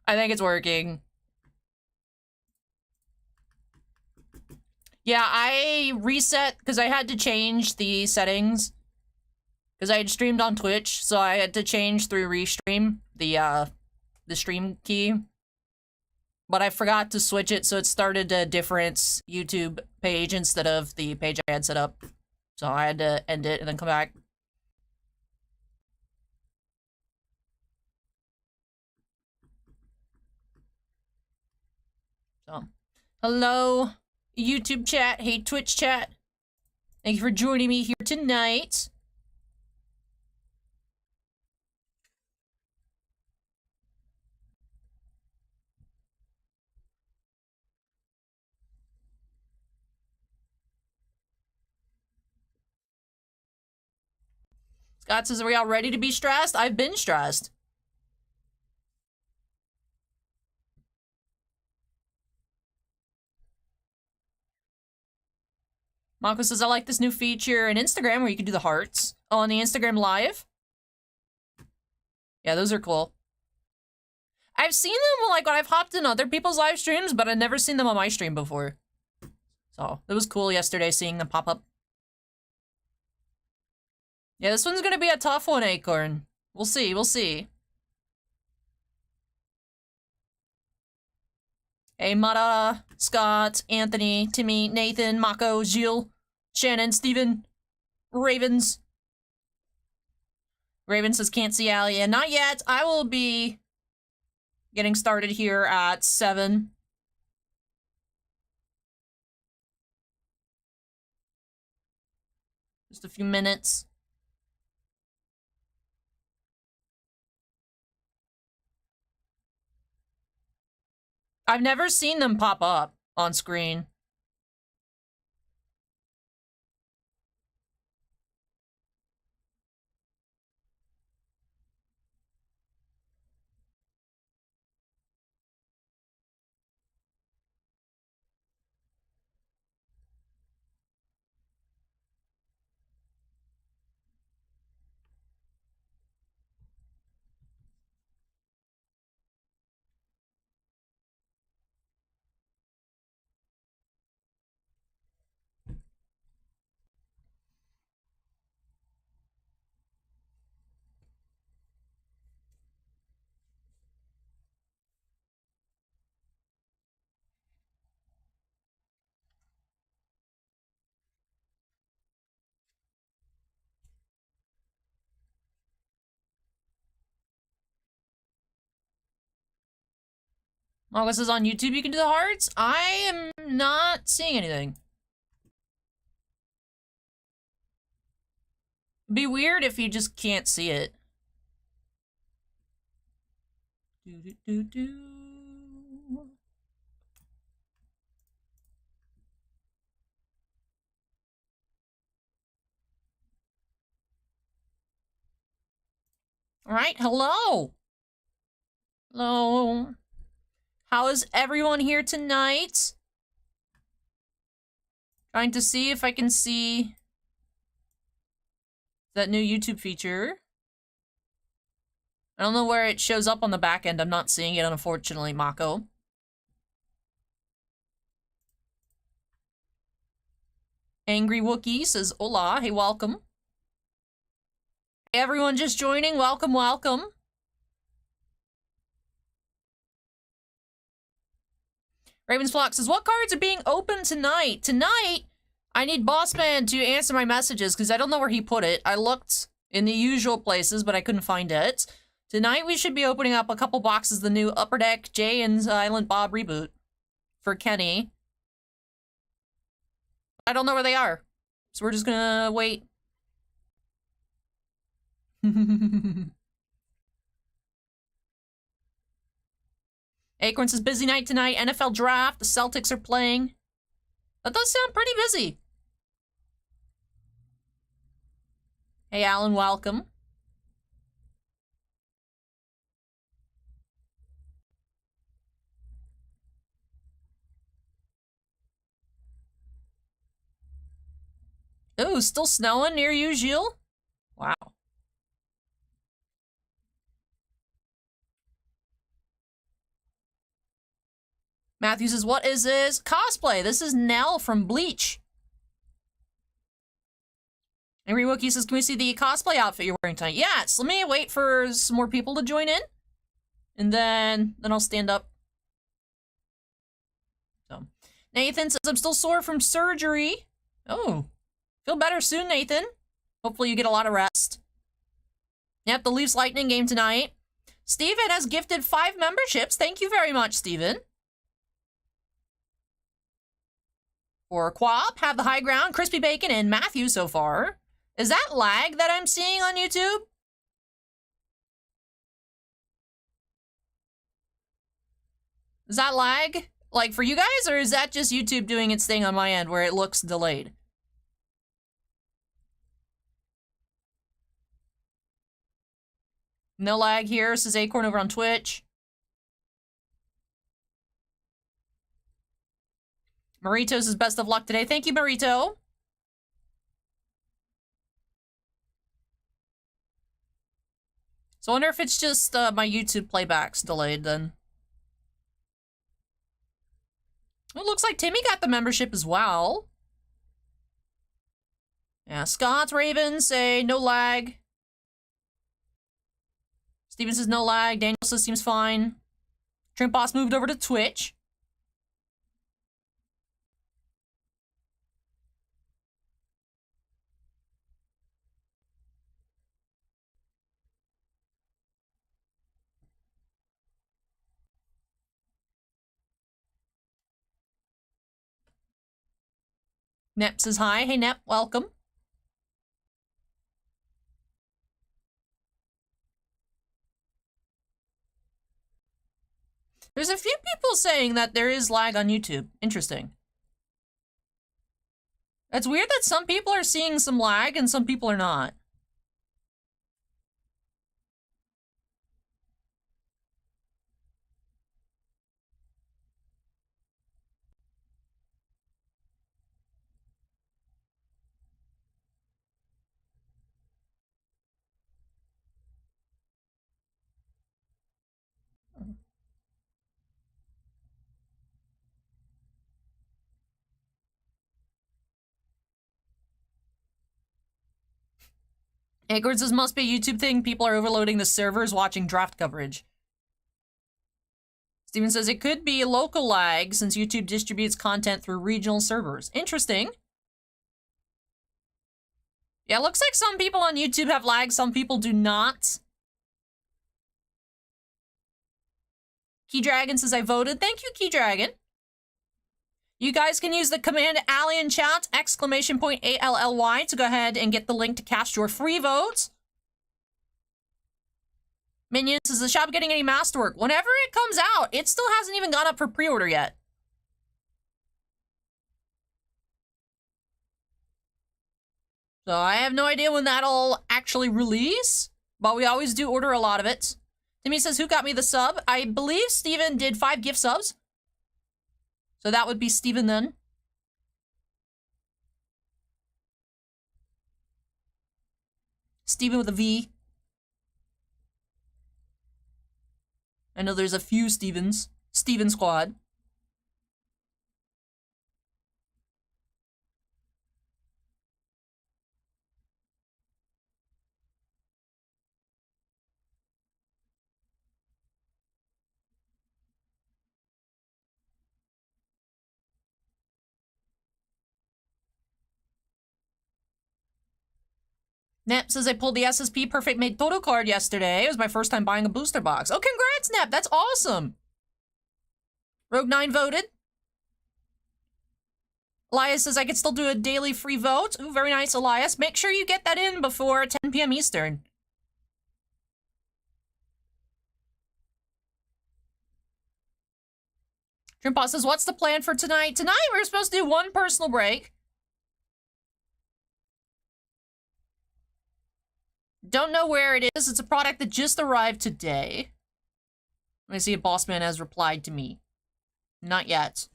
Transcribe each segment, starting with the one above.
I think it's working. Yeah, I reset because I had to change the settings. Because I had streamed on Twitch, so I had to change through Restream, the stream key. But I forgot to switch it, so it started a different YouTube page instead of the page I had set up. So I had to end it and then come back. So, hello, YouTube chat. Hey, Twitch chat. Thank you for joining me here tonight. Scott says, are we all ready to be stressed? I've been stressed. Mako says, I like this new feature in Instagram where you can do the hearts. Oh, on the Instagram Live? Yeah, those are cool. I've seen them, like, when I've hopped in other people's live streams, but I've never seen them on my stream before. So, it was cool yesterday seeing them pop up. Yeah, this one's gonna be a tough one, Acorn. We'll see, we'll see. Hey, Mata, Scott, Anthony, Timmy, Nathan, Mako, Gilles, Shannon, Steven, Ravens. Raven says, can't see Allie. Yeah, not yet. I will be getting started here at 7. Just a few minutes. I've never seen them pop up on screen. Oh, this is on YouTube. You can do the hearts? I am not seeing anything. It'd be weird if you just can't see it. Alright, hello! Hello. How is everyone here tonight? Trying to see if I can see that new YouTube feature. I don't know where it shows up on the back end. I'm not seeing it, unfortunately, Mako. Angry Wookie says, hola, hey, welcome. Hey, everyone just joining, welcome, welcome. Raven's Flock says, what cards are being opened tonight? Tonight, I need Bossman to answer my messages, because I don't know where he put it. I looked in the usual places, but I couldn't find it. Tonight, we should be opening up a couple boxes of the new Upper Deck Jay and Silent Bob reboot for Kenny. I don't know where they are, so we're just gonna wait. Acorn says, busy night tonight. NFL draft. The Celtics are playing. That does sound pretty busy. Hey, Alan, welcome. Ooh, still snowing near you, Gilles? Wow. Matthew says, what is this? Cosplay. This is Nell from Bleach. And Rewookie says, can we see the cosplay outfit you're wearing tonight? Yes, let me wait for some more people to join in. And then I'll stand up. So, Nathan says, I'm still sore from surgery. Oh, feel better soon, Nathan. Hopefully you get a lot of rest. Yep, the Leafs Lightning game tonight. Steven has gifted 5 memberships. Thank you very much, Steven. For Quap, have the high ground, Crispy Bacon, and Matthew so far. Is that lag that I'm seeing on YouTube? Is that lag, like, for you guys, or is that just YouTube doing its thing on my end where it looks delayed? No lag here, says Acorn over on Twitch. Marito says best of luck today. Thank you, Marito. So I wonder if it's just my YouTube playback's delayed then. It looks like Timmy got the membership as well. Yeah, Scott, Raven say no lag. Steven says no lag. Daniel says seems fine. Trimp Boss moved over to Twitch. Nep says hi. Hey, Nep, welcome. There's a few people saying that there is lag on YouTube. Interesting. It's weird that some people are seeing some lag and some people are not. Acorn says must be a YouTube thing. People are overloading the servers watching draft coverage. Steven says it could be local lag since YouTube distributes content through regional servers. Interesting. Yeah, it looks like some people on YouTube have lag, some people do not. Key Dragon says I voted. Thank you, Key Dragon. You guys can use the command Ally in chat, !ALLY, to go ahead and get the link to cast your free votes. Minions, is the shop getting any masterwork? Whenever it comes out, it still hasn't even gone up for pre-order yet. So I have no idea when that'll actually release, but we always do order a lot of it. Timmy says, who got me the sub? I believe Steven did 5 gift subs. So that would be Steven then. Steven with a V. I know there's a few Stevens. Steven Squad. Nep says I pulled the SSP Perfect Made Toto card yesterday. It was my first time buying a booster box. Oh, congrats, Nep. That's awesome. Rogue9 voted. Elias says I could still do a daily free vote. Ooh, very nice, Elias. Make sure you get that in before 10 p.m. Eastern. Trimpa says, what's the plan for tonight? Tonight, we're supposed to do one personal break. Don't know where it is. It's a product that just arrived today. Let me see if Bossman has replied to me. Not yet.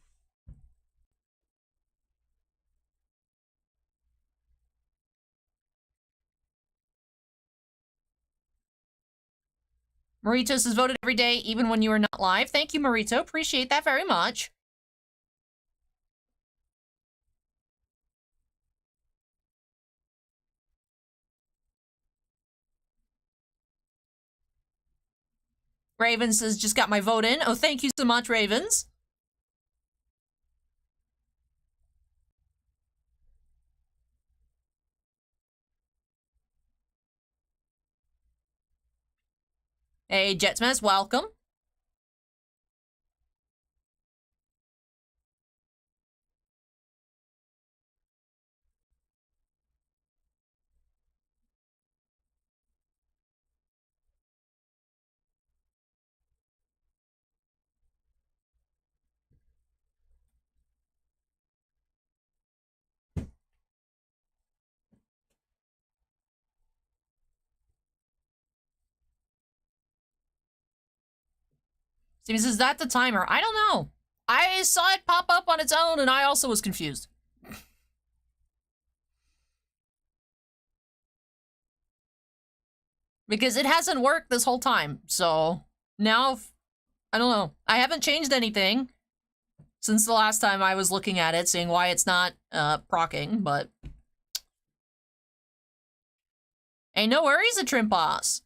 Marito says voted every day, even when you were not live. Thank you, Marito. Appreciate that very much. Ravens says, just got my vote in. Oh, thank you so much, Ravens. Hey, Jetsmith, welcome. Steven says, is that the timer? I don't know. I saw it pop up on its own, and I also was confused. Because it hasn't worked this whole time, so now, I don't know. I haven't changed anything since the last time I was looking at it, seeing why it's not procking, but... Hey, no worries, a trim boss.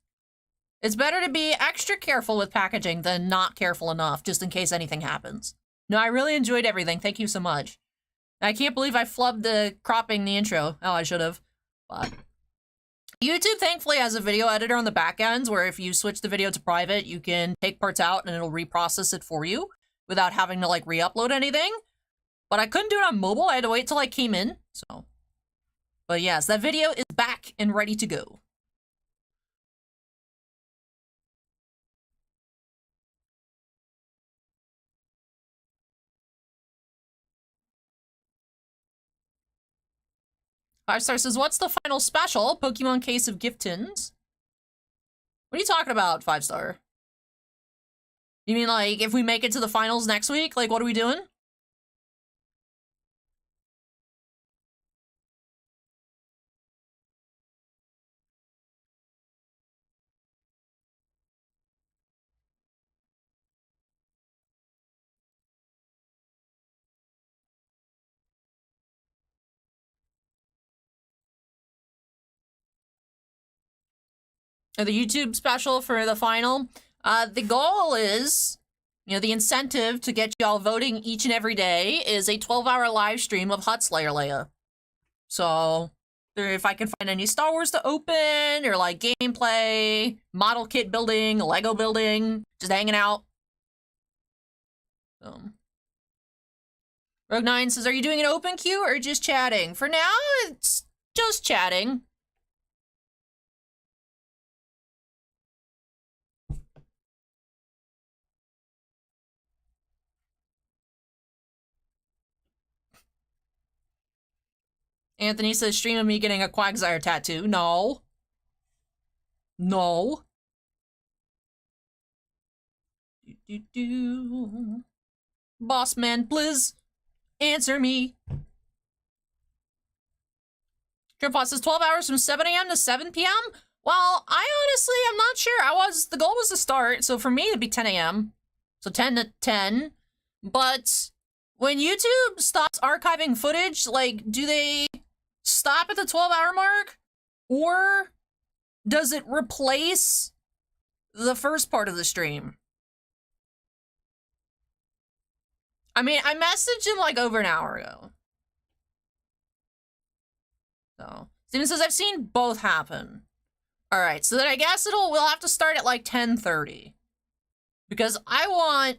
It's better to be extra careful with packaging than not careful enough, just in case anything happens. No, I really enjoyed everything. Thank you so much. I can't believe I flubbed the cropping the intro. Oh, I should have. But YouTube thankfully has a video editor on the back ends where if you switch the video to private, you can take parts out and it'll reprocess it for you without having to like re-upload anything. But I couldn't do it on mobile. I had to wait till I came in. So, but yes, that video is back and ready to go. Five Star says, what's the final special? Pokemon case of gift tins? What are you talking about, 5 Star? You mean, like, if we make it to the finals next week? Like, what are we doing? The YouTube special for the final? The goal is, you know, the incentive to get y'all voting each and every day is a 12-hour live stream of Hut Slayer Leia. So, if I can find any Star Wars to open, or like gameplay, model kit building, Lego building, just hanging out. Rogue9 says, are you doing an open queue or just chatting? For now, it's just chatting. Anthony says, stream of me getting a Quagsire tattoo. No. No. Boss man, Blizz, answer me. Tripod says 12 hours from 7 a.m. to 7 p.m. Well, I honestly am not sure. The goal was to start, so for me it'd be 10 a.m. So 10 to 10. But when YouTube stops archiving footage, like, do they stop at the 12-hour mark? Or does it replace the first part of the stream? I mean, I messaged him like over an hour ago. So, Steven says, I've seen both happen. Alright, so then I guess we'll have to start at like 10:30. Because I want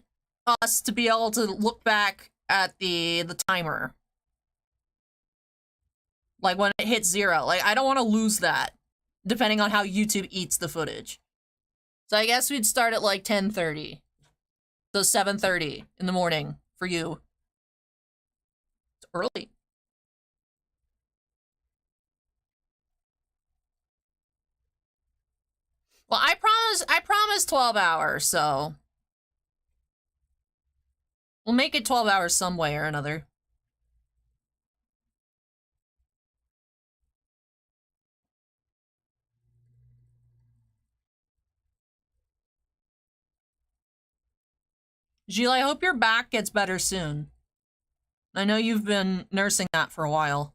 us to be able to look back at the timer. Like when it hits 0. Like, I don't want to lose that, depending on how YouTube eats the footage. So I guess we'd start at like 10:30. So 7:30 in the morning for you. It's early. Well, I promised 12 hours, so we'll make it 12 hours some way or another. Gilles, I hope your back gets better soon. I know you've been nursing that for a while.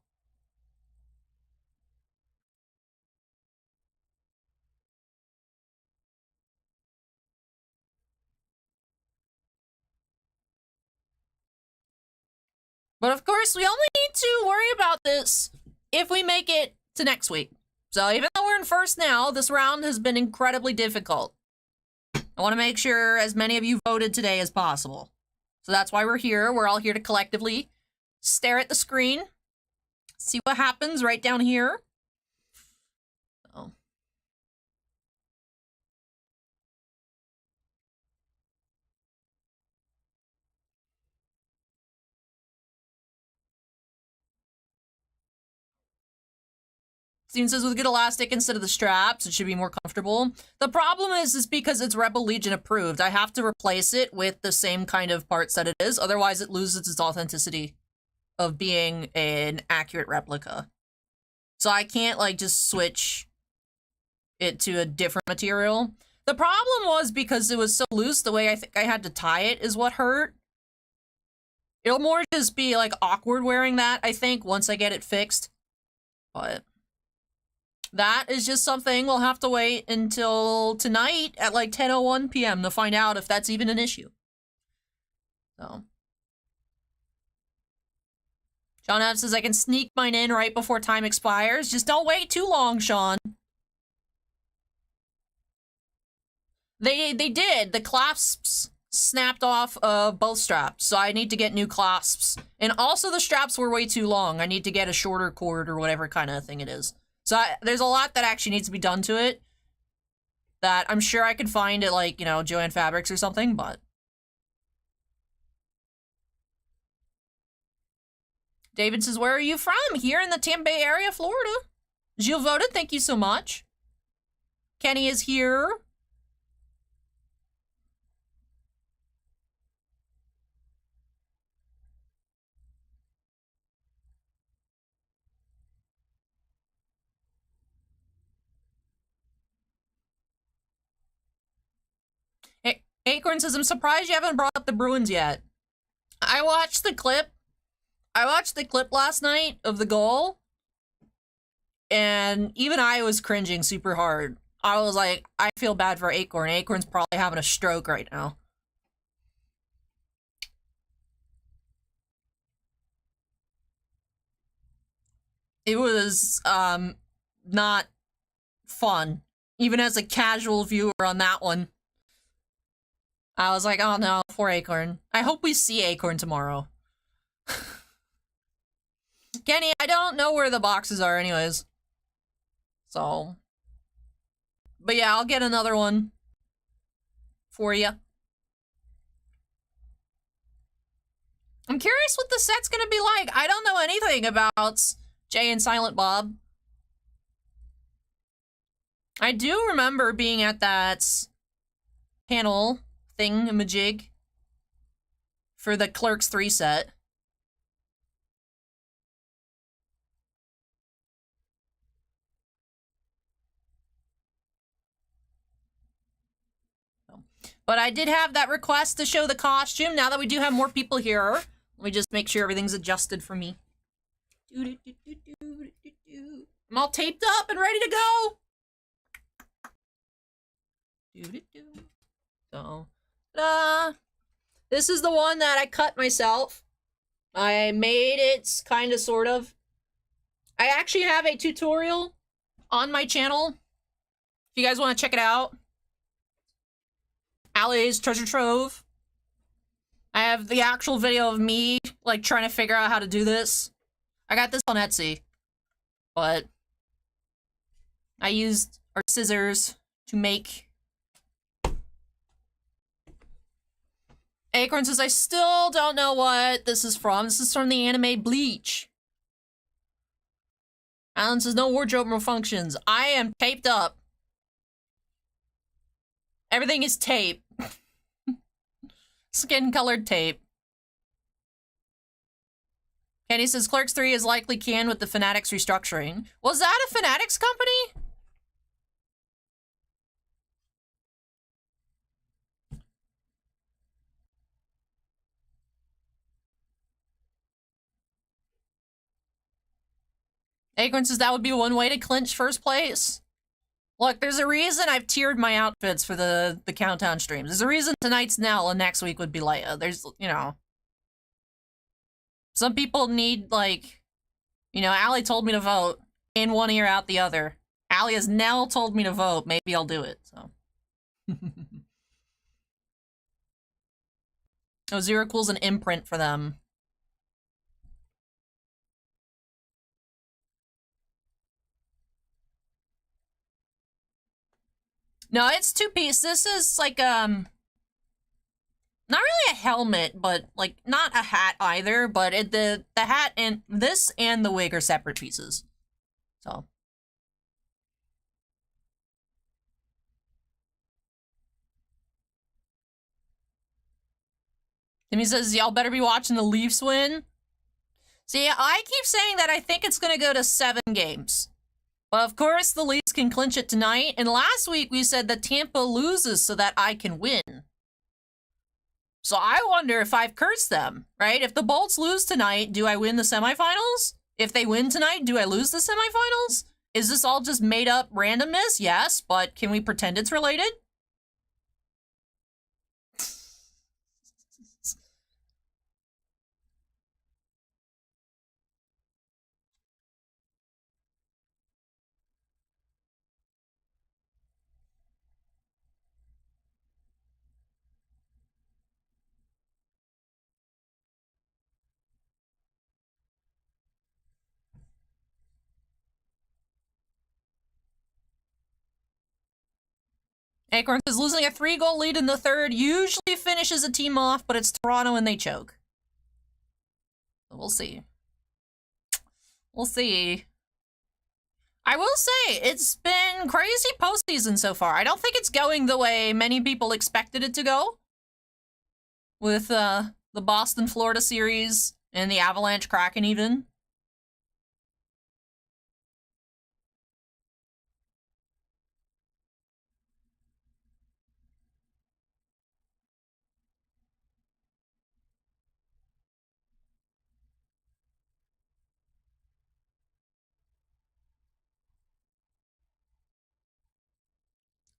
But of course, we only need to worry about this if we make it to next week. So even though we're in first now, this round has been incredibly difficult. I want to make sure as many of you voted today as possible. So that's why we're here. We're all here to collectively stare at the screen, see what happens right down here. So. Steven says with good elastic instead of the straps, it should be more comfortable. The problem is because it's Rebel Legion approved. I have to replace it with the same kind of parts that it is. Otherwise, it loses its authenticity of being an accurate replica. So I can't, like, just switch it to a different material. The problem was because it was so loose, the way I think I had to tie it is what hurt. It'll more just be, like, awkward wearing that, I think, once I get it fixed. But that is just something we'll have to wait until tonight at like 10:01 p.m. to find out if that's even an issue. So. Sean F says, I can sneak mine in right before time expires. Just don't wait too long, Sean. They did. The clasps snapped off both straps, so I need to get new clasps. And also the straps were way too long. I need to get a shorter cord or whatever kind of thing it is. So there's a lot that actually needs to be done to it that I'm sure I could find at, like, you know, Joann Fabrics or something, but. David says, where are you from? Here in the Tampa Bay area, Florida. Gilles voted, thank you so much. Kenny is here. Acorn says, I'm surprised you haven't brought up the Bruins yet. I watched the clip. I watched the clip last night of the goal. And even I was cringing super hard. I was like, I feel bad for Acorn. Acorn's probably having a stroke right now. It was, not fun. Even as a casual viewer on that one. I was like, oh no, poor Acorn. I hope we see Acorn tomorrow. Kenny, I don't know where the boxes are anyways. So. But yeah, I'll get another one for you. I'm curious what the set's gonna be like. I don't know anything about Jay and Silent Bob. I do remember being at that panel thingamajig for the Clerks 3 set. But I did have that request to show the costume. Now that we do have more people here, let me just make sure everything's adjusted for me. I'm all taped up and ready to go. So, this is the one that I cut myself. I made it kind of, sort of. I actually have a tutorial on my channel. If you guys want to check it out. Allie's Treasure Trove. I have the actual video of me, like, trying to figure out how to do this. I got this on Etsy. But I used our scissors to make. Acorn says, I still don't know what this is from. This is from the anime Bleach. Alan says, no wardrobe malfunctions. I am taped up. Everything is tape. Skin-colored tape. Kenny says, Clerks 3 is likely canned with the Fanatics restructuring. Was that a Fanatics company? Acorn says that would be one way to clinch first place. Look, there's a reason I've tiered my outfits for the countdown streams. There's a reason tonight's Nell and next week would be Leia. There's, you know... Some people need, like... You know, Allie told me to vote. In one ear, out the other. Allie has Nell told me to vote. Maybe I'll do it, so... Oh, Zero Cool's an imprint for them. No, it's two-piece. This is like, not really a helmet, but, like, not a hat either, but the hat and this and the wig are separate pieces. So. Timmy says, y'all better be watching the Leafs win. See, I keep saying that I think it's gonna go to 7 games. But of course, the Leafs can clinch it tonight, and last week we said that Tampa loses so that I can win. So I wonder if I've cursed them, right? If the Bolts lose tonight, do I win the semifinals? If they win tonight, do I lose the semifinals? Is this all just made up randomness? Yes, but can we pretend it's related? Acorn says losing a 3-goal lead in the third usually finishes a team off, but it's Toronto and they choke. So we'll see. We'll see. I will say, it's been crazy postseason so far. I don't think it's going the way many people expected it to go. With the Boston Florida series and the Avalanche Kraken even.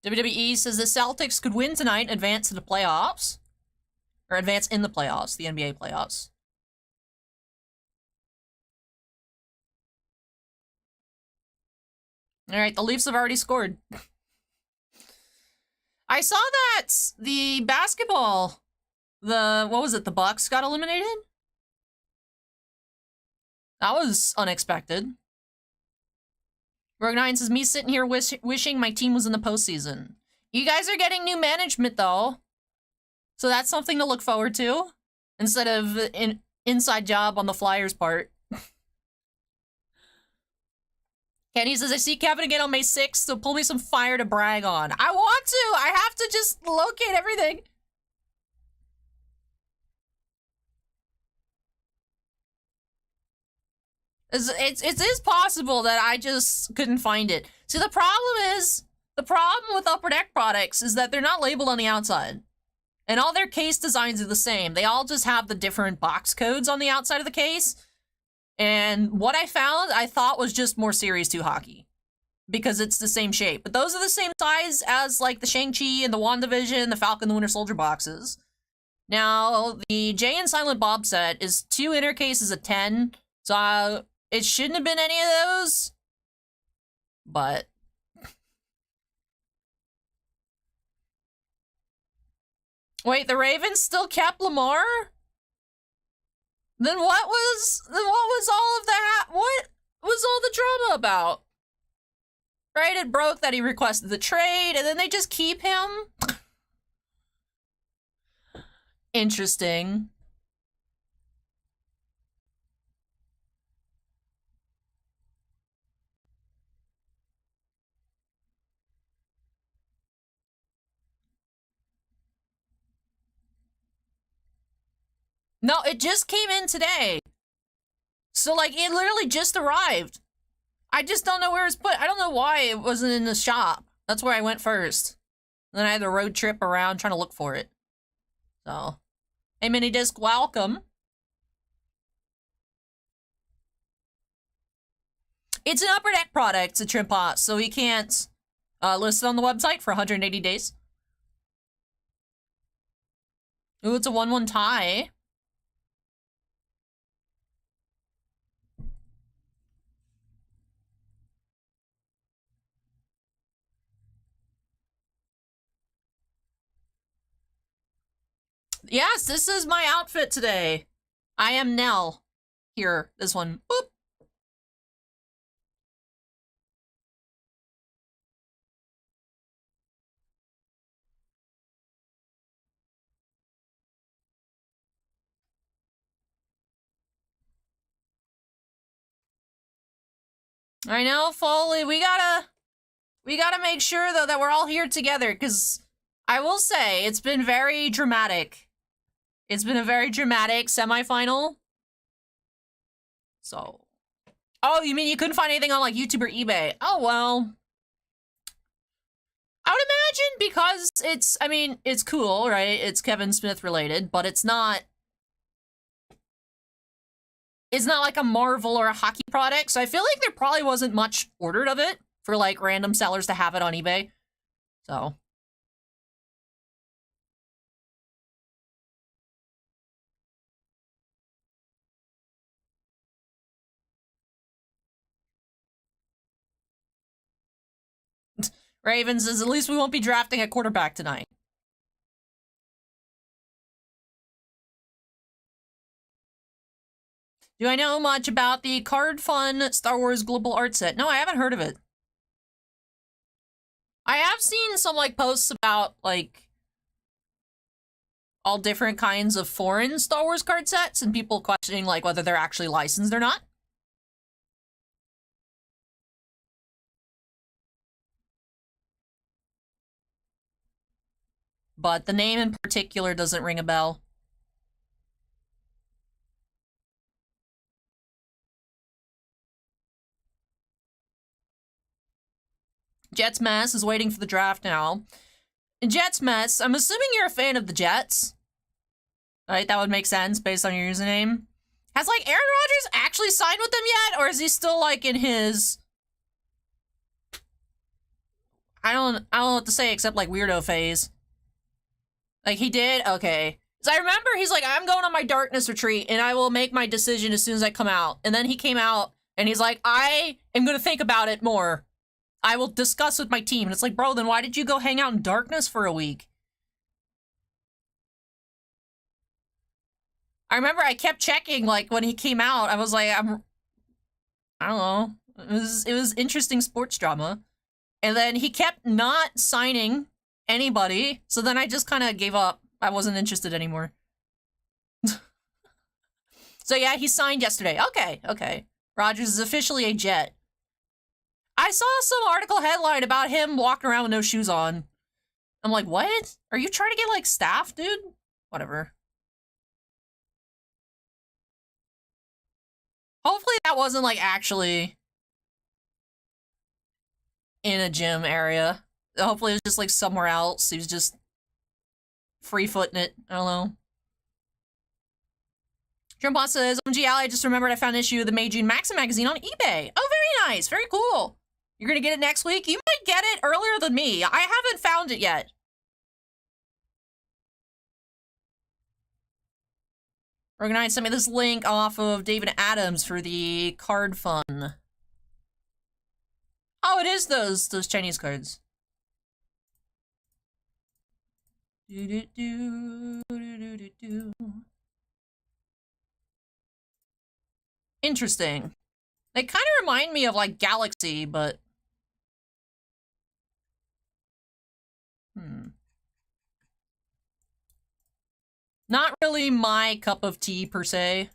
WWE says the Celtics could win tonight and advance to the playoffs. Or advance in the playoffs, the NBA playoffs. Alright, the Leafs have already scored. I saw that the basketball, what was it, the Bucks got eliminated? That was unexpected. Rogue9 says, me sitting here wishing my team was in the postseason. You guys are getting new management, though. So that's something to look forward to. Instead of an inside job on the Flyers' part. Kenny says, I see Kevin again on May 6th, so pull me some fire to brag on. I want to! I have to just locate everything. It is possible that I just couldn't find it. See, the problem with Upper Deck products is that they're not labeled on the outside. And all their case designs are the same. They all just have the different box codes on the outside of the case. And what I found, I thought was just more Series 2 hockey. Because it's the same shape. But those are the same size as, like, the Shang-Chi and the WandaVision, the Falcon, the Winter Soldier boxes. Now, the Jay and Silent Bob set is 2 inner cases of 10. So, it shouldn't have been any of those. But... Wait, the Ravens still kept Lamar? Then what was all of that? What was all the drama about? Right, it broke that he requested the trade, and then they just keep him? Interesting. No, it just came in today. So, like, it literally just arrived. I just don't know where it's put. I don't know why it wasn't in the shop. That's where I went first. And then I had the road trip around trying to look for it. So, hey, Minidisc, welcome. It's an Upper Deck product, it's a trim pot, so we can't list it on the website for 180 days. Ooh, it's a 1-1 tie. Yes, this is my outfit today. I am Nell. Here, this one. Boop. I know, Foley, we gotta make sure, though, that we're all here together, because I will say, it's been very dramatic. It's been a very dramatic semifinal. So. Oh, you mean you couldn't find anything on, like, YouTube or eBay? Oh, well. I would imagine because it's, I mean, it's cool, right? It's Kevin Smith related, but it's not like a Marvel or a hockey product, so I feel like there probably wasn't much ordered of it for, like, random sellers to have it on eBay. So. Ravens says, at least we won't be drafting a quarterback tonight. Do I know much about the Card Fun Star Wars Global Art Set? No, I haven't heard of it. I have seen some, like, posts about, like, all different kinds of foreign Star Wars card sets and people questioning, like, whether they're actually licensed or not. But the name in particular doesn't ring a bell. Jets Mess is waiting for the draft now. Jets Mess, I'm assuming you're a fan of the Jets. Right, that would make sense based on your username. Has, like, Aaron Rodgers actually signed with them yet? Or is he still, like, in his... I don't know what to say except, like, weirdo phase. Like, he did? Okay. So I remember he's like, I'm going on my darkness retreat, and I will make my decision as soon as I come out. And then he came out, and he's like, I am going to think about it more. I will discuss with my team. And it's like, bro, then why did you go hang out in darkness for a week? I remember I kept checking, like, when he came out, I was like, I don't know. It was interesting sports drama. And then he kept not signing anybody, so then I just kind of gave up. I wasn't interested anymore. So yeah, he signed yesterday. Okay. Rodgers is officially a Jet. I saw some article headline about him walking around with no shoes on. I'm like, what? Are you trying to get, like, staff, dude? Whatever. Hopefully that wasn't, like, actually in a gym area. Hopefully it was just, like, somewhere else. He was just free-footing it. I don't know. Trumpon says, OMG Ally, I just remembered I found an issue of the Meijin Maxim magazine on eBay. Oh, very nice. Very cool. You're gonna get it next week? You might get it earlier than me. I haven't found it yet. Organize sent me this link off of David Adams for the card fun. Oh, it is those Chinese cards. Interesting. They kind of remind me of, like, Galaxy, but... Not really my cup of tea, per se.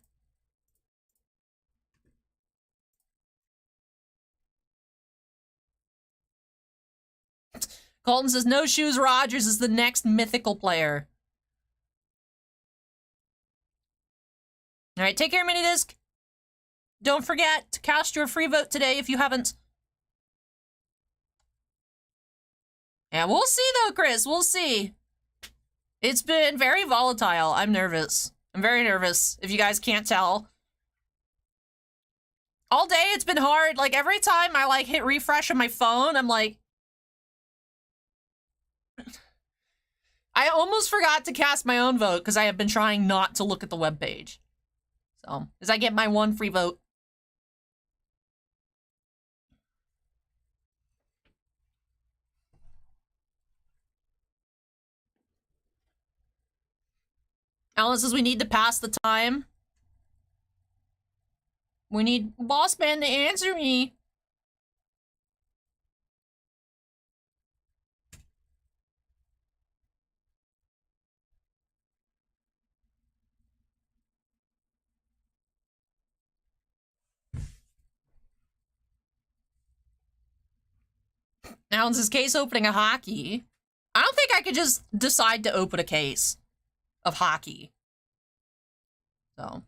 Colton says, No Shoes Rodgers is the next mythical player. Alright, take care, Minidisc. Don't forget to cast your free vote today if you haven't. Yeah, we'll see though, Chris. We'll see. It's been very volatile. I'm nervous. I'm very nervous, if you guys can't tell. All day it's been hard. Like, every time I, like, hit refresh on my phone, I'm like... I almost forgot to cast my own vote because I have been trying not to look at the webpage. So, as I get my one free vote. Alan says we need to pass the time. We need Boss Man to answer me. Alan says case opening a hockey. I don't think I could just decide to open a case of hockey. So.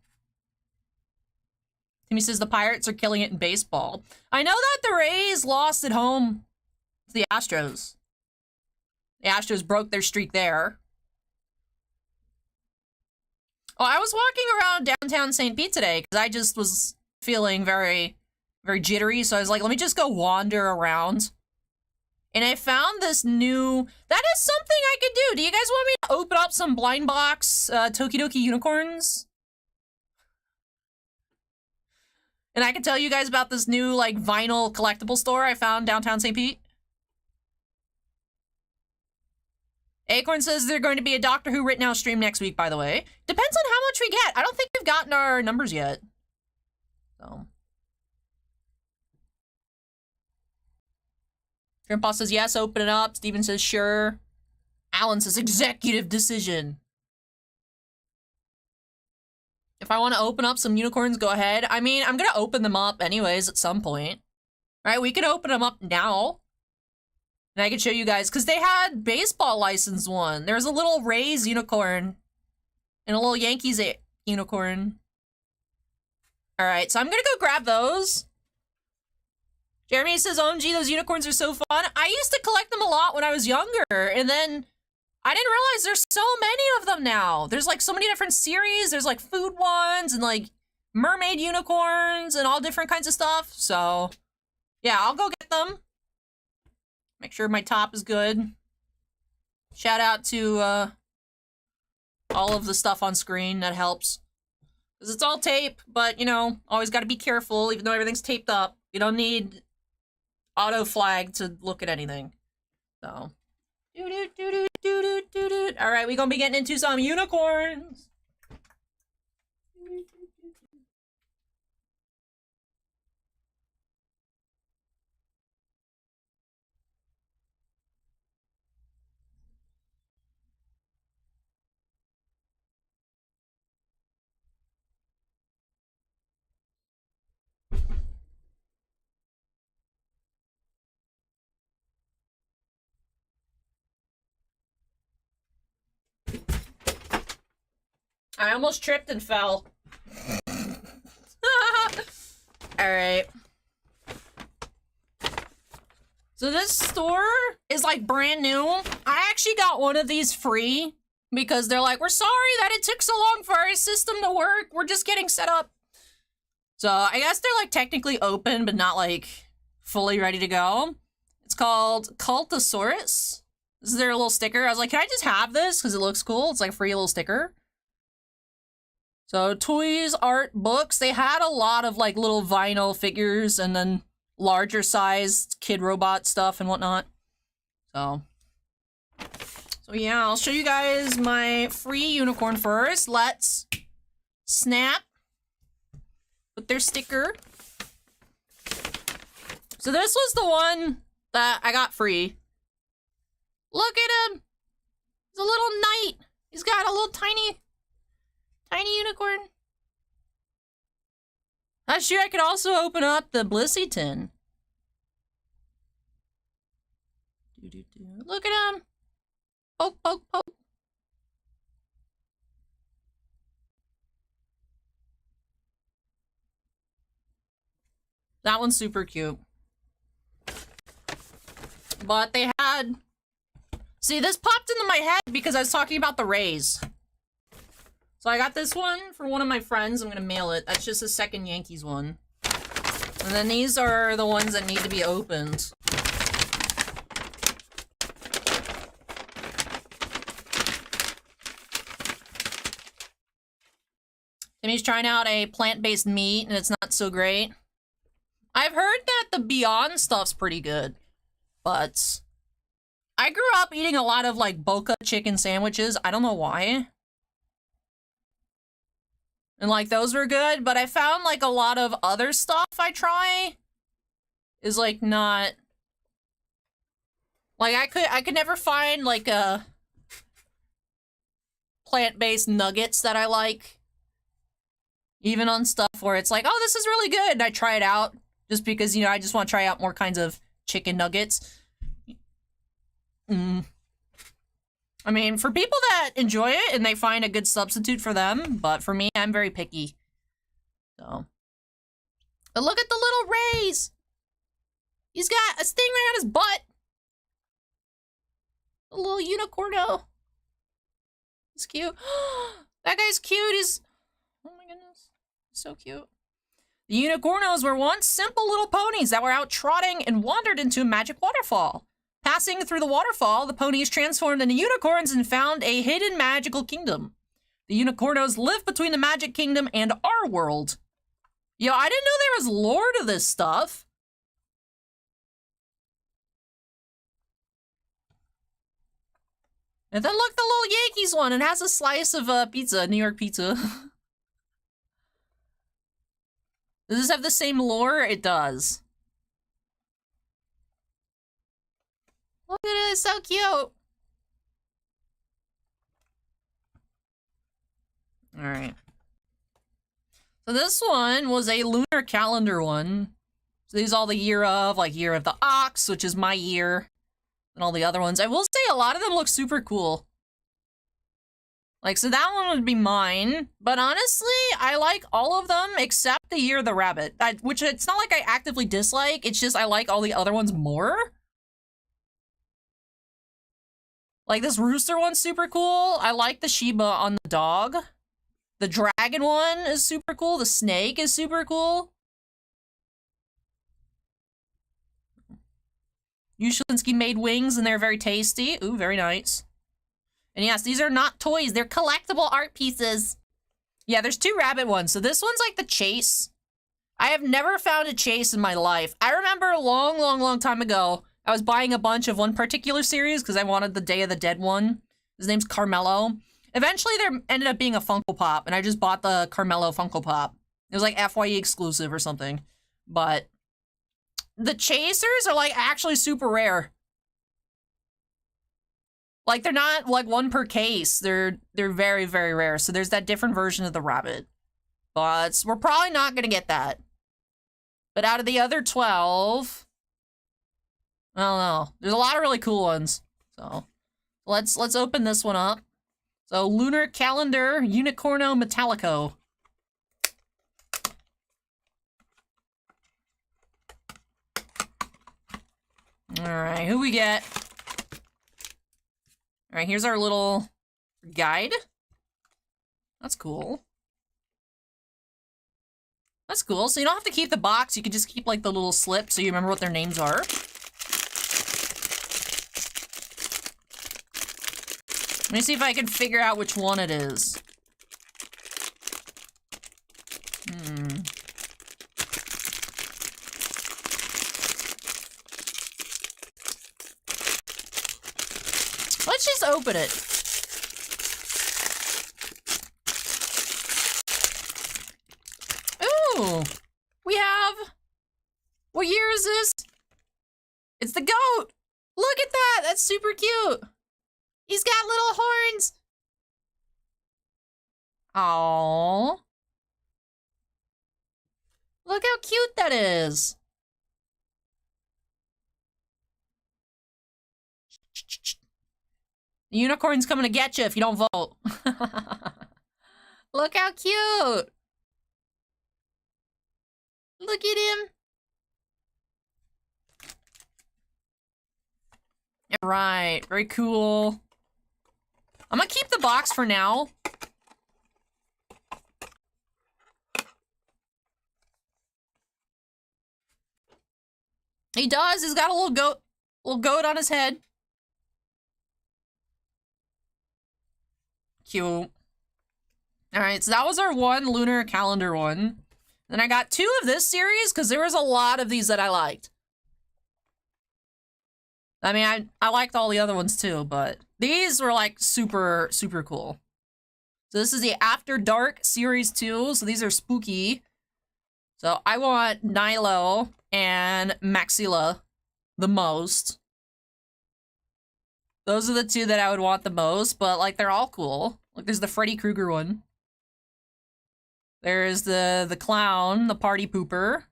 Timmy says the Pirates are killing it in baseball. I know that the Rays lost at home to the Astros. The Astros broke their streak there. Oh, I was walking around downtown St. Pete today because I just was feeling very, very jittery. So I was like, let me just go wander around. And I found this new... That is something I could do. Do you guys want me to open up some blind box tokidoki unicorns? And I can tell you guys about this new, like, vinyl collectible store I found downtown St. Pete. Acorn says they're going to be a Doctor Who Right Now stream next week, by the way. Depends on how much we get. I don't think we've gotten our numbers yet. So... Grandpa says yes, open it up. Steven says sure. Alan says executive decision. If I want to open up some unicorns, go ahead. I mean, I'm gonna open them up anyways at some point. Right, we can open them up now. And I can show you guys, because they had baseball license one. There's a little Rays unicorn. And a little Yankees unicorn. Alright, so I'm gonna go grab those. Jeremy says, OMG, those unicorns are so fun. I used to collect them a lot when I was younger, and then I didn't realize there's so many of them now. There's like so many different series. There's like food ones and like mermaid unicorns and all different kinds of stuff. So yeah, I'll go get them. Make sure my top is good. Shout out to all of the stuff on screen. That helps. Because it's all tape, but you know, always got to be careful even though everything's taped up. You don't need auto flag to look at anything. So. Alright, we're gonna be getting into some unicorns. I almost tripped and fell. Alright. So this store is like brand new. I actually got one of these free because they're like, we're sorry that it took so long for our system to work. We're just getting set up. So I guess they're like technically open, but not like fully ready to go. It's called Cultosaurus. This is their little sticker. I was like, can I just have this? Because it looks cool. It's like a free little sticker. So, toys, art, books. They had a lot of, like, little vinyl figures and then larger sized kid robot stuff and whatnot. So yeah, I'll show you guys my free unicorn first. Let's snap with their sticker. So this was the one that I got free. Look at him! He's a little knight. He's got a little tiny unicorn. Last year I could also open up the Blissey tin. Look at him. Poke, poke, poke. That one's super cute. But they had... See, this popped into my head because I was talking about the Rays. So I got this one for one of my friends. I'm gonna mail it. That's just a second Yankees one. And then these are the ones that need to be opened. Timmy's trying out a plant-based meat, and it's not so great. I've heard that the Beyond stuff's pretty good, but I grew up eating a lot of, like, Boca chicken sandwiches. I don't know why. And, like, those were good, but I found, like, a lot of other stuff I try is, like, not... Like, I could never find, like, a plant-based nuggets that I like. Even on stuff where it's like, oh, this is really good, and I try it out. Just because, you know, I just want to try out more kinds of chicken nuggets. I mean, for people that enjoy it and they find a good substitute for them, but for me, I'm very picky. So. But look at the little rays! He's got a stingray on his butt! A little unicorno. He's cute. That guy's cute. He's... Oh my goodness. He's so cute. The unicornos were once simple little ponies that were out trotting and wandered into a magic waterfall. Passing through the waterfall, the ponies transformed into unicorns and found a hidden magical kingdom. The unicornos live between the magic kingdom and our world. Yo, I didn't know there was lore to this stuff. And then look, the little Yankees one. It has a slice of pizza, New York pizza. Does this have the same lore? It does. Look at it, it's so cute. Alright. So this one was a lunar calendar one. So these are all the year of, like year of the ox, which is my year. And all the other ones. I will say a lot of them look super cool. Like, so that one would be mine. But honestly, I like all of them except the year of the rabbit. Which it's not like I actively dislike, it's just I like all the other ones more. Like, this rooster one's super cool. I like the Shiba on the dog. The dragon one is super cool. The snake is super cool. Ushlinsky made wings and they're very tasty. Ooh, very nice. And yes, these are not toys. They're collectible art pieces. Yeah, there's two rabbit ones. So this one's like the chase. I have never found a chase in my life. I remember a long time ago, I was buying a bunch of one particular series because I wanted the Day of the Dead one. His name's Carmelo. Eventually, there ended up being a Funko Pop, and I just bought the Carmelo Funko Pop. It was like FYE exclusive or something. But the chasers are like actually super rare. Like, they're not like one per case. They're very rare. So there's that different version of the rabbit. But we're probably not gonna get that. But out of the other 12, I don't know. There's a lot of really cool ones. So let's open this one up. So Lunar Calendar Unicorno Metallico. Alright, who we get? Alright, here's our little guide. That's cool. That's cool. So you don't have to keep the box, you can just keep like the little slip so you remember what their names are. Let me see if I can figure out which one it is. Let's just open it. Ooh! We have... What year is this? It's the goat! Look at that! That's super cute! He's got little horns! Aww. Look how cute that is! The unicorn's coming to get you if you don't vote. Look how cute! Look at him! Right, very cool. I'm gonna keep the box for now. He does. He's got a little goat on his head. Cute. Alright, so that was our one lunar calendar one. Then I got 2 of this series, because there was a lot of these that I liked. I mean, I liked all the other ones too, but these were like super, super cool. So this is the After Dark Series 2, so these are spooky. So I want Nilo and Maxilla the most. Those are the 2 that I would want the most, but like they're all cool. Like there's the Freddy Krueger one. There's the clown, the party pooper.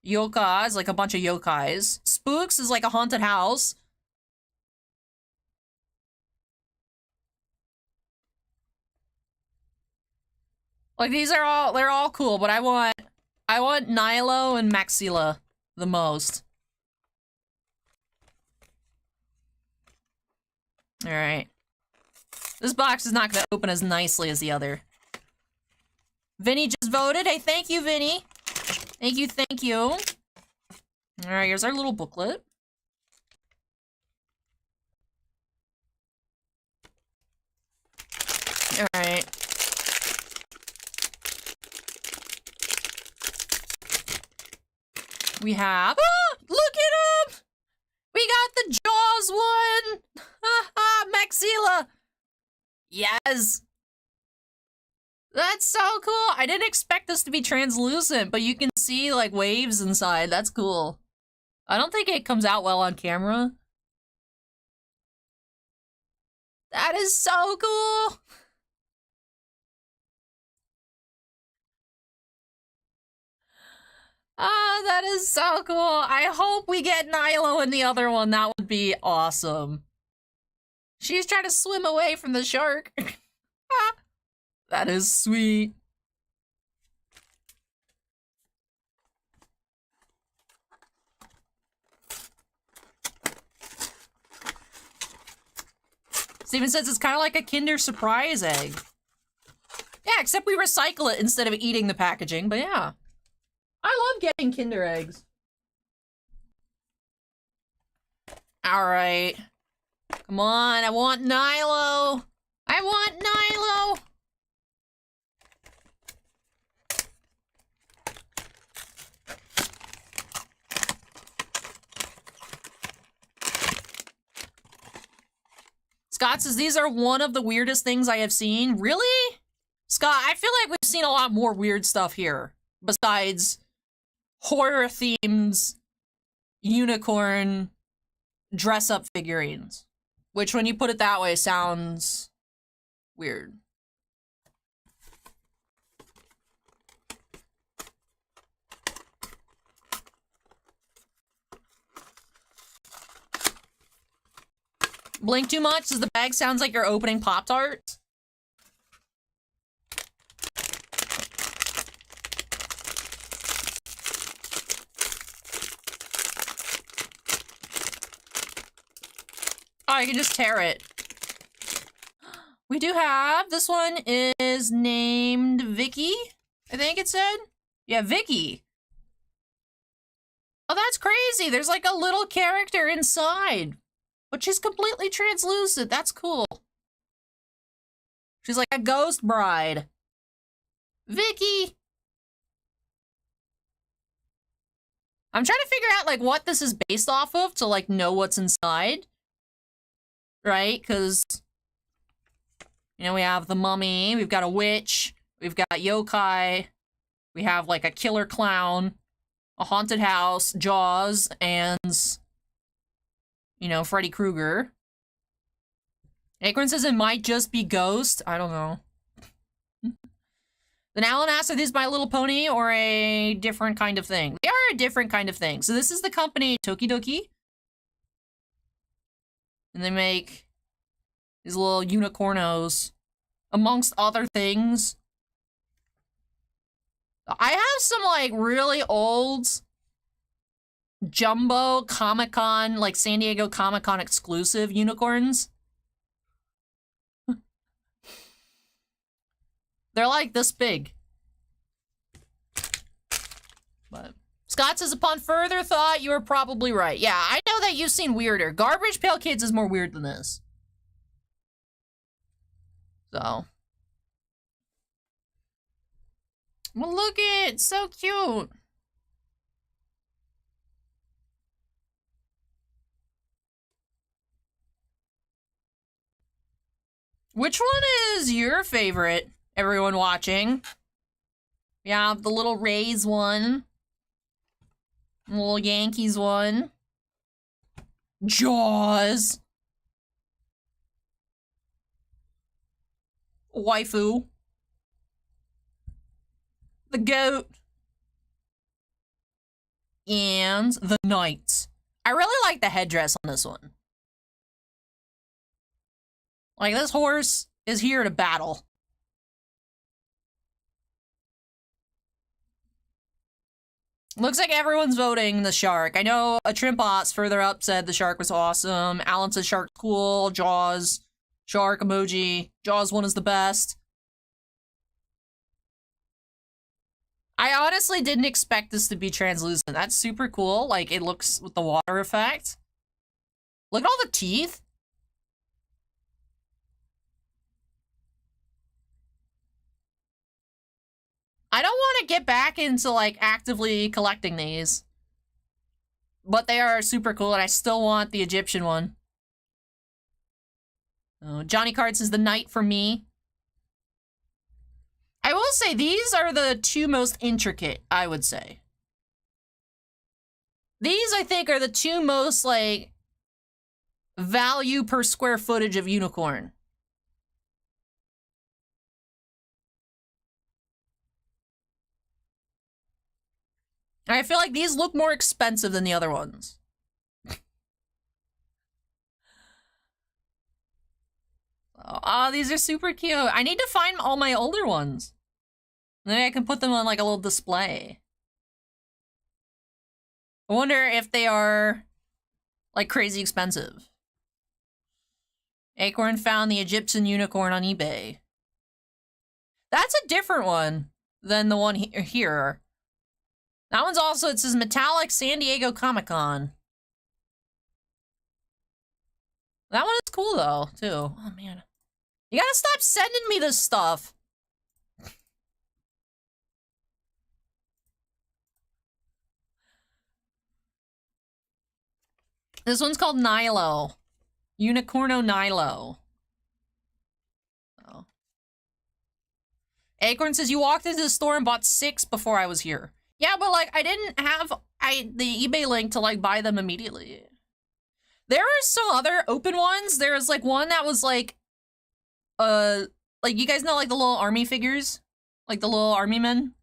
Yokai is like a bunch of yokais. Spooks is like a haunted house. Like these are they're all cool, but I want Nilo and Maxilla the most. Alright. This box is not gonna open as nicely as the other. Vinny just voted. Hey, thank you, Vinny. Thank you, thank you. Alright, here's our little booklet. Alright. We have... Oh, look at him! We got the Jaws one! Haha, Maxilla! Yes! That's so cool! I didn't expect this to be translucent, but you can see, like, waves inside. That's cool. I don't think it comes out well on camera. That is so cool! Ah, that is so cool. I hope we get Nilo in the other one. That would be awesome. She's trying to swim away from the shark. That is sweet. Steven says it's kind of like a Kinder Surprise egg. Yeah, except we recycle it instead of eating the packaging, but yeah. I love getting Kinder eggs. Alright. Come on, I want Nilo! I want Nilo! Scott says these are one of the weirdest things I have seen. Really? Scott, I feel like we've seen a lot more weird stuff here. Besides horror themes, unicorn, dress-up figurines. Which, when you put it that way, sounds weird. Blink too much? Does the bag sounds like you're opening Pop-Tarts? Oh, I can just tear it. We do have, this one is named Vicky, I think it said. Yeah, Vicky. Oh, that's crazy. There's like a little character inside, but she's completely translucent. That's cool. She's like a ghost bride. Vicky. I'm trying to figure out like what this is based off of to like know what's inside. Right? Because, you know, we have the mummy, we've got a witch, we've got yokai, we have like a killer clown, a haunted house, Jaws, and, you know, Freddy Krueger. Acorn says it might just be Ghost. I don't know. Then Alan asked, are these My Little Pony or a different kind of thing? They are a different kind of thing. So this is the company Tokidoki. And they make these little unicornos, amongst other things. I have some, like, really old jumbo Comic-Con, like San Diego Comic-Con exclusive unicorns. They're like this big. But Scott says, upon further thought, you are probably right. Yeah, I know that you've seen weirder. Garbage Pail Kids is more weird than this. So. Well, look at it. So cute. Which one is your favorite, everyone watching? Yeah, the little Rays one. The little Yankees one. Jaws. Waifu. The goat. And the knights. I really like the headdress on this one. Like, this horse is here to battle. Looks like everyone's voting the shark. I know a Trimpos further up said the shark was awesome. Alan says shark's cool. Jaws. Shark emoji. Jaws one is the best. I honestly didn't expect this to be translucent. That's super cool. Like, it looks with the water effect. Look at all the teeth. I don't want to get back into, like, actively collecting these. But they are super cool, and I still want the Egyptian one. Oh, Johnny Cards is the knight for me. I will say, these are the two most intricate, I would say. These, I think, are the two most, like, value per square footage of unicorn. I feel like these look more expensive than the other ones. Oh, these are super cute. I need to find all my older ones. Then I can put them on like a little display. I wonder if they are like crazy expensive. Acorn found the Egyptian unicorn on eBay. That's a different one than the one here. That one's also, it says Metallic San Diego Comic-Con. That one is cool, though, too. Oh, man. You gotta stop sending me this stuff. This one's called Nilo. Unicorno Nilo. Oh. Acorn says, you walked into the store and bought 6 before I was here. Yeah, but, like, I didn't have the eBay link to, like, buy them immediately. There are some other open ones. There was, like, one that was, like, you guys know, like, the little army figures? Like, the little army men?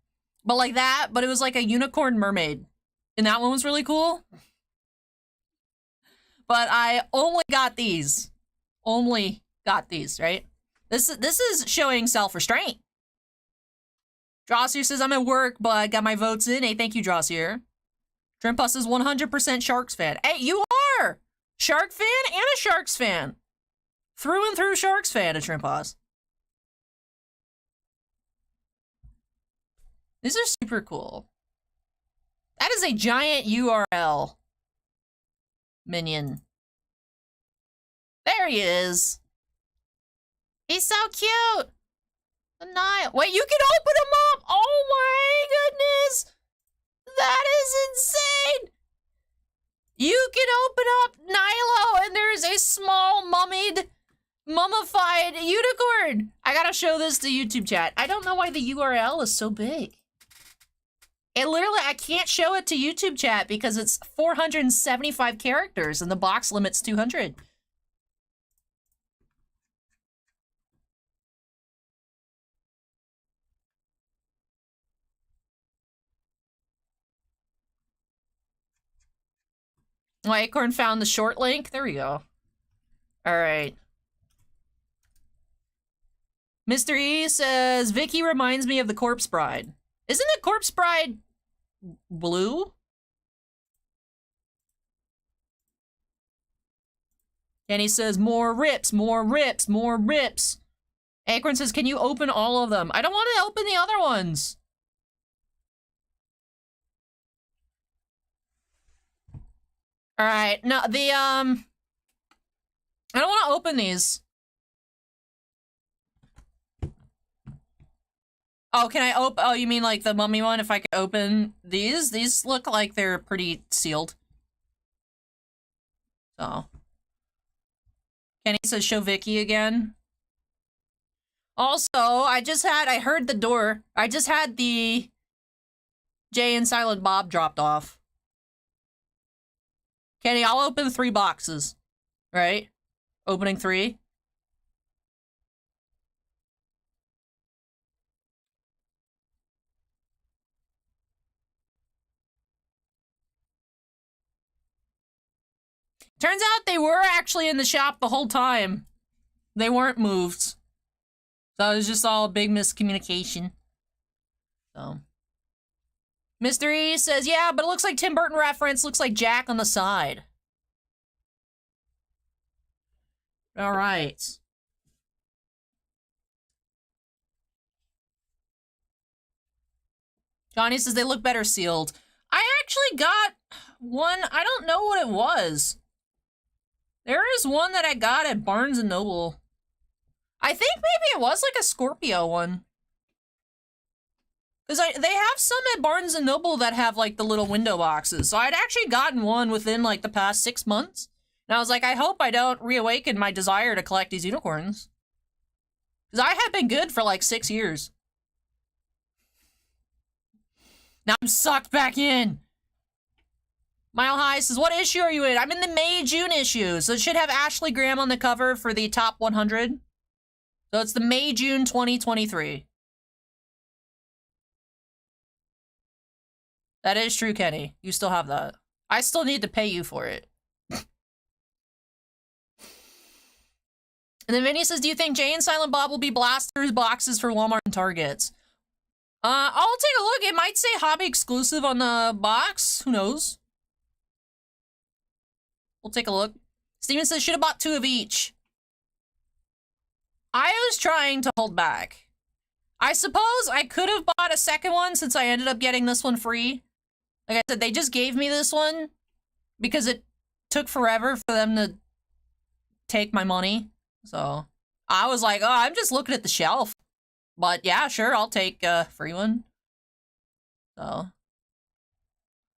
But, like, that, but it was, like, a unicorn mermaid. And that one was really cool. But I only got these. Only got these, right? This is showing self-restraint. Drossier says, I'm at work, but I got my votes in. Hey, thank you, Drossier. Trimpus is 100% Sharks fan. Hey, you are! Shark fan and a Sharks fan. Through and through Sharks fan, a Trimpus. These are super cool. That is a giant URL minion. There he is. He's so cute. Wait, you can open them up! Oh my goodness! That is insane! You can open up Nilo and there is a small mummified unicorn! I gotta show this to YouTube chat. I don't know why the URL is so big. It literally, I can't show it to YouTube chat because it's 475 characters and the box limit's 200. Oh, Acorn found the short link. There we go. All right. Mr. E says, Vicky reminds me of the Corpse Bride. Isn't the Corpse Bride blue? And he says, more rips, more rips, more rips. Acorn says, can you open all of them? I don't want to open the other ones. Alright, no, the, I don't want to open these. Oh, can I open? Oh, you mean like the mummy one? If I could open these? These look like they're pretty sealed. So. Kenny says show Vicky again. Also, I heard the door. I just had the Jay and Silent Bob dropped off. Kenny, I'll open 3 boxes. Right? Opening 3. Turns out they were actually in the shop the whole time. They weren't moved. So it was just all a big miscommunication. So. Mr. E says, yeah, but it looks like Tim Burton reference. Looks like Jack on the side. Alright. Johnny says they look better sealed. I actually got one. I don't know what it was. There is one that I got at Barnes & Noble. I think maybe it was like a Scorpio one. Because they have some at Barnes & Noble that have like the little window boxes. So I'd actually gotten one within like the past 6 months. And I was like, I hope I don't reawaken my desire to collect these unicorns. Because I have been good for like 6 years. Now I'm sucked back in. Mile High says, what issue are you in? I'm in the May-June issue. So it should have Ashley Graham on the cover for the top 100. So it's the May-June 2023. That is true, Kenny. You still have that. I still need to pay you for it. And then Vinny says, do you think Jay and Silent Bob will be blasters boxes for Walmart and Targets? I'll take a look. It might say hobby exclusive on the box. Who knows? We'll take a look. Steven says, should have bought 2 of each. I was trying to hold back. I suppose I could have bought a second one since I ended up getting this one free. Like I said, they just gave me this one because it took forever for them to take my money. So I was like, oh, I'm just looking at the shelf. But yeah, sure, I'll take a free one. So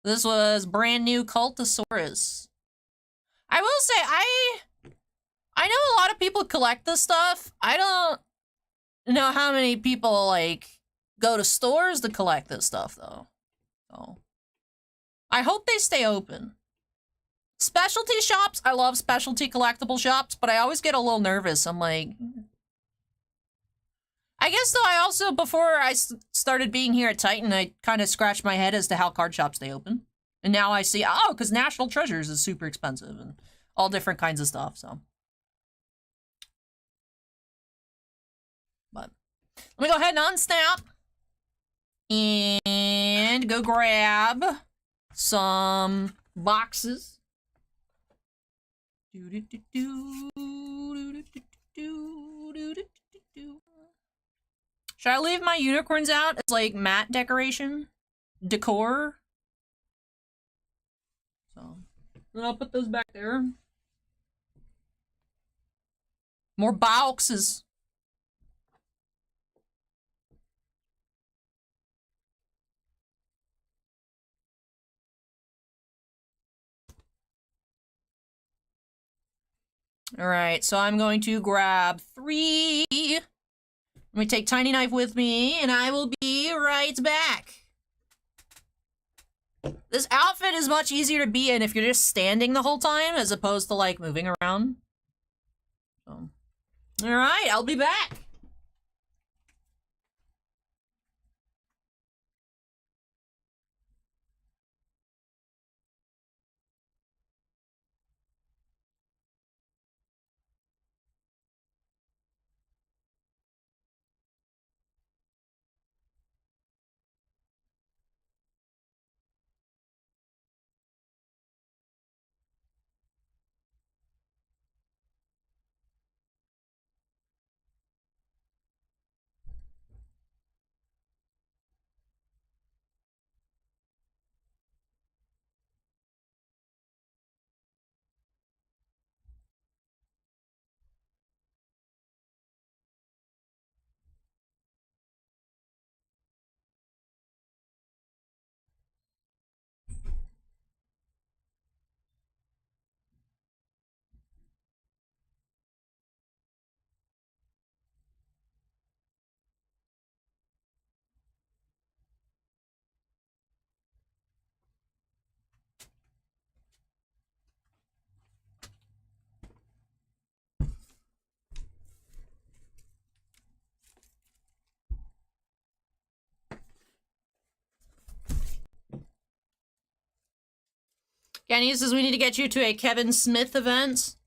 this was brand new Cultosaurus. I will say, I know a lot of people collect this stuff. I don't know how many people, like, go to stores to collect this stuff, though. So I hope they stay open. Specialty shops, I love specialty collectible shops, but I always get a little nervous. I'm like... I guess, though, I also, before I started being here at Titan, I kind of scratched my head as to how card shops stay open. And now I see, oh, because National Treasures is super expensive and all different kinds of stuff, so. But let me go ahead and unsnap and go grab some boxes. Should I leave my unicorns out as like matte decoration? Decor? So, then I'll put those back there. More boxes. Alright, so I'm going to grab 3. Let me take Tiny Knife with me, and I will be right back. This outfit is much easier to be in if you're just standing the whole time, as opposed to, like, moving around. So. Alright, I'll be back. Kenny says we need to get you to a Kevin Smith event.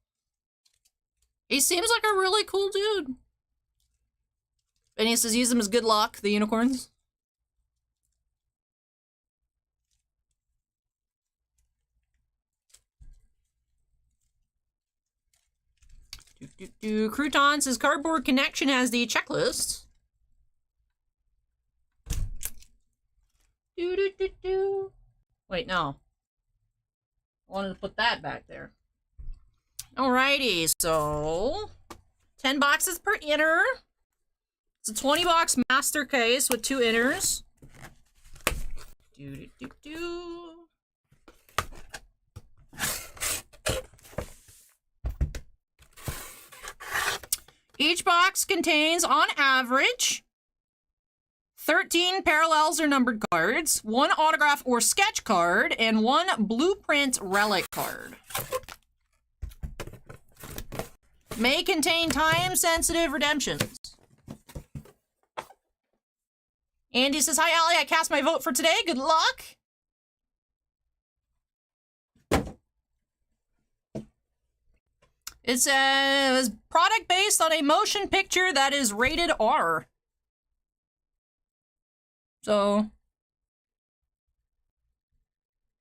He seems like a really cool dude. And he says use them as good luck, the unicorns. Crouton says Cardboard Connection has the checklist. Wait, no. I wanted to put that back there. Alrighty, so 10 boxes per inner. It's a 20-box master case with 2 inners. Each box contains, on average, 13 parallels or numbered cards, 1 autograph or sketch card, and 1 blueprint relic card. May contain time-sensitive redemptions. Andy says, hi, Allie. I cast my vote for today. Good luck. It's a product based on a motion picture that is rated R. So,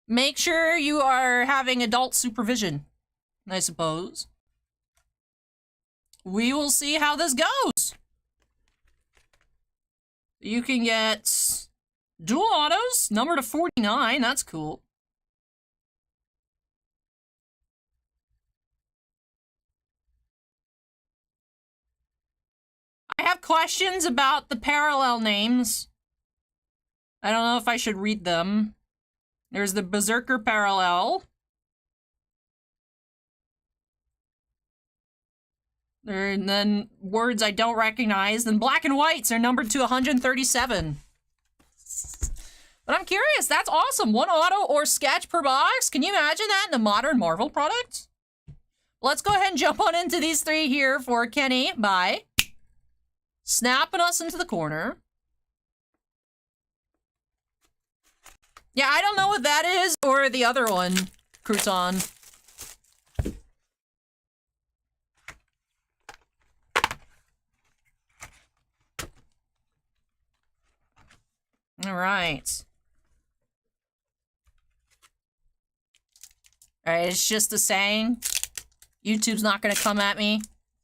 make sure you are having adult supervision, I suppose. We will see how this goes. You can get dual autos, number to 49. That's cool. I have questions about the parallel names. I don't know if I should read them. There's the Berserker parallel. And then words I don't recognize. Then black and whites are numbered to 137. But I'm curious, that's awesome. 1 auto or sketch per box. Can you imagine that in a modern Marvel product? Let's go ahead and jump on into these 3 here for Kenny by snapping us into the corner. Yeah, I don't know what that is or the other one, Crouton. All right. All right, it's just a saying. YouTube's not going to come at me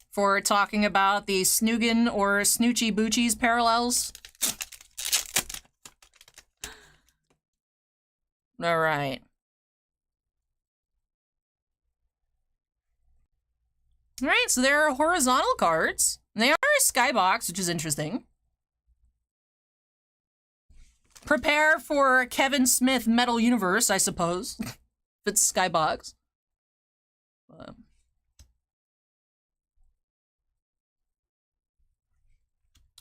for talking about the Snugin or Snoochie Boochies parallels. All right. All right, so there are horizontal cards. They are a skybox, which is interesting. Prepare for Kevin Smith Metal Universe, I suppose. If it's skybox.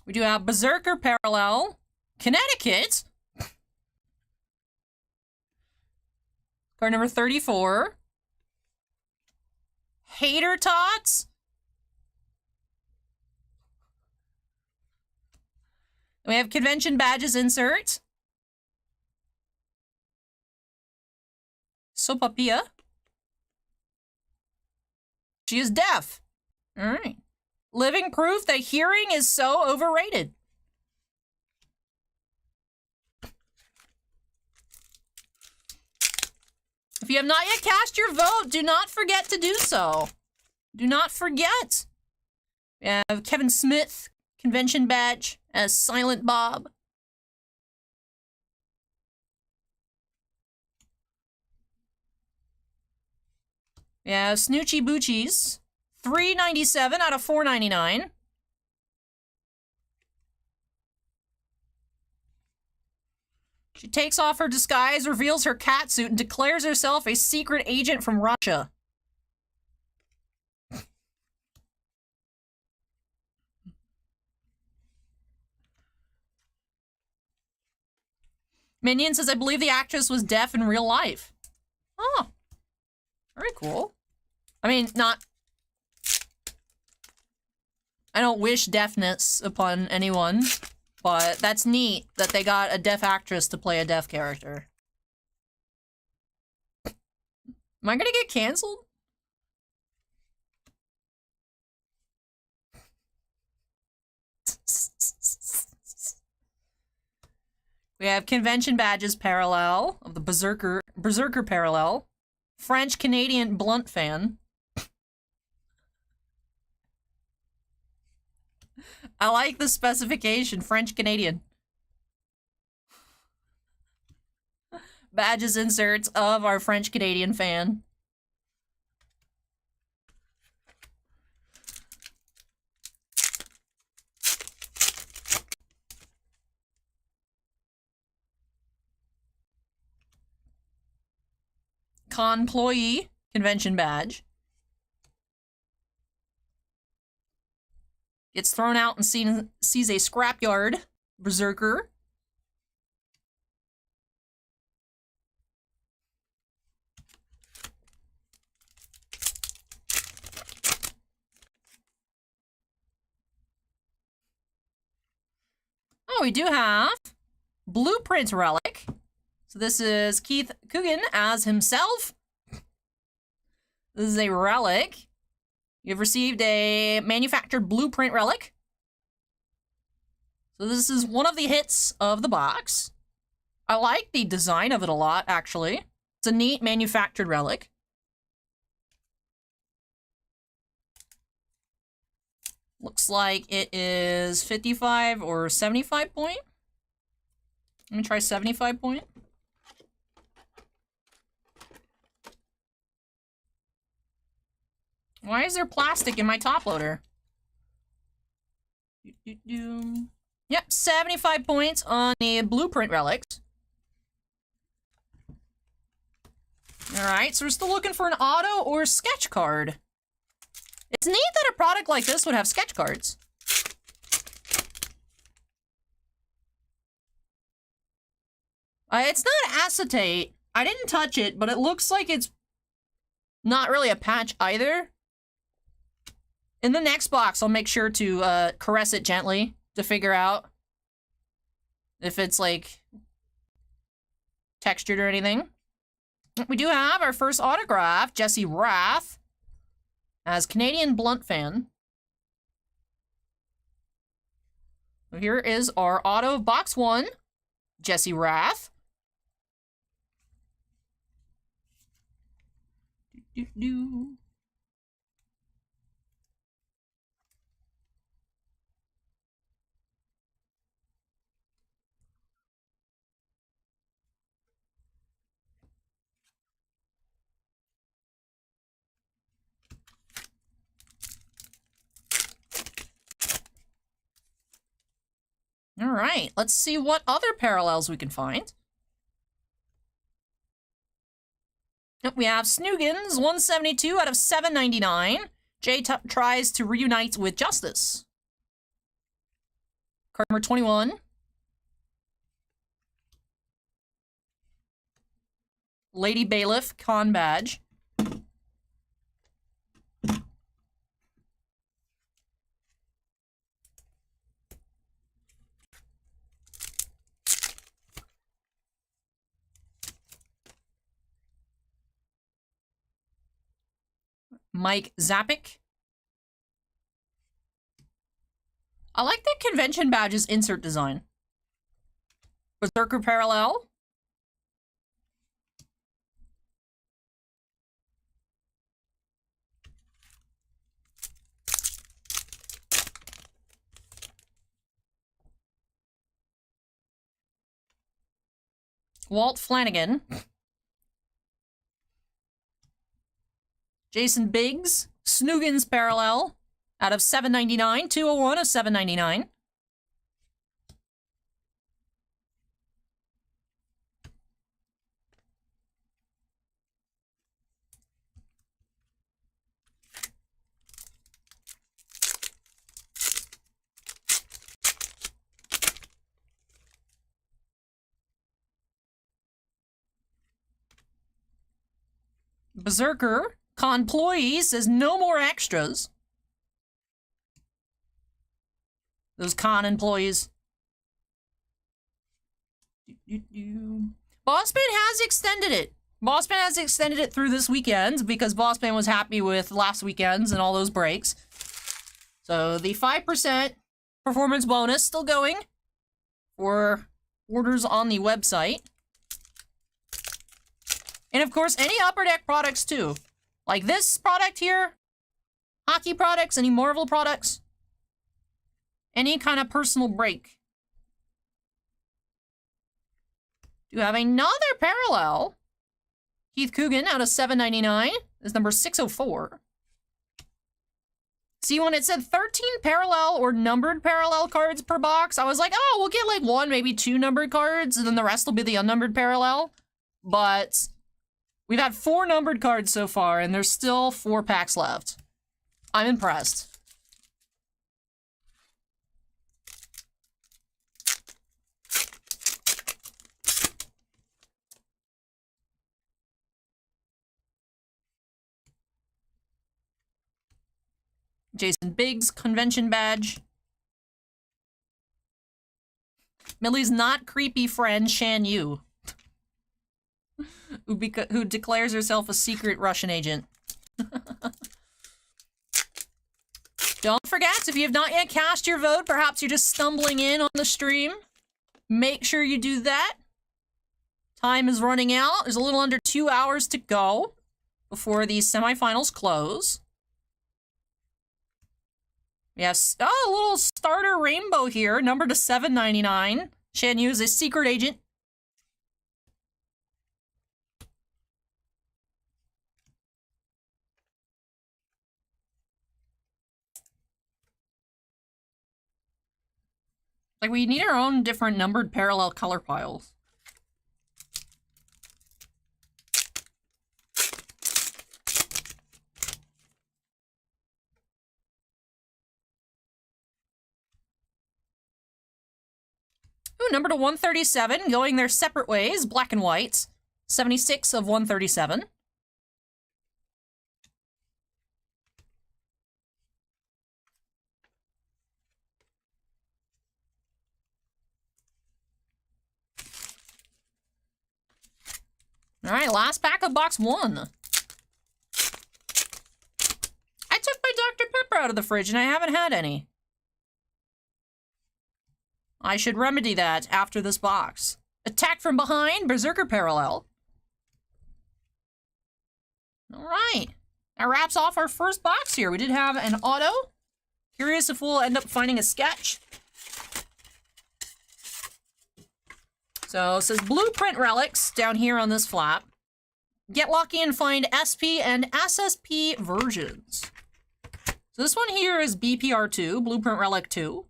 We do have Berserker Parallel, Connecticut. Card number 34. Hater Tots. We have Convention Badges insert. Sopapia. She is deaf. All right. Living proof that hearing is so overrated. If you have not yet cast your vote, do not forget to do so. Do not forget. We have Kevin Smith, Convention Badge, as Silent Bob. We have Snoochie Boochies, $3.97 out of $4.99. She takes off her disguise, reveals her catsuit, and declares herself a secret agent from Russia. Minion says, I believe the actress was deaf in real life. Oh. Very cool. I mean, not... I don't wish deafness upon anyone, but that's neat that they got a deaf actress to play a deaf character. Am I gonna get canceled? We have convention badges parallel of the Berserker parallel. French Canadian blunt fan. I like the specification, French Canadian. Badges inserts of our French Canadian fan. Conployee convention badge. Gets thrown out and sees a scrapyard. Berserker. Oh, we do have Blueprint Relic. So this is Keith Coogan as himself. This is a relic. You've received a manufactured blueprint relic. So this is one of the hits of the box. I like the design of it a lot, actually. It's a neat manufactured relic. Looks like it is 55 or 75 point. Let me try 75 point. Why is there plastic in my top loader? Yep, 75 points on the blueprint relics. Alright, so we're still looking for an auto or sketch card. It's neat that a product like this would have sketch cards. It's not acetate. I didn't touch it, but it looks like it's not really a patch either. In the next box, I'll make sure to caress it gently to figure out if it's, like, textured or anything. We do have our first autograph, Jesse Rath, as Canadian blunt fan. So here is our auto box 1, Jesse Rath. All right, let's see what other parallels we can find. We have Snoogans, 172 out of 799. Jay tries to reunite with Justice. Card number 21. Lady Bailiff, con badge. Mike Zappick. I like the convention badge's insert design. Berserker parallel. Walt Flanagan. Jason Biggs, Snoogans parallel, out of 799, 201 of 799. Berserker. Conployee says no more extras. Those con employees. Bossman has extended it. Bossman has extended it through this weekend because Bossman was happy with last weekend's and all those breaks. So the 5% performance bonus still going for orders on the website. And of course, any Upper Deck products too. Like this product here, hockey products, any Marvel products, any kind of personal break. Do have another parallel. Keith Coogan out of $7.99 is number 604. See, when it said 13 parallel or numbered parallel cards per box, I was like, oh, we'll get like 1, maybe 2 numbered cards, and then the rest will be the unnumbered parallel. But we've had 4 numbered cards so far, and there's still 4 packs left. I'm impressed. Jason Biggs convention badge. Millie's not creepy friend Shan Yu, who declares herself a secret Russian agent. Don't forget, if you have not yet cast your vote, perhaps you're just stumbling in on the stream, make sure you do that. Time is running out. There's a little under 2 hours to go before these semifinals close. Yes. Oh, a little starter rainbow here, numbered to $7.99. Shan Yu is a secret agent. Like, we need our own different numbered parallel color piles. Ooh, number to 137, going their separate ways, black and white. 76 of 137. Alright, last pack of box 1. I took my Dr. Pepper out of the fridge and I haven't had any. I should remedy that after this box. Attack from behind, Berserker parallel. Alright. That wraps off our first box here. We did have an auto. Curious if we'll end up finding a sketch. So it says Blueprint Relics down here on this flap. Get lucky and find SP and SSP versions. So this one here is BPR2, Blueprint Relic 2.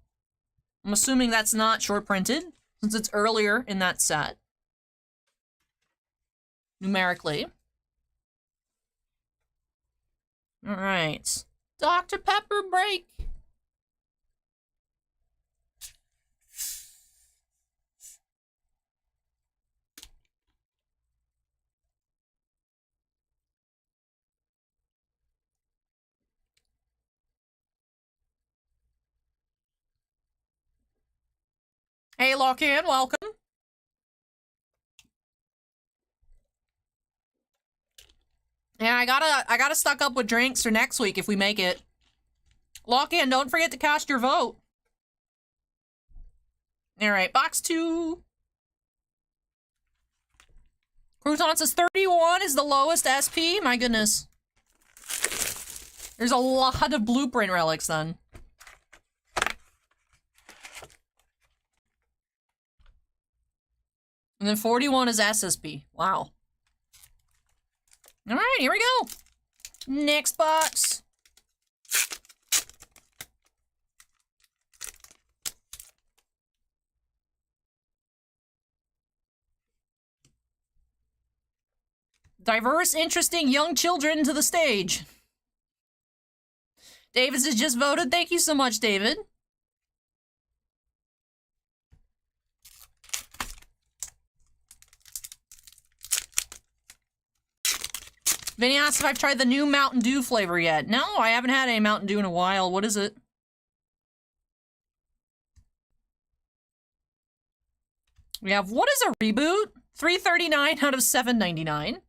I'm assuming that's not short printed, since it's earlier in that set. Numerically. Alright. Dr. Pepper break. Hey, Lock-In, welcome. Yeah, I gotta stock up with drinks for next week if we make it. Lock-In, don't forget to cast your vote. Alright, box 2. Crouton says 31 is the lowest SP. My goodness. There's a lot of Blueprint relics then. And then 41 is SSP. Wow. Alright, here we go. Next box. Diverse, interesting young children to the stage. Davis has just voted. Thank you so much, David. Vinny asked if I've tried the new Mountain Dew flavor yet. No, I haven't had any Mountain Dew in a while. What is it? We have, what is a reboot? $3.39 out of $7.99.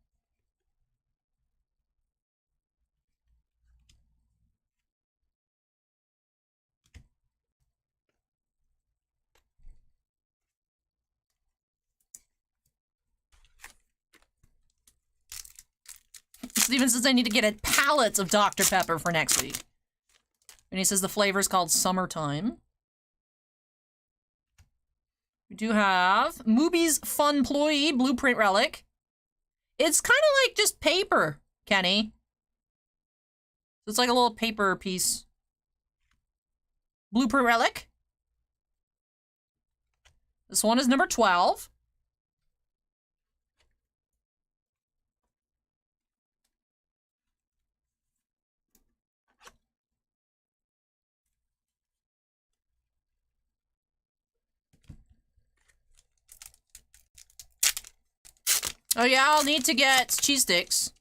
Steven says I need to get a pallet of Dr. Pepper for next week. And he says the flavor is called Summertime. We do have Mooby's Fun Ployee Blueprint Relic. It's kind of like just paper, Kenny. It's like a little paper piece. Blueprint Relic. This one is number 12. Oh yeah, I'll need to get cheese sticks.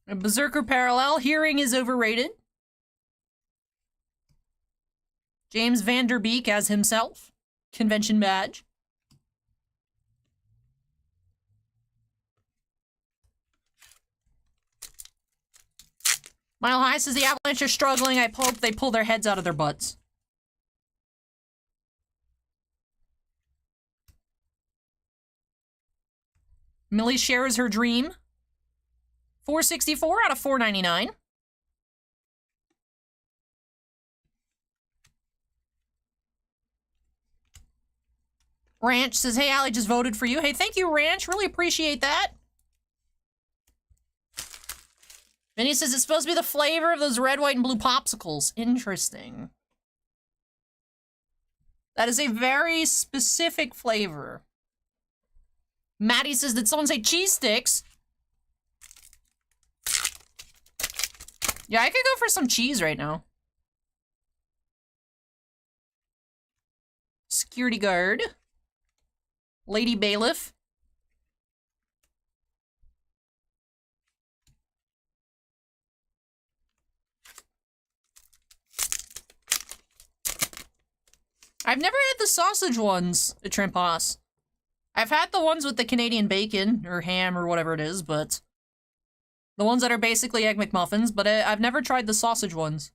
A Berserker Parallel, hearing is overrated. James Vanderbeek as himself. Convention badge. Mile High says the Avalanche are struggling. I hope they pull their heads out of their butts. Millie shares her dream. 464 out of 499. Ranch says, hey, Allie just voted for you. Hey, thank you, Ranch. Really appreciate that. Vinny says it's supposed to be the flavor of those red, white, and blue popsicles. Interesting. That is a very specific flavor. Maddie says, did someone say cheese sticks? Yeah, I could go for some cheese right now. Security guard. Lady bailiff. I've never had the sausage ones at Trimpas. I've had the ones with the Canadian bacon, or ham, or whatever it is, but... the ones that are basically Egg McMuffins, but I've never tried the sausage ones.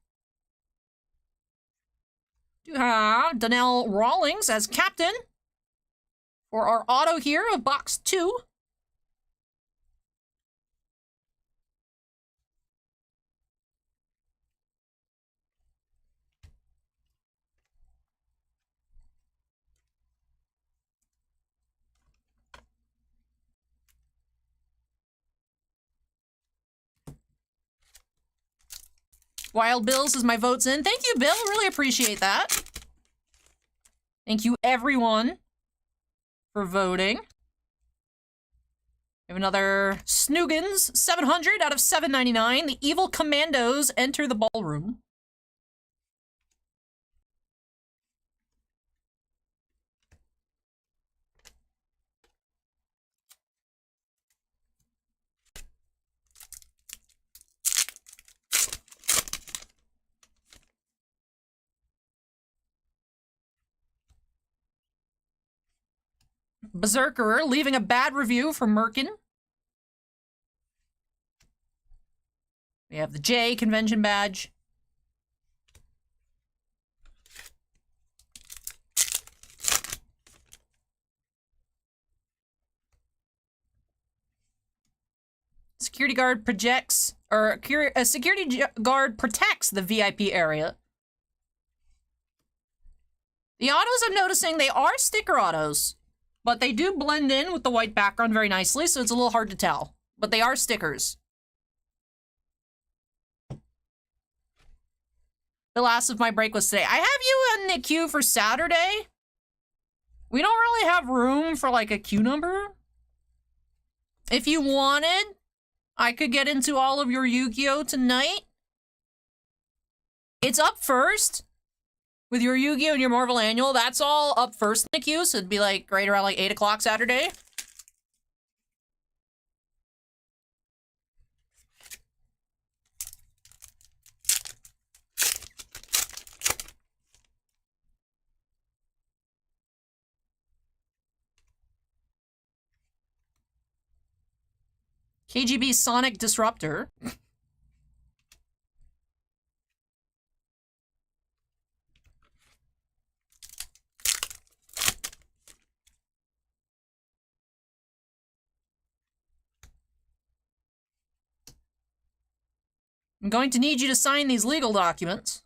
Do have Donnell Rawlings as captain. For our auto here of box 2. Wild Bill says my vote's in. Thank you, Bill. Really appreciate that. Thank you, everyone, for voting. We have another Snoogans, 700 out of 799. The Evil Commandos enter the ballroom. Berserker leaving a bad review for Merkin. We have the J convention badge. Security guard projects, or a security guard protects the VIP area. The autos I'm noticing, they are sticker autos. But they do blend in with the white background very nicely, so it's a little hard to tell. But they are stickers. The last of my break was today. I have you in the queue for Saturday. We don't really have room for, like, a queue number. If you wanted, I could get into all of your Yu-Gi-Oh! Tonight. It's up first. With your Yu-Gi-Oh! And your Marvel Annual, that's all up first in the queue, so it'd be like right around like 8 o'clock Saturday. KGB Sonic Disruptor. I'm going to need you to sign these legal documents.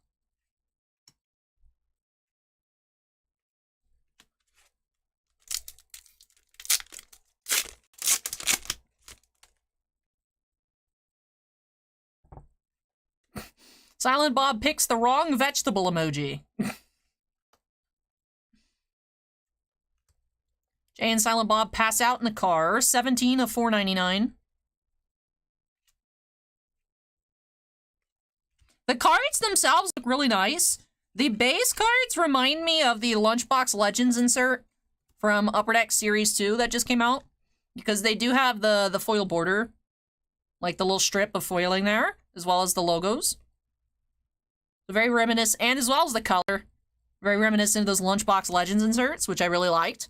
Silent Bob picks the wrong vegetable emoji. Jay and Silent Bob pass out in the car. 17 of 4.99. The cards themselves look really nice. The base cards remind me of the Lunchbox Legends insert from Upper Deck Series 2 that just came out. Because they do have the foil border. Like the little strip of foiling there, as well as the logos. Very reminiscent, and as well as the color. Very reminiscent of those Lunchbox Legends inserts, which I really liked.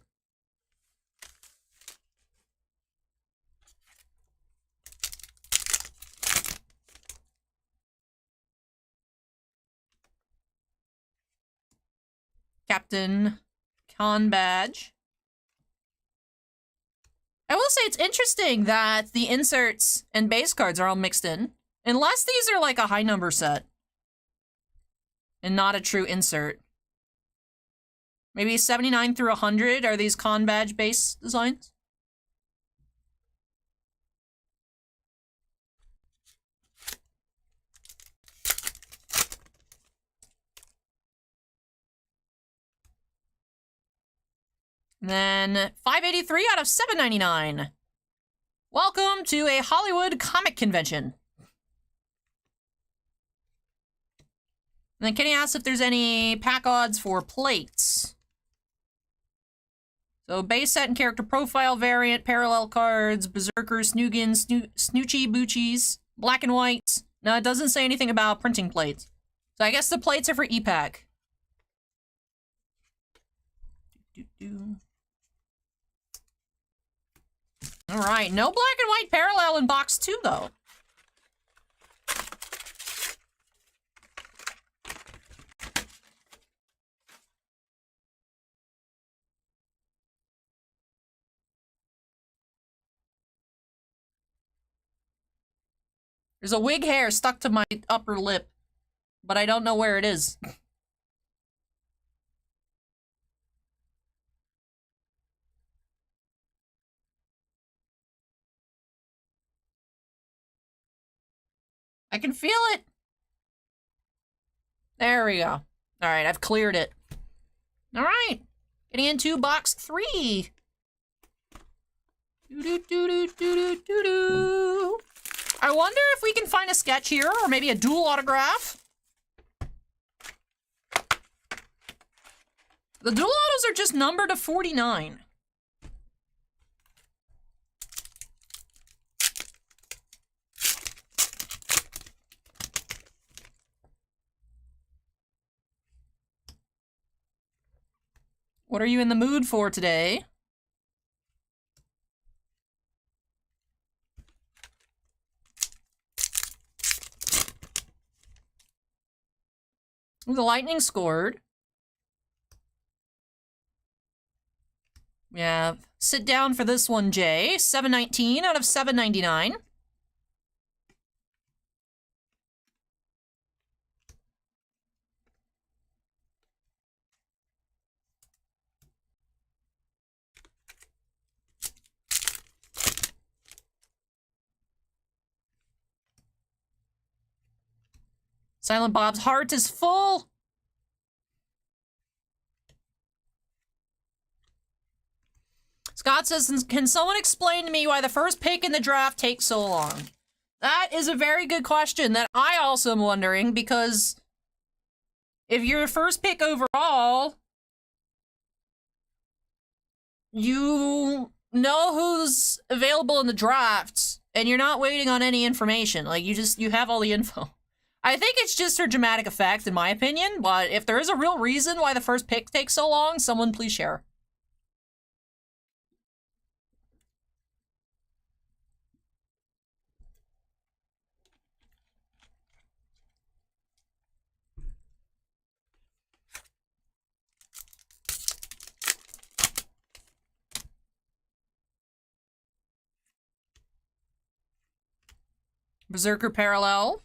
Captain Con badge. I will say it's interesting that the inserts and base cards are all mixed in. Unless these are like a high number set. And not a true insert. Maybe 79 through 100 are these con badge base designs? And then 583 out of 799. Welcome to a Hollywood comic convention. And then Kenny asks if there's any pack odds for plates. So base set and character profile variant, parallel cards, Berserker, Snoogans, Snoochie Boochies, black and white. No, it doesn't say anything about printing plates. So I guess the plates are for e-pack. Alright, no black and white parallel in box 2 though. There's a wig hair stuck to my upper lip, but I don't know where it is. I can feel it. There we go. Alright, I've cleared it. Alright. Getting into box 3. Doo-doo-doo-doo-doo-doo-doo. I wonder if we can find a sketch here, or maybe a dual autograph. The dual autos are just numbered to 49. What are you in the mood for today? Ooh, the Lightning scored. We have sit down for this one, Jay. 719 out of 799. Silent Bob's heart is full. Scott says, can someone explain to me why the first pick in the draft takes so long? That is a very good question that I also am wondering, because if you're the first pick overall, you know who's available in the drafts, and you're not waiting on any information. Like, you have all the info. I think it's just for dramatic effect, in my opinion, but if there is a real reason why the first pick takes so long, someone please share. Berserker Parallel.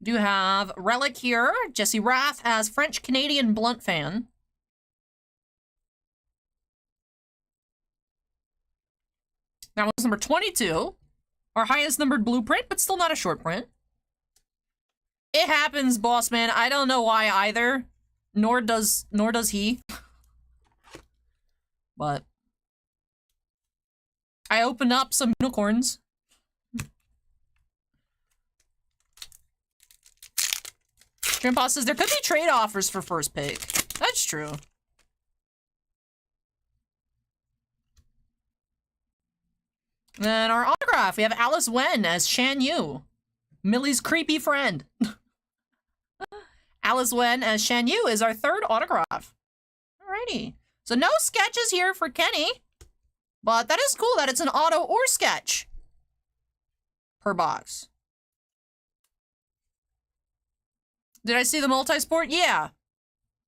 Do have Relic here. Jesse Rath as French-Canadian Blunt fan. That was number 22. Our highest numbered blueprint, but still not a short print. It happens, boss man. I don't know why either. Nor does he. But I opened up some unicorns. Grandpa says there could be trade offers for first pick. That's true. Then our autograph, we have Alice Wen as Shan Yu, Millie's creepy friend. Alice Wen as Shan Yu is our third autograph. Alrighty. So no sketches here for Kenny, but that is cool that it's an auto or sketch per box. Did I see the multi-sport? Yeah.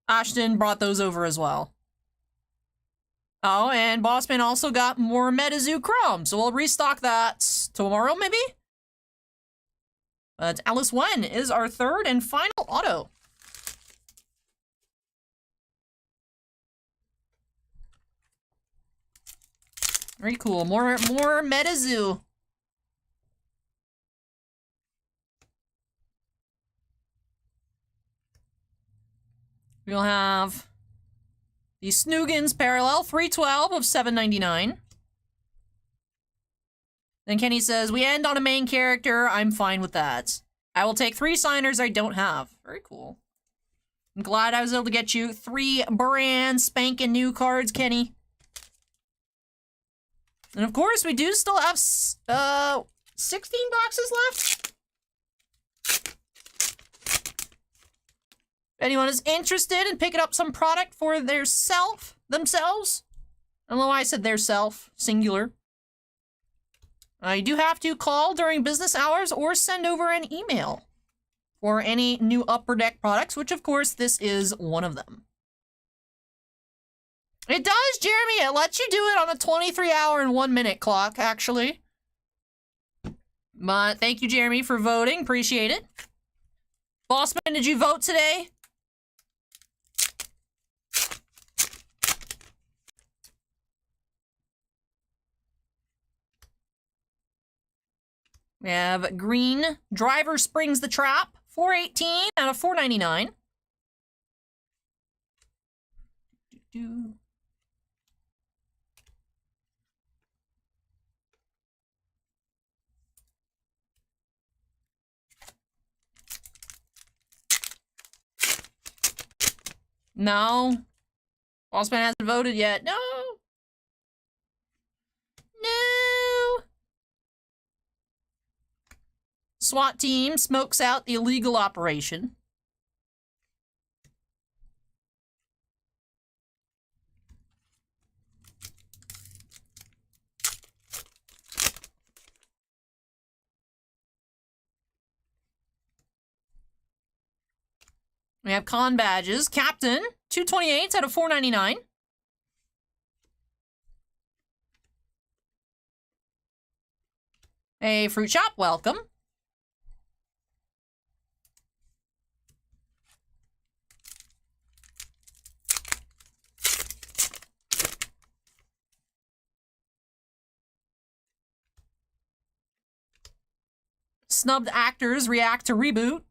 Ashton brought those over as well. Oh, and Bossman also got more MetaZoo Chrome, so we'll restock that tomorrow, maybe? But Alice Wen is our third and final auto. Very cool. More MetaZoo. We'll have the Snoogans Parallel, 312 of 799. Then Kenny says, we end on a main character. I'm fine with that. I will take 3 signers I don't have. Very cool. I'm glad I was able to get you 3 brand spanking new cards, Kenny. And of course, we do still have 16 boxes left. If anyone is interested in picking up some product for themselves, I don't know why I said their self, singular. You do have to call during business hours or send over an email for any new Upper Deck products, which of course this is one of them. It does, Jeremy. It lets you do it on a 23-hour and 1-minute clock, actually. But thank you, Jeremy, for voting. Appreciate it. Bossman, did you vote today? We have green. Driver Springs the Trap. 418 out of 499. No. Bossman hasn't voted yet. No. No. SWAT team smokes out the illegal operation. We have con badges. Captain, 228 out of 499. Hey, Fruit Shop, welcome. Snubbed actors react to Reboot.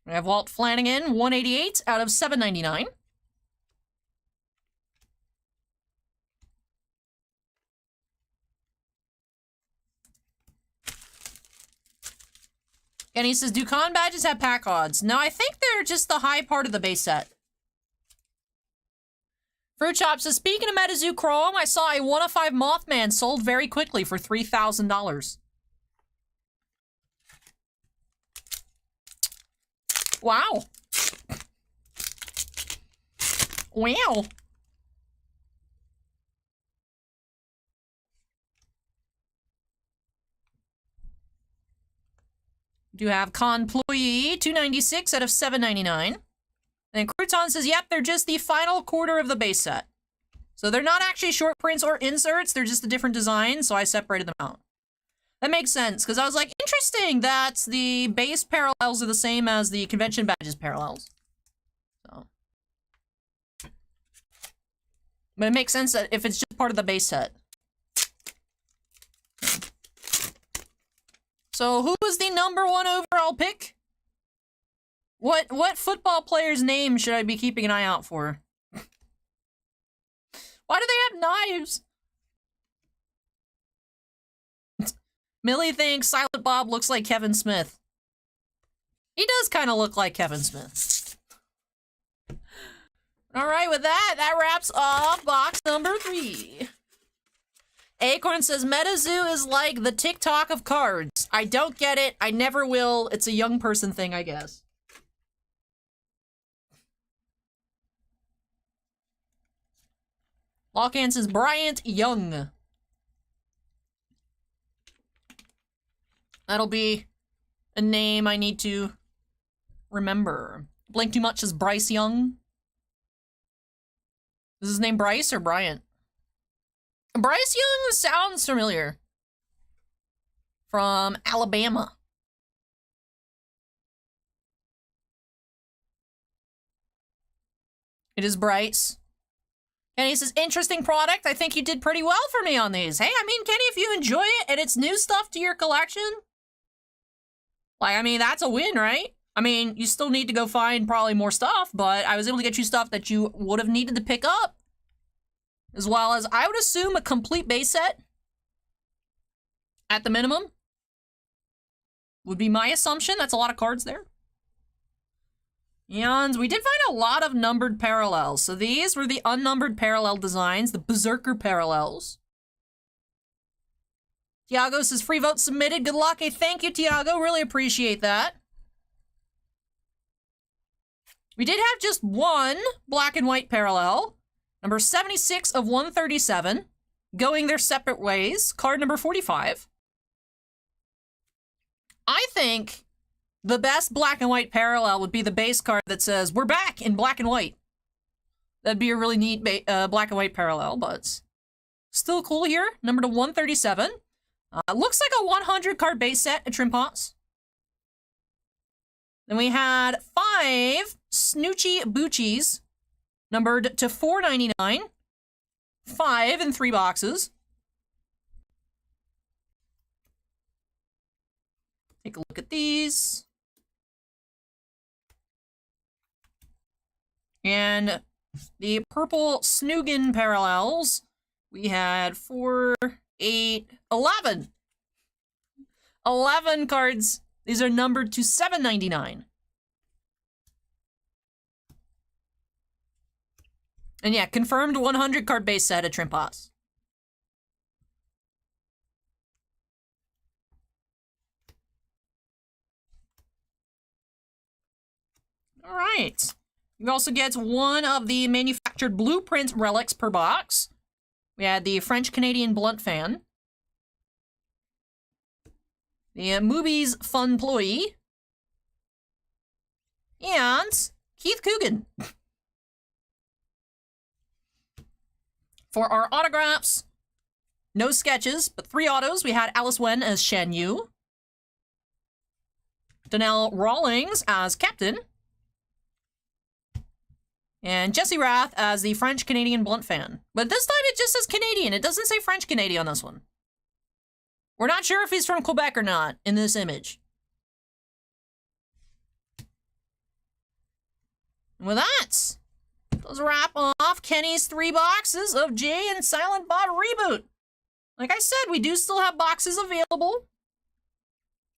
We have Walt Flanagan, 188 out of 799. And he says, do con badges have pack odds? No, I think they're just the high part of the base set. Fruit Shop says, speaking of MetaZoo Chrome, I saw a 1 of 5 Mothman sold very quickly for $3,000. Wow. Wow. We do have Conployee, 296 out of 799. And Crouton says, yep, they're just the final quarter of the base set. So they're not actually short prints or inserts, they're just a different design, so I separated them out. That makes sense, because I was like, interesting that the base parallels are the same as the convention badges parallels. So. But it makes sense that if it's just part of the base set. So who was the #1 overall pick? What football player's name should I be keeping an eye out for? Why do they have knives? Millie thinks Silent Bob looks like Kevin Smith. He does kind of look like Kevin Smith. Alright, with that, that wraps up box number 3. Acorn says, MetaZoo is like the TikTok of cards. I don't get it. I never will. It's a young person thing, I guess. Lockhand says, Bryant Young. That'll be a name I need to remember. Blink Too Much says Bryce Young. Is his name Bryce or Bryant? Bryce Young sounds familiar. From Alabama. It is Bryce. Kenny says, interesting product. I think you did pretty well for me on these. Hey, I mean, Kenny, if you enjoy it and it's new stuff to your collection, like, I mean, that's a win, right? I mean, you still need to go find probably more stuff, but I was able to get you stuff that you would have needed to pick up. As well as, I would assume, a complete base set. At the minimum. Would be my assumption. That's a lot of cards there. Eons, we did find a lot of numbered parallels. So these were the unnumbered parallel designs, the Berserker parallels. Tiago says, free vote submitted. Good luck. Hey, thank you, Tiago. Really appreciate that. We did have just one black and white parallel. Number 76 of 137. Going their separate ways. Card number 45. I think the best black and white parallel would be the base card that says, we're back in black and white. That'd be a really neat black and white parallel, but still cool here. Number to 137. Looks like a 100 card base set at Trimpots. Then we had 5 Snoochie Boochies, numbered to 499. 5 in 3 boxes. Take a look at these. And the purple Snugin parallels, we had 4, 8, 11. 11 cards. These are numbered to 799. And yeah, confirmed 100 card base set at Trimpots. All right. You also get one of the manufactured blueprint relics per box. We had the French-Canadian Blunt Fan. The Movies Fun Ployee. And Keith Coogan. For our autographs, no sketches, but 3 autos. We had Alice Wen as Shan Yu. Donnell Rawlings as Captain. And Jesse Rath as the French-Canadian Blunt Fan. But this time it just says Canadian. It doesn't say French-Canadian on this one. We're not sure if he's from Quebec or not in this image. And with that, let's wrap off Kenny's 3 boxes of Jay and Silent Bob Reboot. Like I said, we do still have boxes available.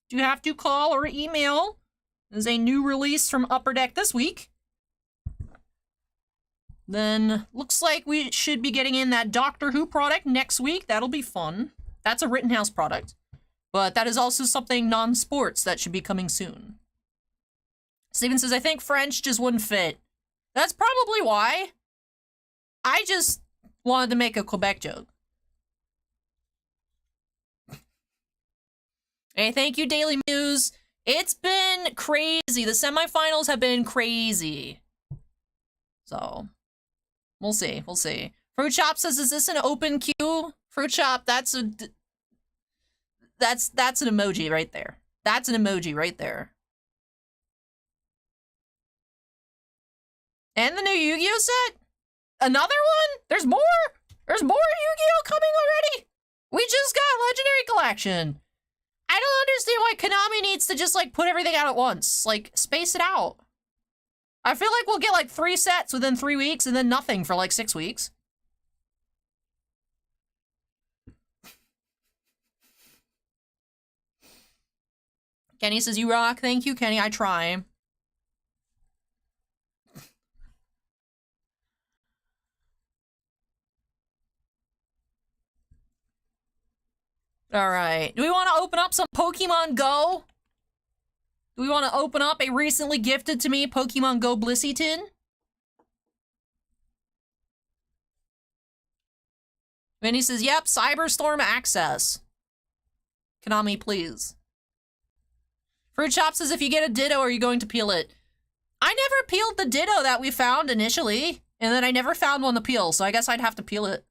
Do have to call or email. There's a new release from Upper Deck this week. Then, looks like we should be getting in that Doctor Who product next week. That'll be fun. That's a Rittenhouse product. But that is also something non-sports that should be coming soon. Steven says, I think French just wouldn't fit. That's probably why. I just wanted to make a Quebec joke. Hey, thank you, Daily Muse. It's been crazy. The semifinals have been crazy. So, we'll see. We'll see. Fruit Shop says, is this an open queue? Fruit Shop, that's an emoji right there. That's an emoji right there. And the new Yu-Gi-Oh set? Another one? There's more? There's more Yu-Gi-Oh coming already? We just got Legendary Collection. I don't understand why Konami needs to just, like, put everything out at once. Like, space it out. I feel like we'll get, like, 3 sets within 3 weeks and then nothing for, like, 6 weeks. Kenny says, you rock. Thank you, Kenny. I try. Alright. Do we want to open up some Pokemon Go? Do we want to open up a recently gifted to me Pokemon Go Blissey tin? Vinny says, yep, Cyberstorm access. Konami, please. Fruit Shop says, if you get a Ditto, are you going to peel it? I never peeled the Ditto that we found initially, and then I never found one to peel, so I guess I'd have to peel it.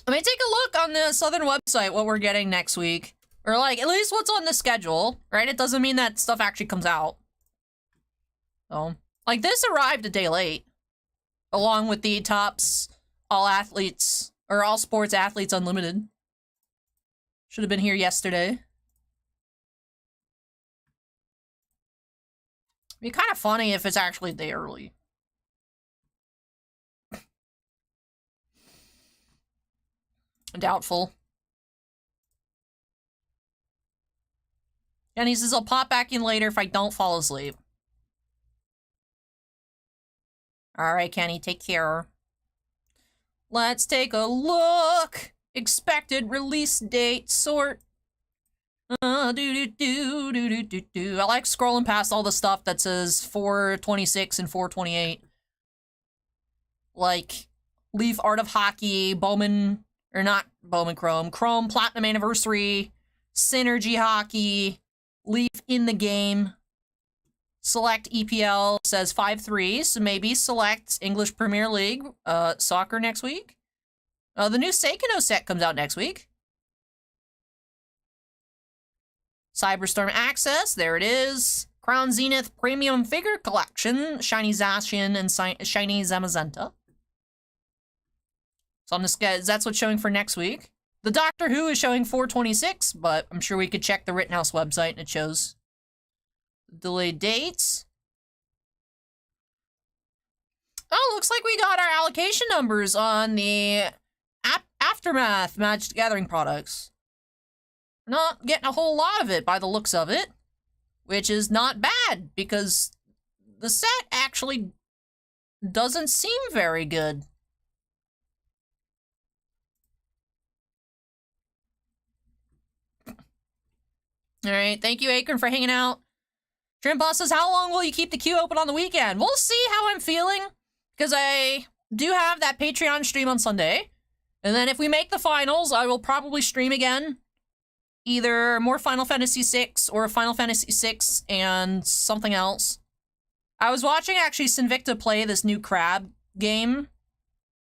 I mean, take a look on the Southern website what we're getting next week. Or, like, at least what's on the schedule, right? It doesn't mean that stuff actually comes out. So, like, this arrived a day late. Along with the Topps All Athletes, or All Sports Athletes Unlimited. Should have been here yesterday. It'd be kind of funny if it's actually a day early. Doubtful. And he says, I'll pop back in later if I don't fall asleep. Alright, Kenny, take care. Let's take a look. Expected release date, sort. I like scrolling past all the stuff that says 426 and 428. Like, Leaf Art of Hockey, Bowman, or not Bowman Chrome, Chrome Platinum Anniversary, Synergy Hockey, Leaf in the Game, Select EPL says 5-3, so maybe Select English Premier League soccer next week. The new Seikano set comes out next week. Cyberstorm Access, there it is. Crown Zenith Premium Figure Collection, Shiny Zacian and Shiny Zamazenta. So on this guy, that's what's showing for next week. The Doctor Who is showing 426, but I'm sure we could check the Rittenhouse website and it shows delayed dates. Oh, looks like we got our allocation numbers on the Aftermath Magic the Gathering products. Not getting a whole lot of it by the looks of it, which is not bad because the set actually doesn't seem very good. Alright, thank you, Akron, for hanging out. Shrimp Boss says, how long will you keep the queue open on the weekend? We'll see how I'm feeling, because I do have that Patreon stream on Sunday. And then if we make the finals, I will probably stream again. Either more Final Fantasy VI or Final Fantasy VI and something else. I was watching, actually, Sinvicta play this new crab game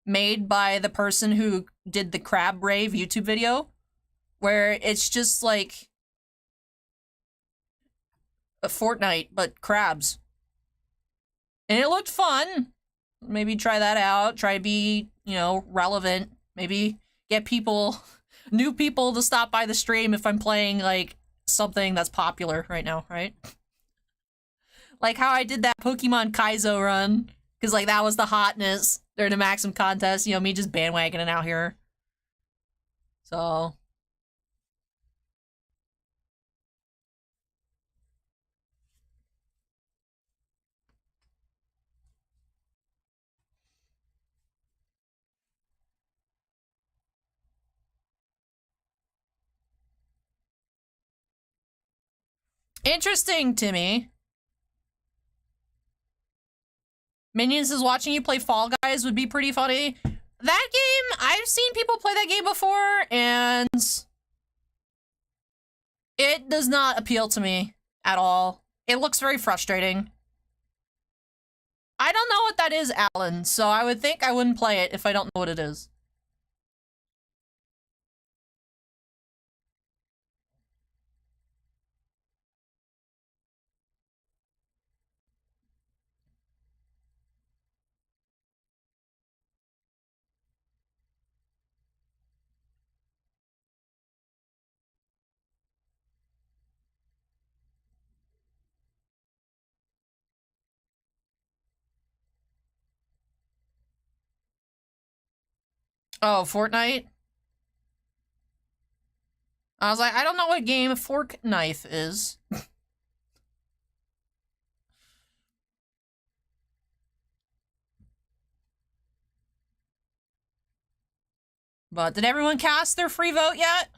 made by the person who did the Crab Rave YouTube video, where it's just like a Fortnite, but crabs. And it looked fun. Maybe try that out. Try to be, you know, relevant. Maybe get people, new people to stop by the stream if I'm playing, like, something that's popular right now, right? Like how I did that Pokemon Kaizo run. Because, like, that was the hotness during the Maxim contest. You know, me just bandwagoning out here. So... interesting, Timmy. Minions is watching you play Fall Guys would be pretty funny. That game, I've seen people play that game before, and it does not appeal to me at all. It looks very frustrating. I don't know what that is, Alan, so I would think I wouldn't play it if I don't know what it is. Oh, Fortnite? I was like, I don't know what game Fork Knife is. But did everyone cast their free vote yet?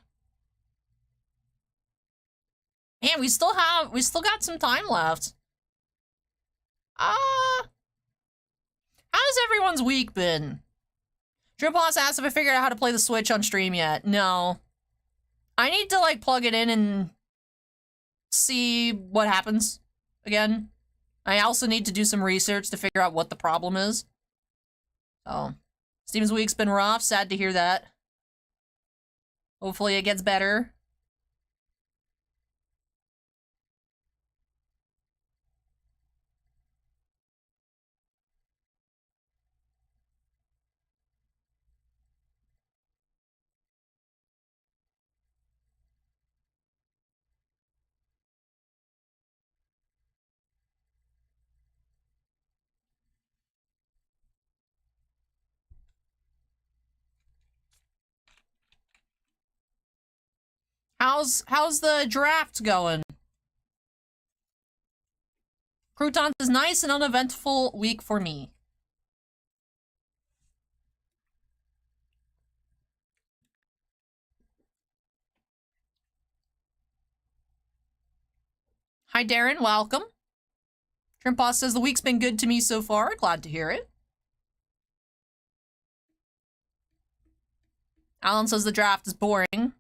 Man, we still got some time left. How's everyone's week been? Driploss asked if I figured out how to play the Switch on stream yet. No. I need to, like, plug it in and see what happens again. I also need to do some research to figure out what the problem is. So, Steven's week's been rough. Sad to hear that. Hopefully it gets better. How's the draft going? Croutons is nice and uneventful week for me. Hi, Darren. Welcome. Shrimpaw says the week's been good to me so far. Glad to hear it. Alan says the draft is boring.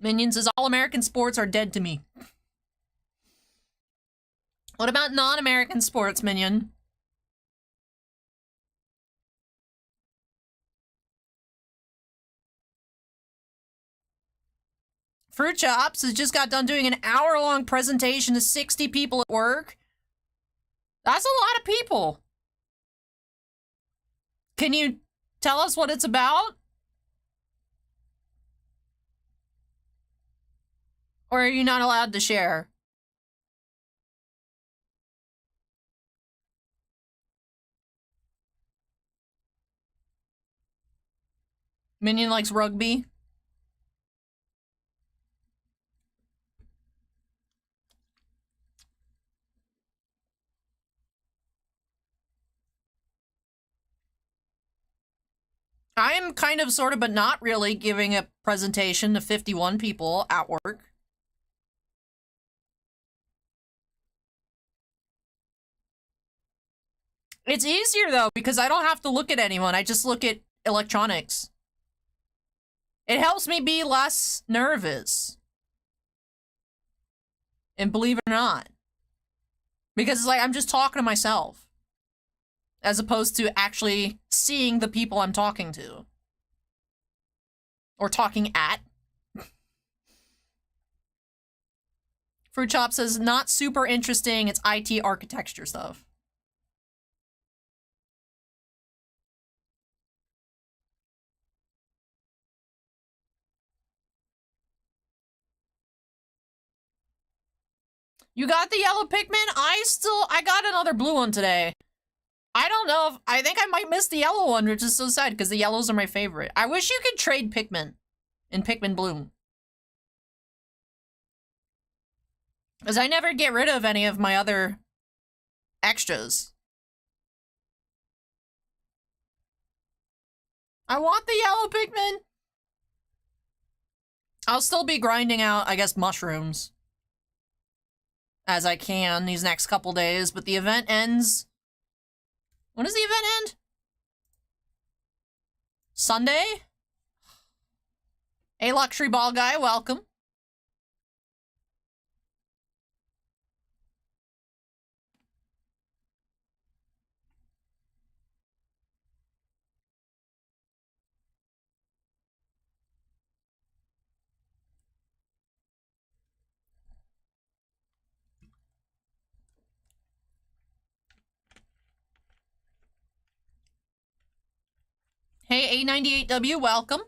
Minions says all American sports are dead to me. What about non-American sports, Minion? Fruit Chops has just got done doing an hour-long presentation to 60 people at work. That's a lot of people. Can you tell us what it's about? Or are you not allowed to share? Minion likes rugby. I am kind of, sort of, but not really giving a presentation to 51 people at work. It's easier, though, because I don't have to look at anyone. I just look at electronics. It helps me be less nervous. And believe it or not. Because it's like, I'm just talking to myself. As opposed to actually seeing the people I'm talking to. Or talking at. Fruit Chop says, not super interesting, it's IT architecture stuff. You got the yellow Pikmin? I got another blue one today. I don't know if I think I might miss the yellow one, which is so sad because the yellows are my favorite. I wish you could trade Pikmin in Pikmin Bloom. Because I never get rid of any of my other extras. I want the yellow Pikmin. I'll still be grinding out, I guess, mushrooms as I can these next couple days, but the event ends. When does the event end? Sunday? Hey, Luxury Ball Guy, welcome. Hey, A98W, welcome.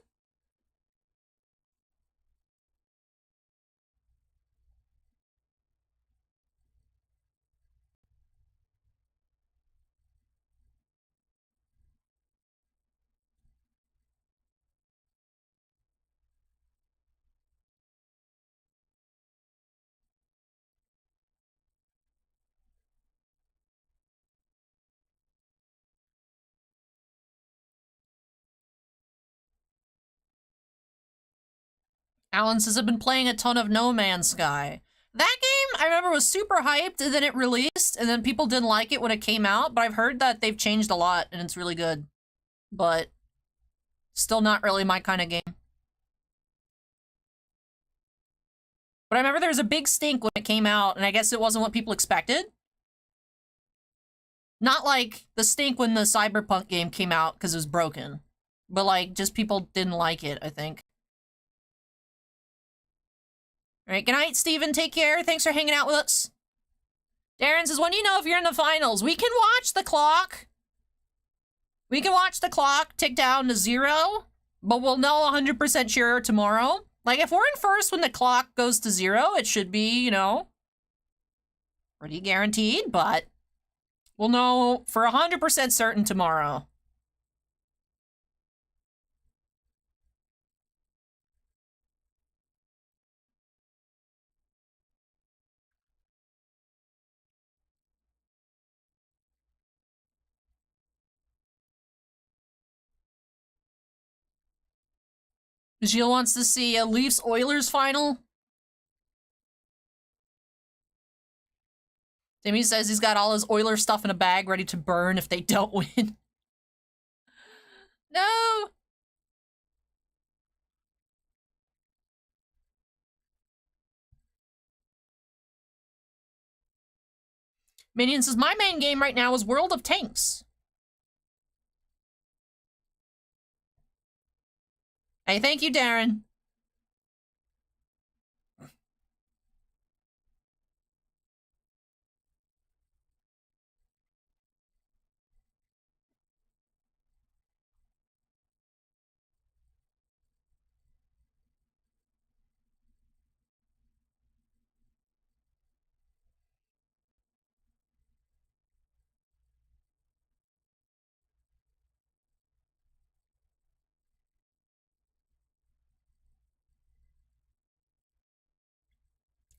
Alan says, I've been playing a ton of No Man's Sky. That game, I remember, was super hyped, and then it released, and then people didn't like it when it came out, but I've heard that they've changed a lot, and it's really good. But still not really my kind of game. But I remember there was a big stink when it came out, and I guess it wasn't what people expected. Not like the stink when the Cyberpunk game came out because it was broken. But like, just people didn't like it, I think. Alright, good night, Steven. Take care. Thanks for hanging out with us. Darren says, when do you know if you're in the finals? We can watch the clock. We can watch the clock tick down to 0, but we'll know 100% sure tomorrow. Like, if we're in first when the clock goes to 0, it should be, you know, pretty guaranteed, but we'll know for 100% certain tomorrow. Jill wants to see a Leafs-Oilers final. Timmy says he's got all his Oilers stuff in a bag ready to burn if they don't win. No! Minion says, my main game right now is World of Tanks. Hey, thank you, Darren.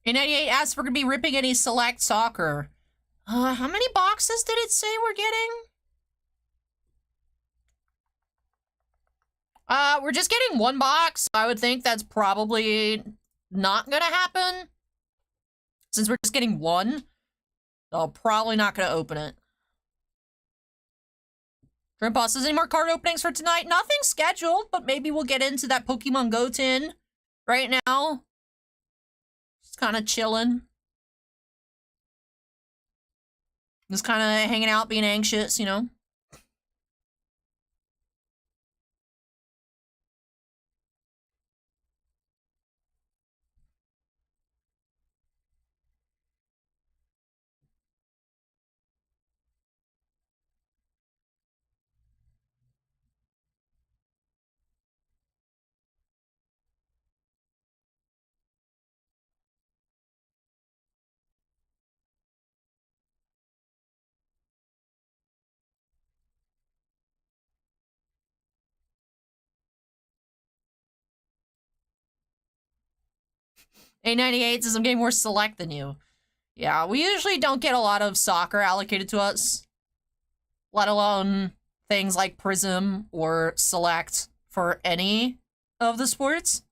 In88 asks if we're gonna be ripping any select soccer. How many boxes did it say we're getting? We're just getting one box. I would think that's probably not gonna happen. Since we're just getting one, so probably not gonna open it. Grandpa says, any more card openings for tonight? Nothing scheduled, but maybe we'll get into that Pokemon Go tin right now. Just kind of chilling. Just kind of hanging out, being anxious, you know? A98 says I'm getting more select than you. Yeah, we usually don't get a lot of soccer allocated to us. Let alone things like Prism or Select for any of the sports.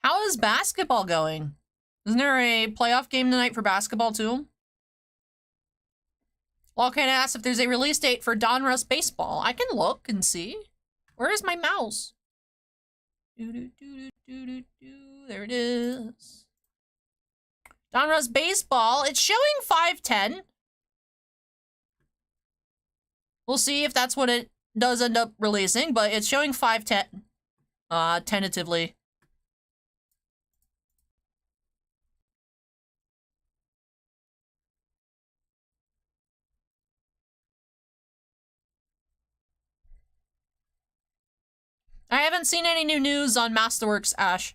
How is basketball going? Isn't there a playoff game tonight for basketball too? Walken asks if there's a release date for Donruss Baseball. I can look and see. Where is my mouse? There it is. Donruss Baseball. It's showing 5/10. We'll see if that's what it does end up releasing, but it's showing 5/10. Tentatively. I haven't seen any new news on Masterworks, Ash.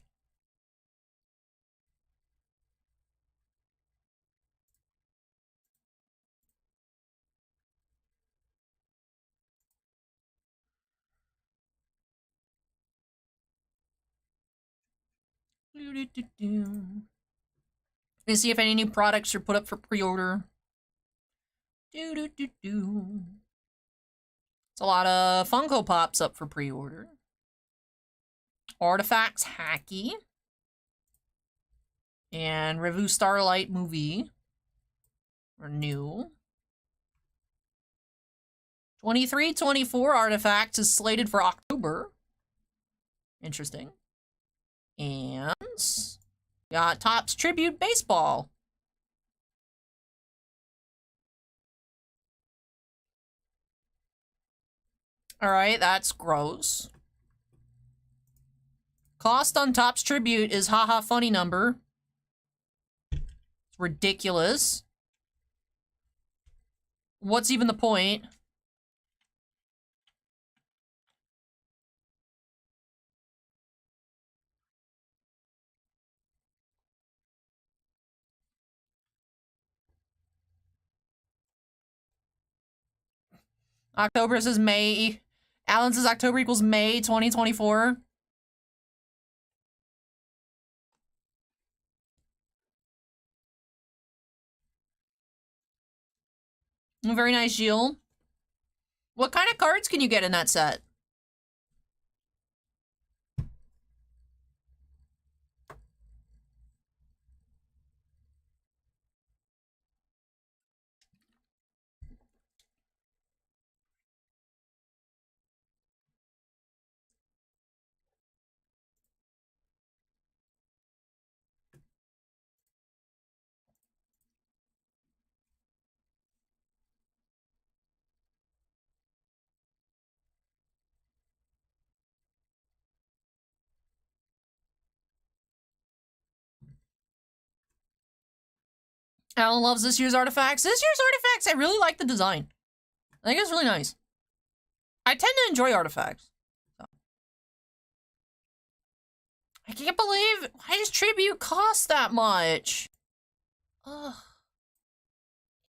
Let me see if any new products are put up for pre-order. It's a lot of Funko Pops up for pre-order. Artifacts Hacky. And Revue Starlight movie are new. 23-24 Artifacts is slated for October. Interesting. And got Topps Tribute Baseball. Alright, that's gross. Cost on Topps Tribute is haha funny number. It's ridiculous. What's even the point? October says May. Alan says October equals May 2024. Very nice, Gilles. What kind of cards can you get in that set? Alan loves this year's artifacts. This year's artifacts, I really like the design. I think it's really nice. I tend to enjoy artifacts. So. I can't believe, why does Tribute cost that much? Ugh.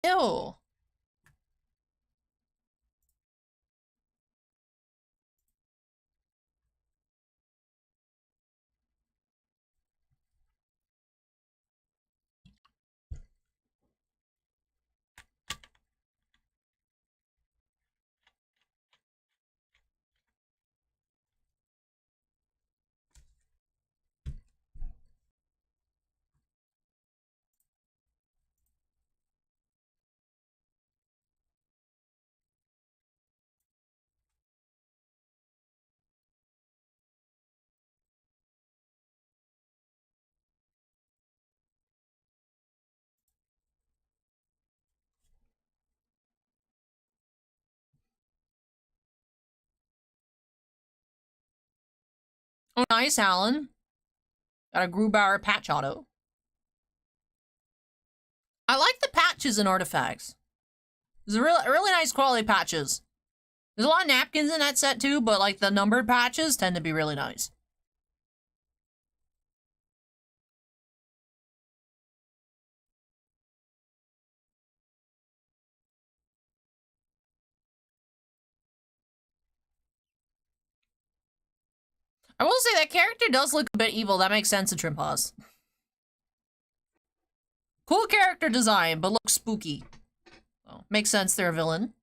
Ew. Oh, nice, Alan. Got a Grubauer patch auto. I like the patches in artifacts. There's a really nice quality patches. There's a lot of napkins in that set too, but like the numbered patches tend to be really nice. I will say that character does look a bit evil. That makes sense in Trimpas. Cool character design, but looks spooky. So, makes sense they're a villain.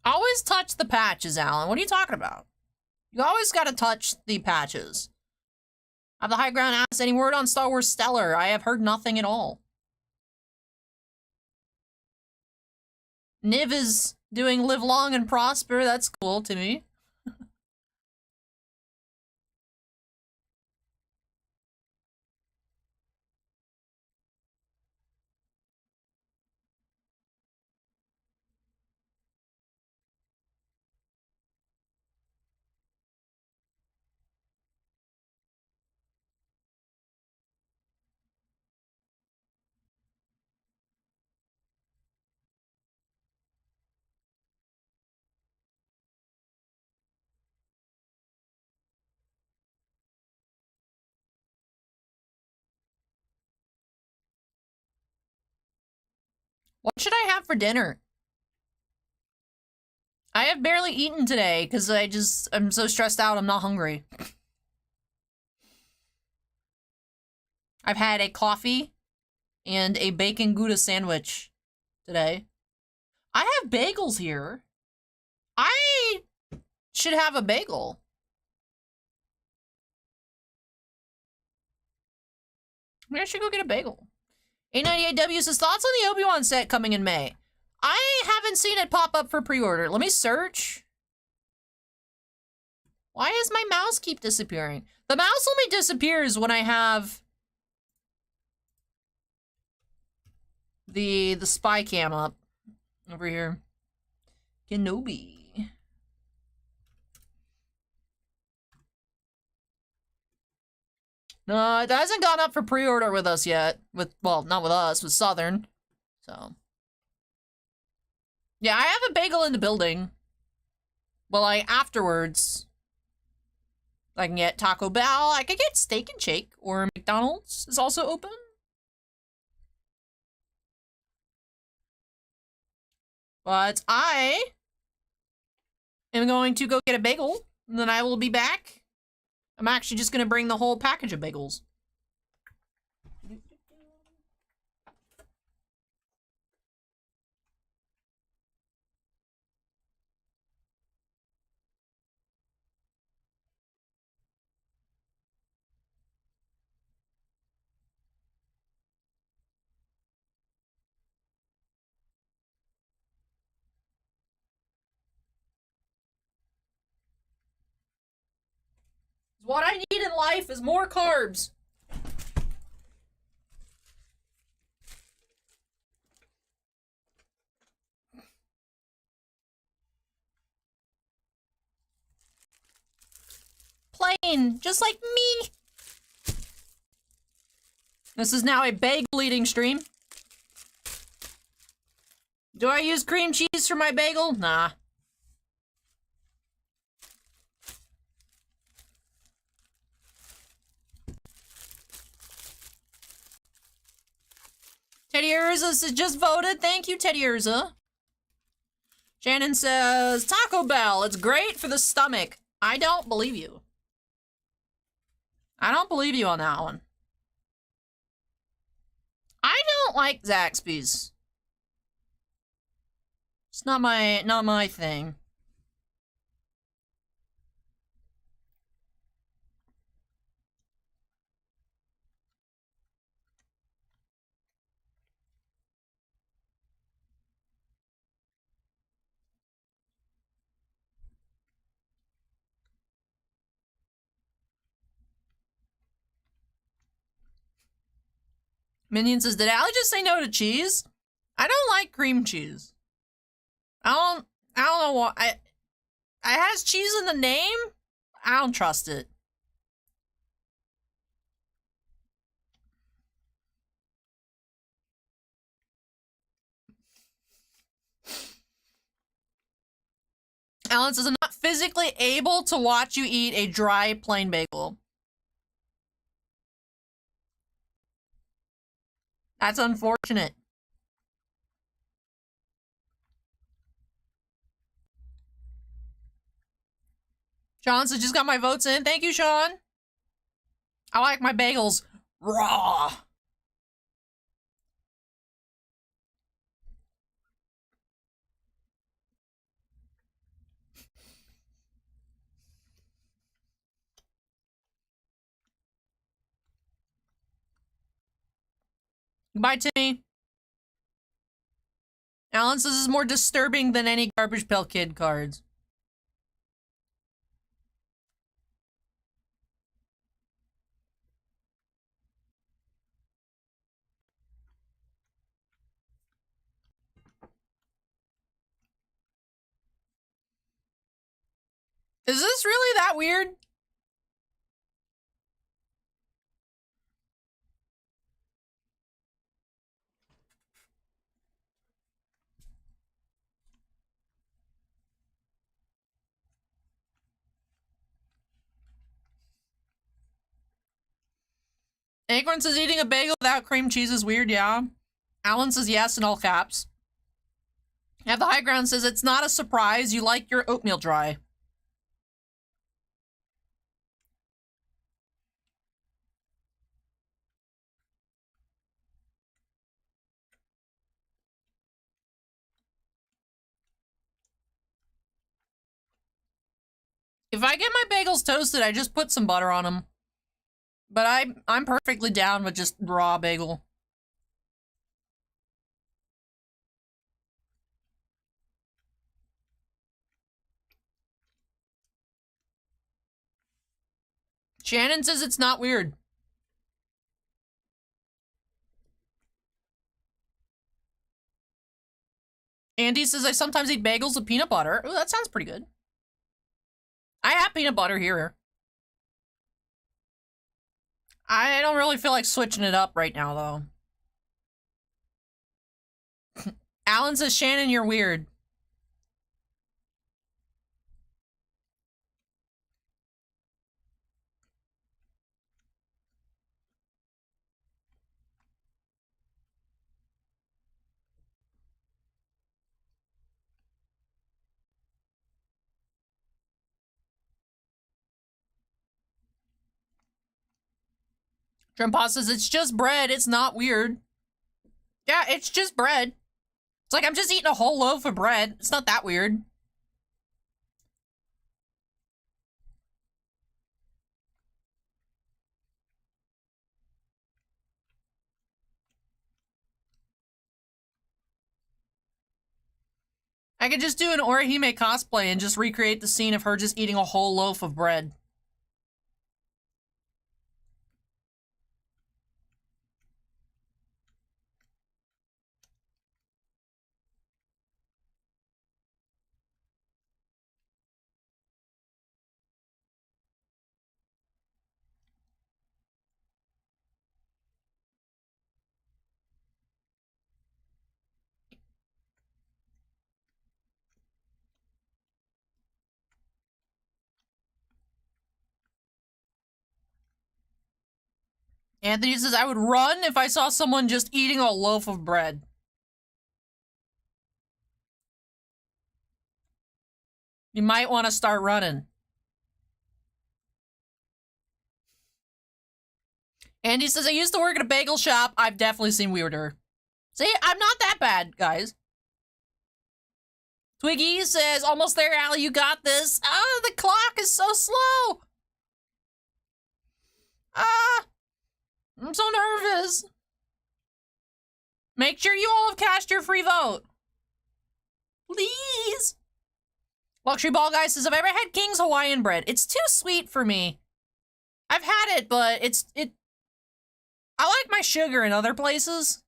Always touch the patches, Alan. What are you talking about? You always gotta touch the patches. Have the high ground asked any word on Star Wars Stellar? I have heard nothing at all. Niv is doing live long and prosper. That's cool to me. What should I have for dinner? I have barely eaten today because I'm so stressed out I'm not hungry. I've had a coffee and a bacon Gouda sandwich today. I have bagels here. I should have a bagel. Maybe I should go get a bagel. A98W says, thoughts on the Obi-Wan set coming in May? I haven't seen it pop up for pre-order. Let me search. Why does my mouse keep disappearing? The mouse only disappears when I have the spy cam up over here. Kenobi. No, it hasn't gone up for pre-order with us yet. Well, not with us, with Southern. So. Yeah, I have a bagel in the building. Well, afterwards, I can get Taco Bell. I could get Steak and Shake, or McDonald's is also open. But I am going to go get a bagel, and then I will be back. I'm actually just gonna bring the whole package of bagels. What I need in life is more carbs. Plain, just like me. This is now a bagel eating stream. Do I use cream cheese for my bagel? Nah. Teddy Urza just voted. Thank you, Teddy Urza. Shannon says, Taco Bell, it's great for the stomach. I don't believe you. I don't believe you on that one. I don't like Zaxby's. It's not my thing. Minion says, did Allie just say no to cheese? I don't like cream cheese. I don't know what, it has cheese in the name? I don't trust it. Alan says, I'm not physically able to watch you eat a dry, plain bagel. That's unfortunate. Sean says, just got my votes in. Thank you, Sean. I like my bagels raw. Goodbye, Timmy. Alan says, this is more disturbing than any Garbage Pail Kid cards. Is this really that weird? Acorn says eating a bagel without cream cheese is weird, yeah. Alan says yes in all caps. At the high ground says it's not a surprise, you like your oatmeal dry. If I get my bagels toasted, I just put some butter on them. But I'm perfectly down with just raw bagel. Shannon says it's not weird. Andy says I sometimes eat bagels with peanut butter. Ooh, that sounds pretty good. I have peanut butter here. I don't really feel like switching it up right now, though. Alan says, Shannon, you're weird. Trimpa says, it's just bread. It's not weird. Yeah, it's just bread. It's like I'm just eating a whole loaf of bread. It's not that weird. I could just do an Orihime cosplay and just recreate the scene of her just eating a whole loaf of bread. Anthony says, I would run if I saw someone just eating a loaf of bread. You might want to start running. Andy says, I used to work at a bagel shop. I've definitely seen weirder. See, I'm not that bad, guys. Twiggy says, almost there, Allie, you got this. Oh, the clock is so slow. Ah, I'm so nervous. Make sure you all have cast your free vote. Please. Luxury Ball Guy says, have I ever had King's Hawaiian bread? It's too sweet for me. I've had it, but I like my sugar in other places.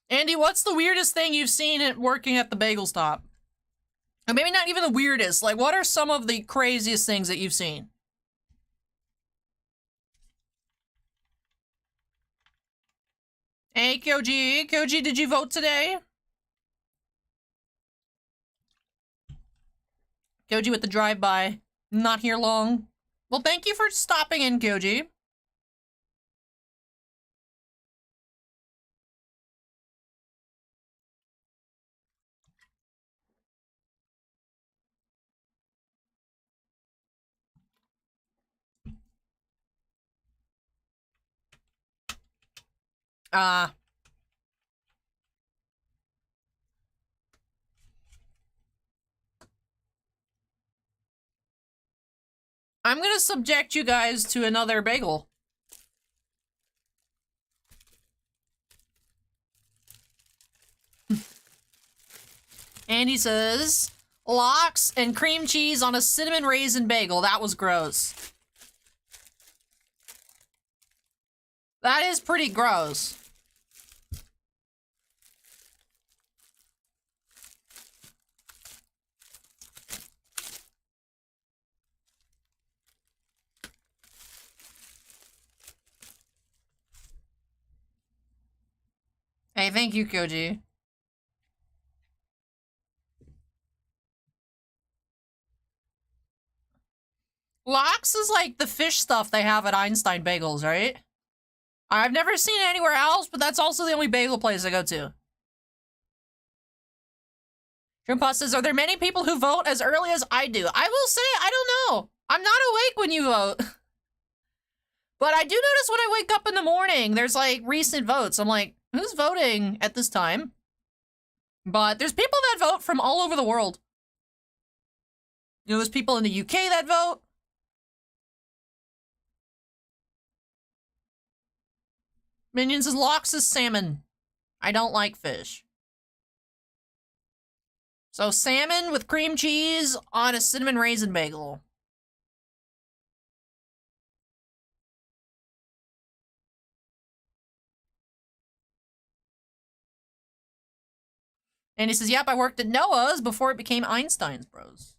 Andy, what's the weirdest thing you've seen at working at the bagel stop? Or maybe not even the weirdest. Like, what are some of the craziest things that you've seen? Hey, Kyoji. Kyoji, did you vote today? Kyoji with the drive-by. Not here long. Well, thank you for stopping in, Kyoji. I'm gonna subject you guys to another bagel. Andy says, lox and cream cheese on a cinnamon raisin bagel. That was gross. That is pretty gross. Hey, thank you, Koji. Lox is like the fish stuff they have at Einstein Bagels, right? I've never seen it anywhere else, but that's also the only bagel place I go to. Shrimpa says, are there many people who vote as early as I do? I will say, I don't know. I'm not awake when you vote. But I do notice when I wake up in the morning, there's like recent votes. I'm like, who's voting at this time? But there's people that vote from all over the world. You know, there's people in the UK that vote. Minion says, lox is salmon. I don't like fish. So salmon with cream cheese on a cinnamon raisin bagel. And he says, yep, I worked at Noah's before it became Einstein's Bros.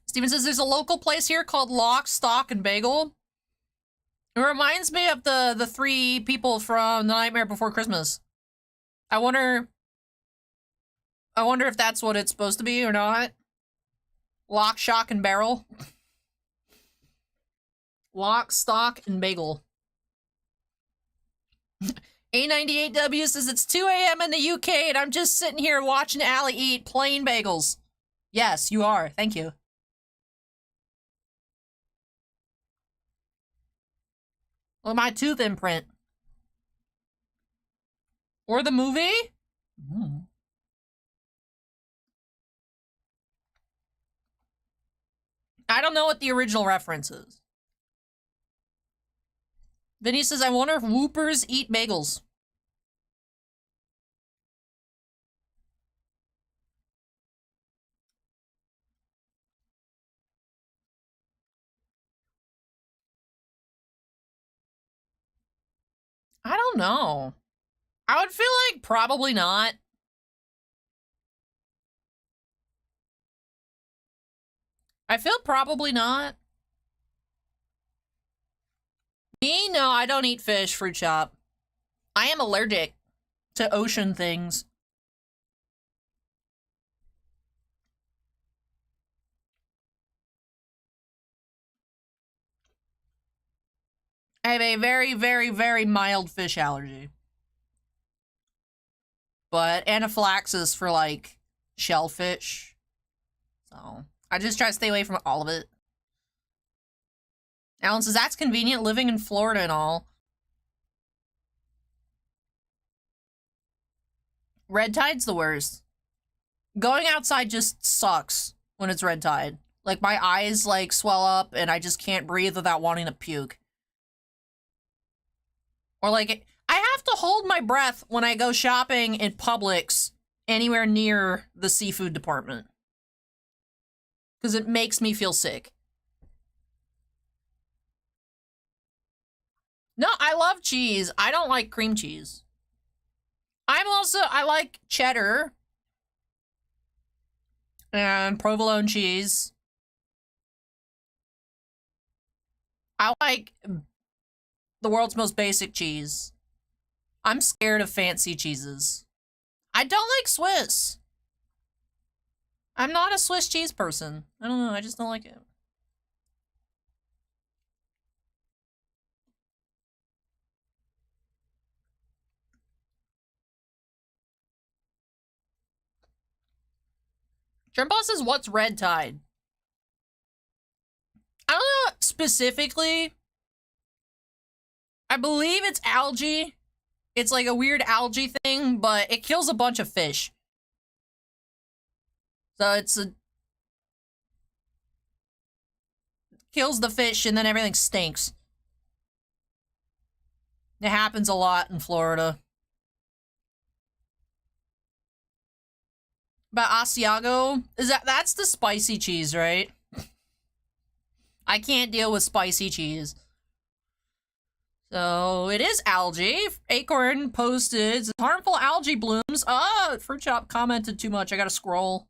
Steven says, there's a local place here called Lock, Stock, and Bagel. It reminds me of the three people from The Nightmare Before Christmas. I wonder if that's what it's supposed to be or not. Lock, Shock, and Barrel. Lock, Stock, and Bagel. A98W says, it's 2 a.m. in the UK and I'm just sitting here watching Allie eat plain bagels. Yes, you are. Thank you. Look at my tooth imprint. Or the movie? Mm. I don't know what the original reference is. Vinny says, I wonder if whoopers eat bagels. I don't know. I would feel like probably not. I feel probably not. Me? No, I don't eat fish, fruit chop. I am allergic to ocean things. I have a very, very, very mild fish allergy. But anaphylaxis for, like, shellfish. So, I just try to stay away from all of it. Alan says, that's convenient living in Florida and all. Red tide's the worst. Going outside just sucks when it's red tide. Like, my eyes, like, swell up and I just can't breathe without wanting to puke. Or, like, I have to hold my breath when I go shopping in Publix anywhere near the seafood department. Because it makes me feel sick. No, I love cheese. I don't like cream cheese. I like cheddar. And provolone cheese. I like the world's most basic cheese. I'm scared of fancy cheeses. I don't like Swiss. I'm not a Swiss cheese person. I don't know, I just don't like it. Jumbo says, what's red tide? I don't know specifically. I believe it's algae. It's like a weird algae thing, but it kills a bunch of fish. So it's a... kills the fish and then everything stinks. It happens a lot in Florida. But Asiago, that's the spicy cheese, right? I can't deal with spicy cheese. So it is algae. Acorn posted harmful algae blooms. Fruit Shop commented too much. I gotta scroll.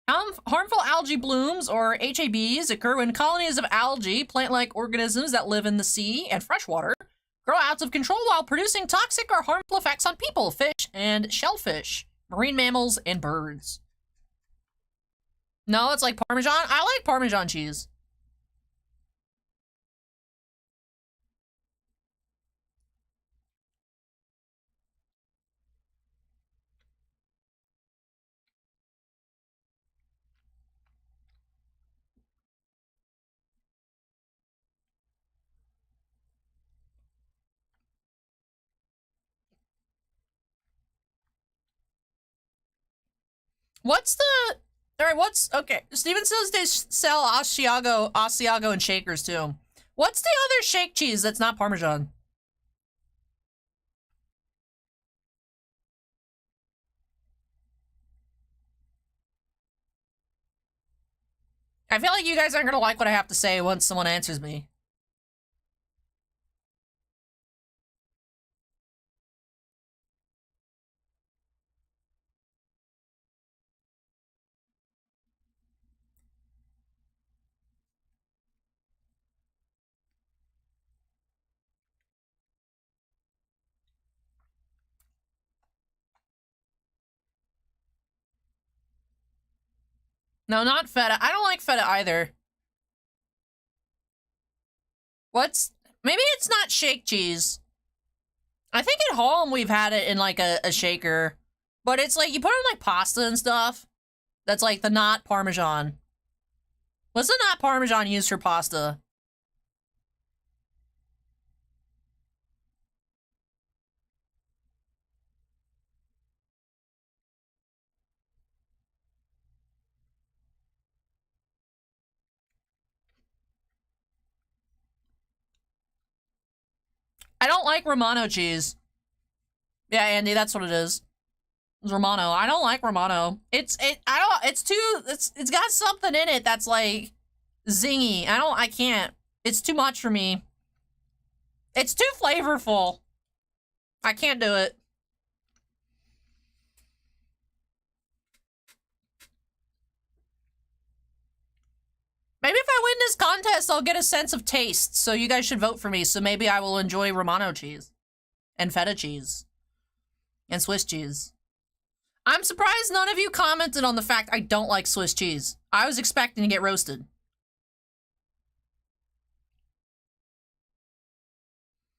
Harmful algae blooms, or HABs, occur when colonies of algae, plant-like organisms that live in the sea and freshwater, grow out of control while producing toxic or harmful effects on people, fish, and shellfish, marine mammals, and birds. No, it's like Parmesan. I like Parmesan cheese. What's the... Alright, what's... Okay, Steven says they sell Asiago and shakers, too. What's the other shake cheese that's not Parmesan? I feel like you guys aren't gonna like what I have to say once someone answers me. No, not feta. I don't like feta either. What's... Maybe it's not shake cheese. I think at home we've had it in, like, a shaker. But it's like, you put it in, like, pasta and stuff. That's, like, the not Parmesan. What's the not Parmesan used for pasta? I don't like Romano cheese. Yeah, Andy, that's what it is. It's Romano. I don't like Romano. It's got something in it that's like zingy. I can't. It's too much for me. It's too flavorful. I can't do it. Maybe if I win this contest, I'll get a sense of taste, so you guys should vote for me, so maybe I will enjoy Romano cheese. And feta cheese. And Swiss cheese. I'm surprised none of you commented on the fact I don't like Swiss cheese. I was expecting to get roasted.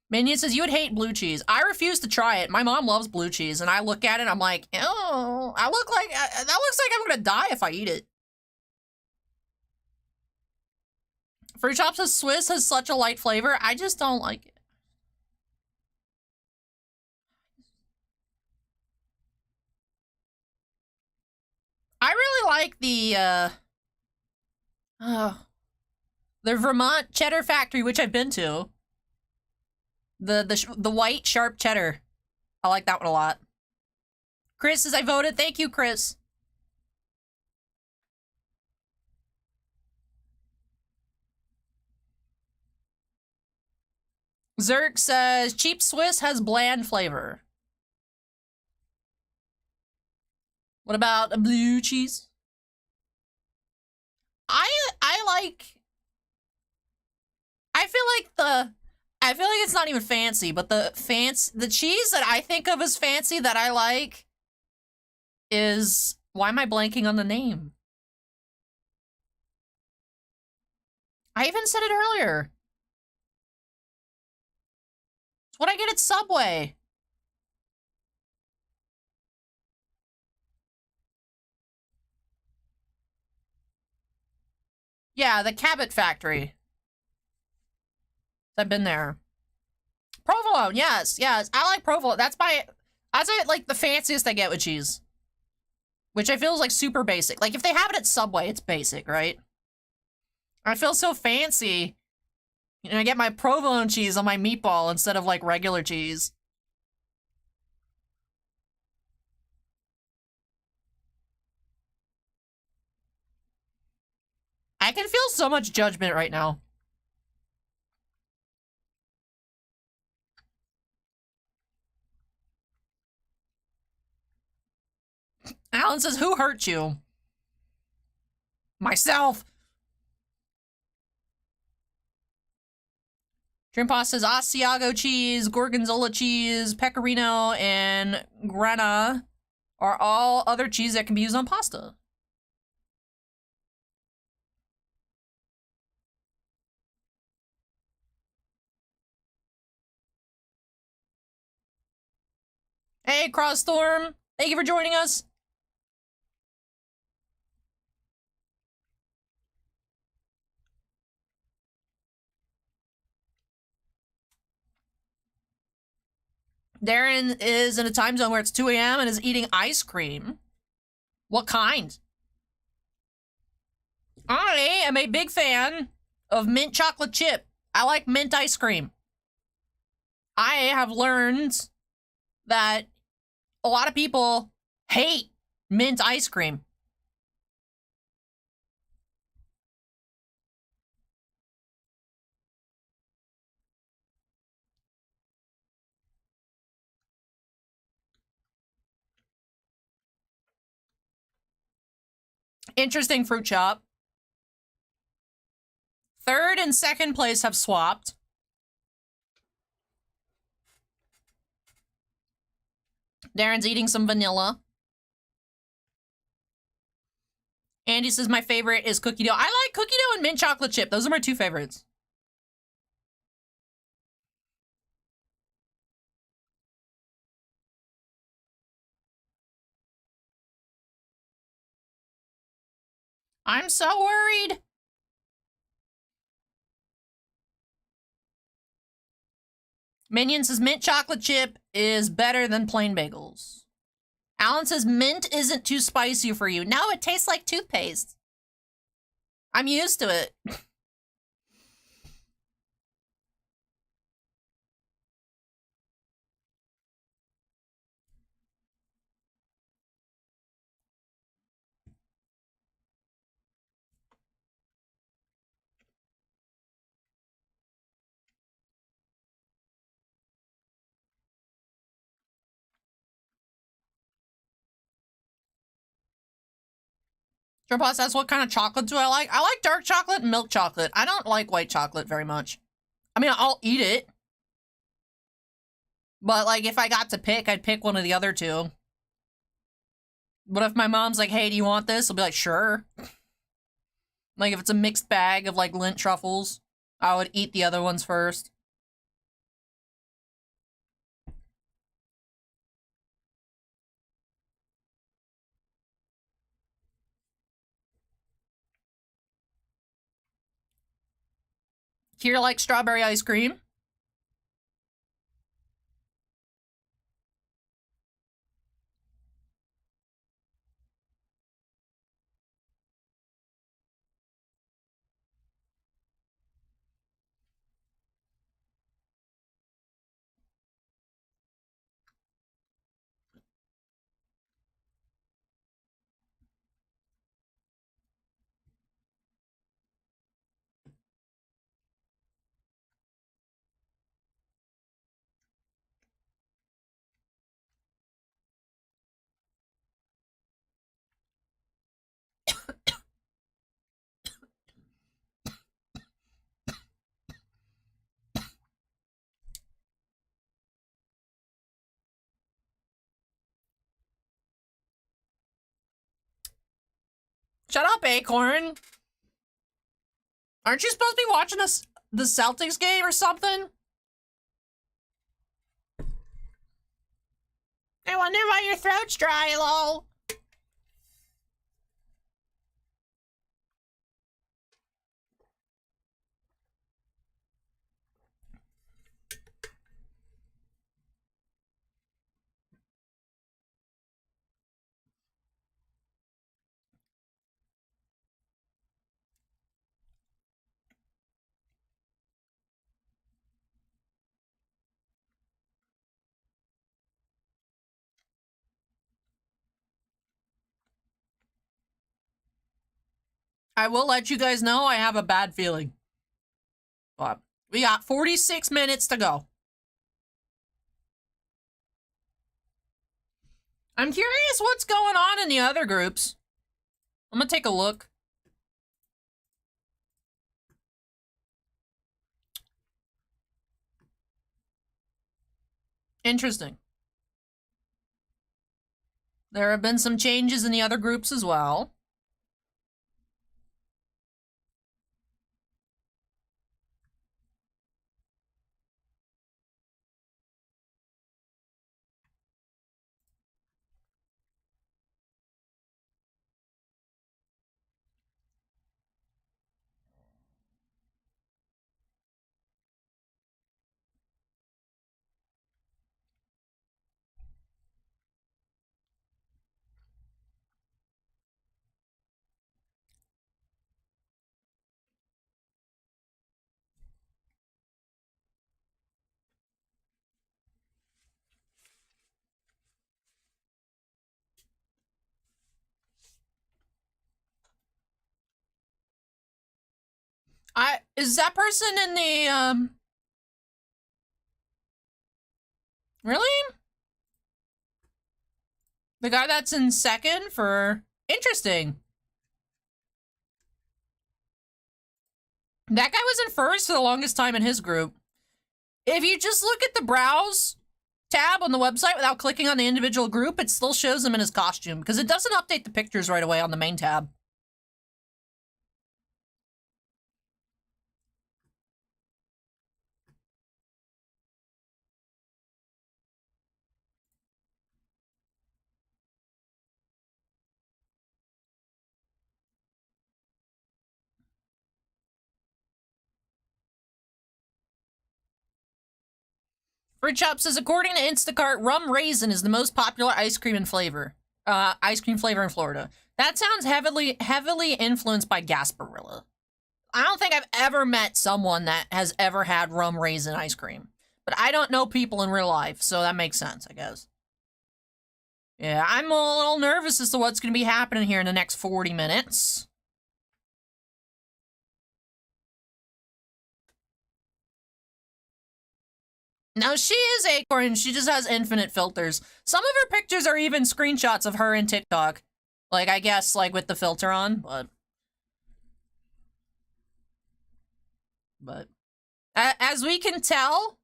Minion says, you would hate blue cheese. I refuse to try it. My mom loves blue cheese, and I look at it, I'm like, oh, that looks like I'm gonna die if I eat it. Fruit Shop says Swiss has such a light flavor. I just don't like it. I really like the Vermont cheddar factory, which I've been to. The white sharp cheddar. I like that one a lot. Chris says I voted. Thank you, Chris. Zerk says cheap Swiss has bland flavor. What about a blue cheese? I like. I feel like it's not even fancy, but the cheese that I think of as fancy that I like is, why am I blanking on the name? I even said it earlier. It's what I get at Subway. Yeah, the Cabot Factory. I've been there. Provolone, yes, yes. I like provolone. That's like the fanciest I get with cheese. Which I feel is like super basic. Like if they have it at Subway, it's basic, right? I feel so fancy. You know, I get my provolone cheese on my meatball instead of like regular cheese. I can feel so much judgment right now. Alan says, who hurt you? Myself. Dream says Asiago cheese, Gorgonzola cheese, Pecorino, and Grana are all other cheese that can be used on pasta. Hey, Crossstorm. Thank you for joining us. Darren is in a time zone where it's 2 a.m. and is eating ice cream. What kind? I am a big fan of mint chocolate chip. I like mint ice cream. I have learned that a lot of people hate mint ice cream. Interesting fruit chop. Third and second place have swapped. Darren's eating some vanilla. Andy says my favorite is cookie dough. I like cookie dough and mint chocolate chip. Those are my two favorites. I'm so worried. Minion says mint chocolate chip is better than plain bagels. Alan says mint isn't too spicy for you. No, it tastes like toothpaste. I'm used to it. Jerboss asks, what kind of chocolate do I like? I like dark chocolate and milk chocolate. I don't like white chocolate very much. I mean, I'll eat it. But, like, if I got to pick, I'd pick one of the other two. But if my mom's like, hey, do you want this? I'll be like, sure. Like, if it's a mixed bag of, like, Lindt truffles, I would eat the other ones first. Here, like strawberry ice cream. Shut up, Acorn. Aren't you supposed to be watching the Celtics game or something? I wonder why your throat's dry, lol. I will let you guys know I have a bad feeling. But we got 46 minutes to go. I'm curious what's going on in the other groups. I'm gonna take a look. Interesting. There have been some changes in the other groups as well. Is that person in the, really? The guy that's in second for... Interesting. That guy was in first for the longest time in his group. If you just look at the browse tab on the website without clicking on the individual group, it still shows him in his costume, because it doesn't update the pictures right away on the main tab. Fridge Shop says, according to Instacart, rum raisin is the most popular ice cream in flavor. Ice cream flavor in Florida. That sounds heavily influenced by Gasparilla. I don't think I've ever met someone that has ever had rum raisin ice cream. But I don't know people in real life, so that makes sense, I guess. Yeah, I'm a little nervous as to what's going to be happening here in the next 40 minutes. Now, she is Acorn, she just has infinite filters. Some of her pictures are even screenshots of her in TikTok. Like, I guess, like, with the filter on, but... as we can tell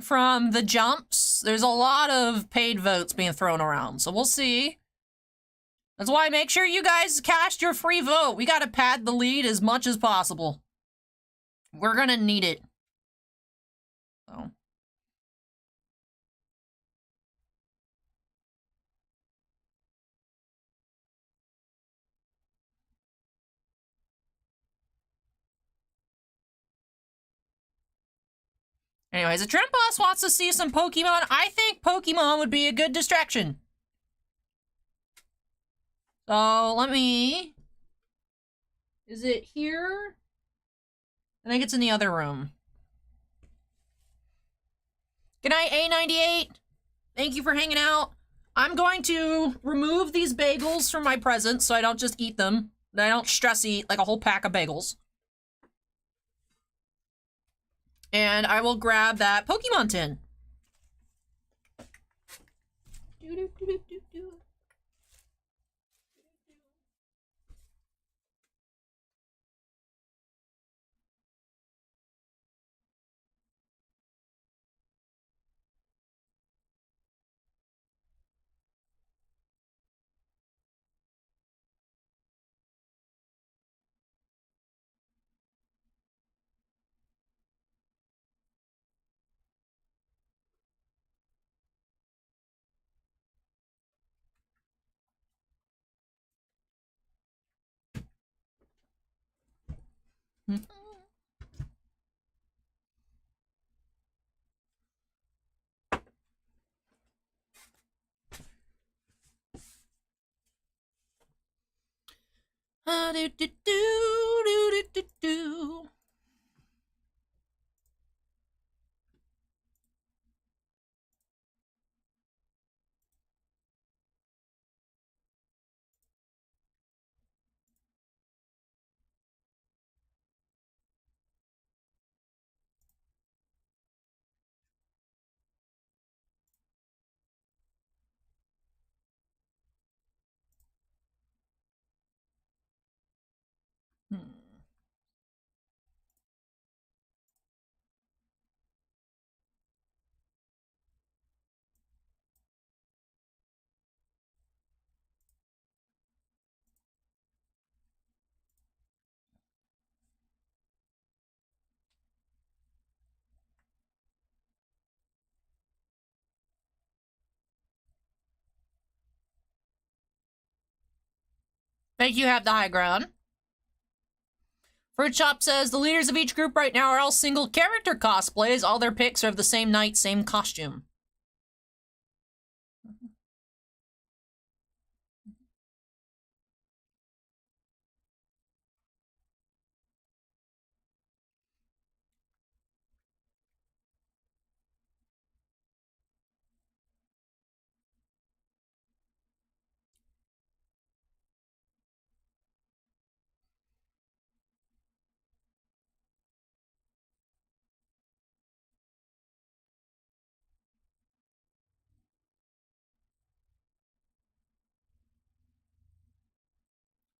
from the jumps, there's a lot of paid votes being thrown around, so we'll see. That's why make sure you guys cast your free vote. We gotta pad the lead as much as possible. We're gonna need it. So. Anyways, a Trend Boss wants to see some Pokemon. I think Pokemon would be a good distraction. So, let me... Is it here? I think it's in the other room. Good night, A98. Thank you for hanging out. I'm going to remove these bagels from my presents so I don't just eat them. I don't stress eat like a whole pack of bagels. And I will grab that Pokemon tin. Do, do, do, do, do, do. Thank you, have the high ground. Fruit Shop says the leaders of each group right now are all single character cosplays. All their pics are of the same night, same costume.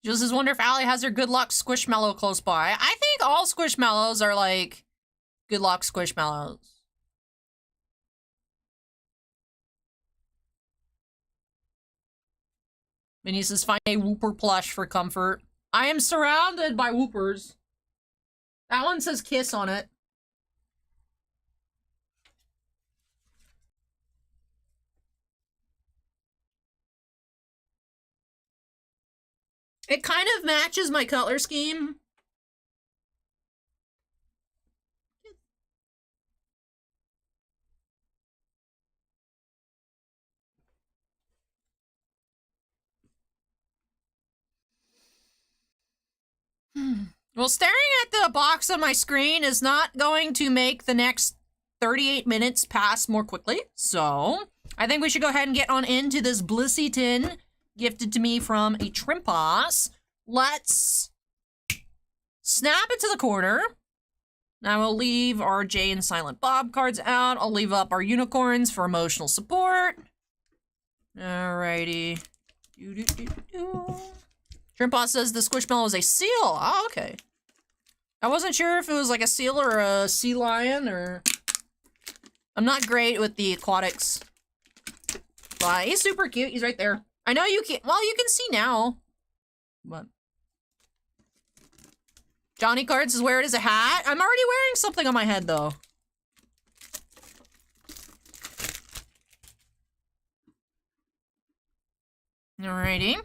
Just as wonder if Allie has her good luck Squishmallow close by. I think all Squishmallows are like good luck Squishmallows. Minnie says find a Whooper plush for comfort. I am surrounded by Whoopers. That one says kiss on it. It kind of matches my color scheme. Well, staring at the box on my screen is not going to make the next 38 minutes pass more quickly. So, I think we should go ahead and get on into this Blissy tin gifted to me from a Trimposs. Let's snap it to the corner. Now we'll leave our Jay and Silent Bob cards out. I'll leave up our unicorns for emotional support. Alrighty. Trimposs says the Squishmallow is a seal. Oh, okay. I wasn't sure if it was like a seal or a sea lion or... I'm not great with the aquatics. But he's super cute. He's right there. I know you can't... Well, you can see now. But... Johnny Cards is wear it as a hat. I'm already wearing something on my head, though. Alrighty.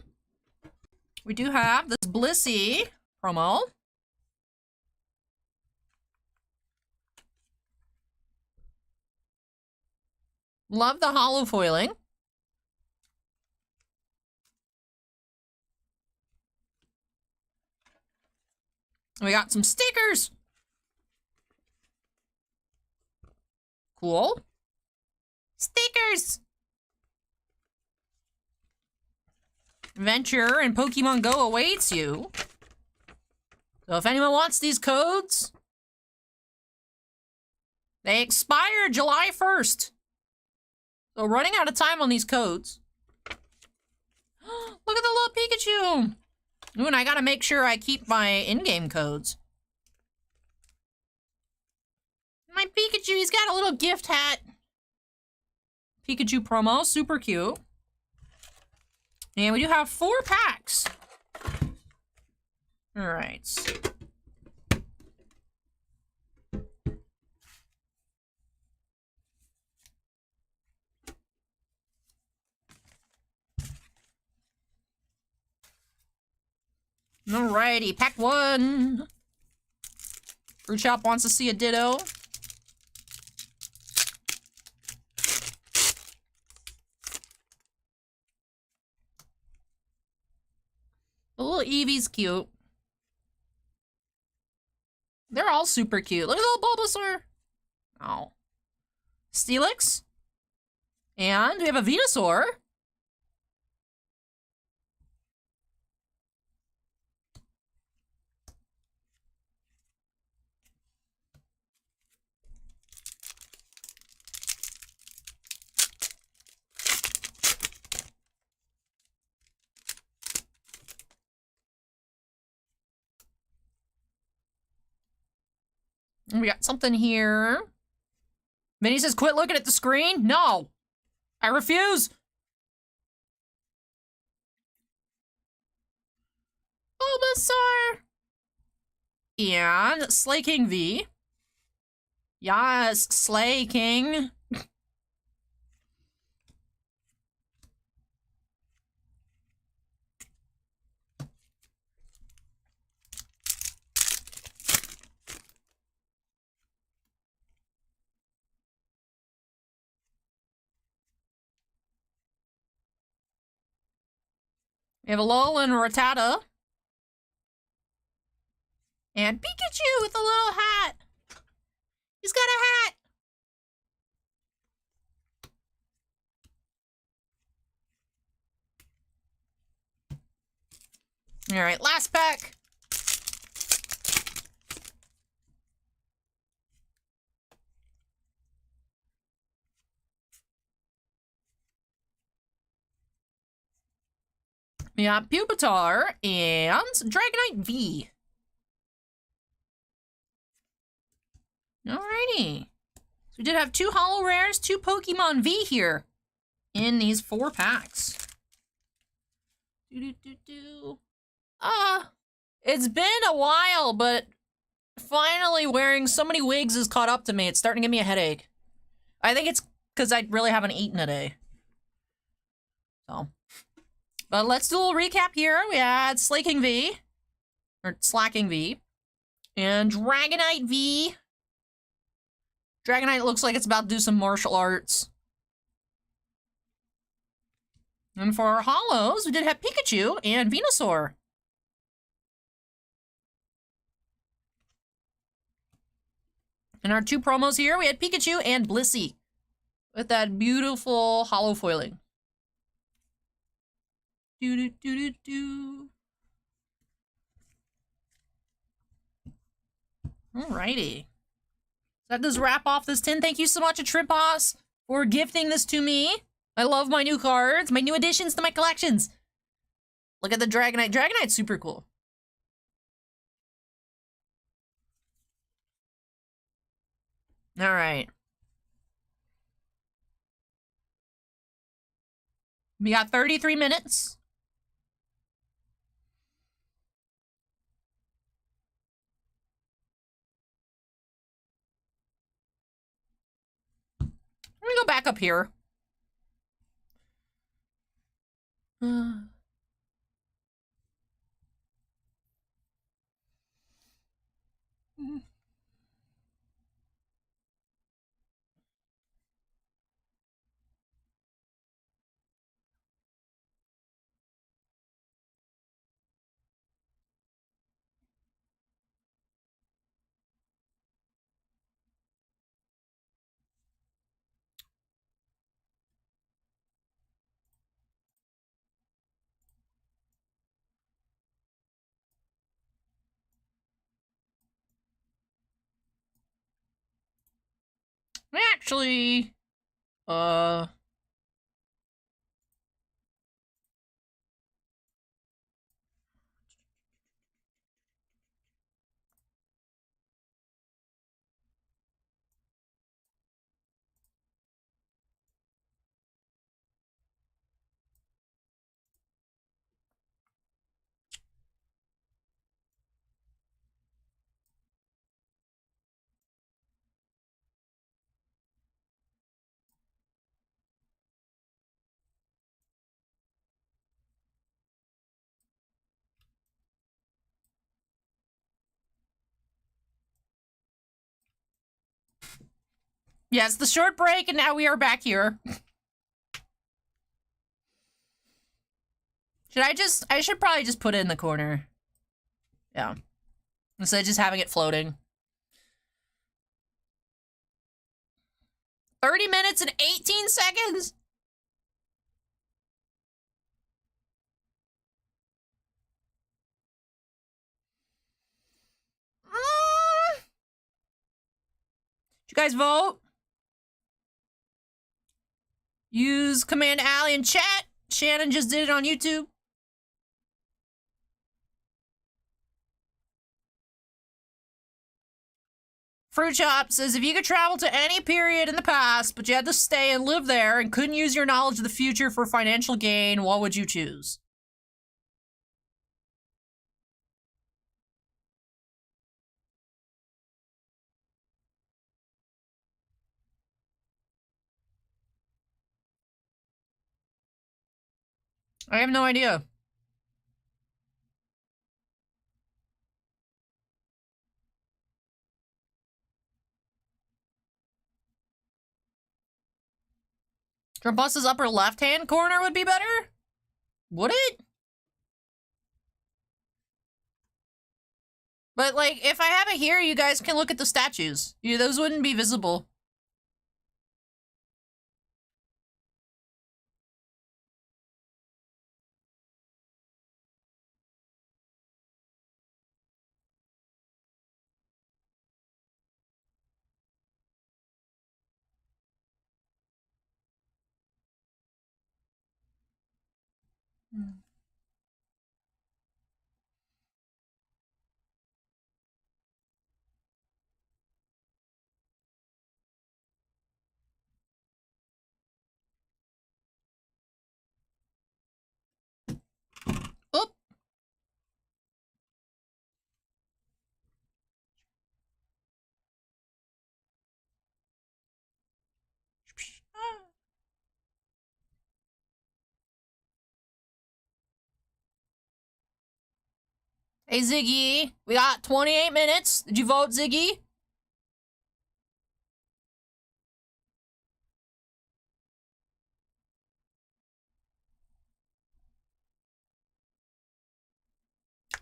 We do have this Blissy promo. Love the hollow foiling. We got some stickers. Cool. Stickers. Adventure and Pokemon Go awaits you. So if anyone wants these codes, they expire July 1st. So running out of time on these codes. Look at the little Pikachu. Ooh, and I gotta make sure I keep my in-game codes. My Pikachu, he's got a little gift hat. Pikachu promo, super cute. And we do have 4 packs. All right. Alrighty, pack 1. Fruit Shop wants to see a Ditto. The little Eevee's cute. They're all super cute. Look at the little Bulbasaur. Oh. Steelix. And we have a Venusaur. And we got something here. Minnie says, quit looking at the screen? No. I refuse. Bulbasaur. And Slay King V. Yes, Slay King. We have a Alolan Rattata. And Pikachu with a little hat. He's got a hat. All right, last pack. We got Pupitar and Dragonite V. Alrighty. So we did have 2 Holo Rares, 2 Pokemon V here in these 4 packs. It's been a while, but finally wearing so many wigs has caught up to me. It's starting to give me a headache. I think it's because I really haven't eaten a day. So. But let's do a little recap here. We had Slaking V, or Slacking V, and Dragonite V. Dragonite looks like it's about to do some martial arts. And for our holos, we did have Pikachu and Venusaur. In our 2 promos here, we had Pikachu and Blissey with that beautiful holo foiling. Alrighty. That does wrap off this tin. Thank you so much, Trimpos, for gifting this to me. I love my new cards, my new additions to my collections. Look at the Dragonite. Dragonite's super cool. Alright. We got 33 minutes. Let me go back up here. Actually, Yes, the short break, and now we are back here. I should probably just put it in the corner. Yeah. Instead of just having it floating. 30 minutes and 18 seconds? Did you guys vote? Use Command Alley in chat. Shannon just did it on YouTube. Fruit Chop says, if you could travel to any period in the past, but you had to stay and live there and couldn't use your knowledge of the future for financial gain, what would you choose? I have no idea. Trumpus's upper left-hand corner would be better? Would it? But, like, if I have it here, you guys can look at the statues. Those wouldn't be visible. Oop. Hey, Ziggy. We got 28 minutes. Did you vote, Ziggy?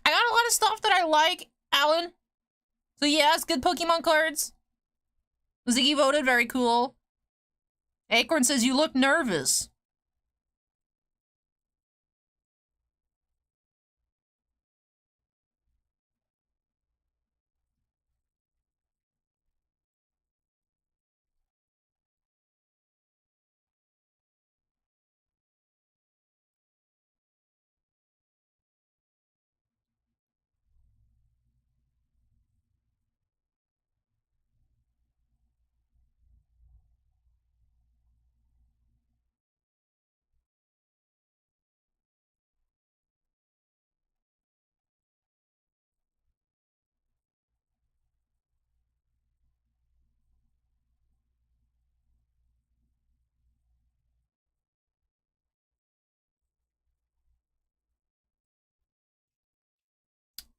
I got a lot of stuff that I like, Alan. So yes, good Pokemon cards. Ziggy voted, very cool. Acorn says you look nervous.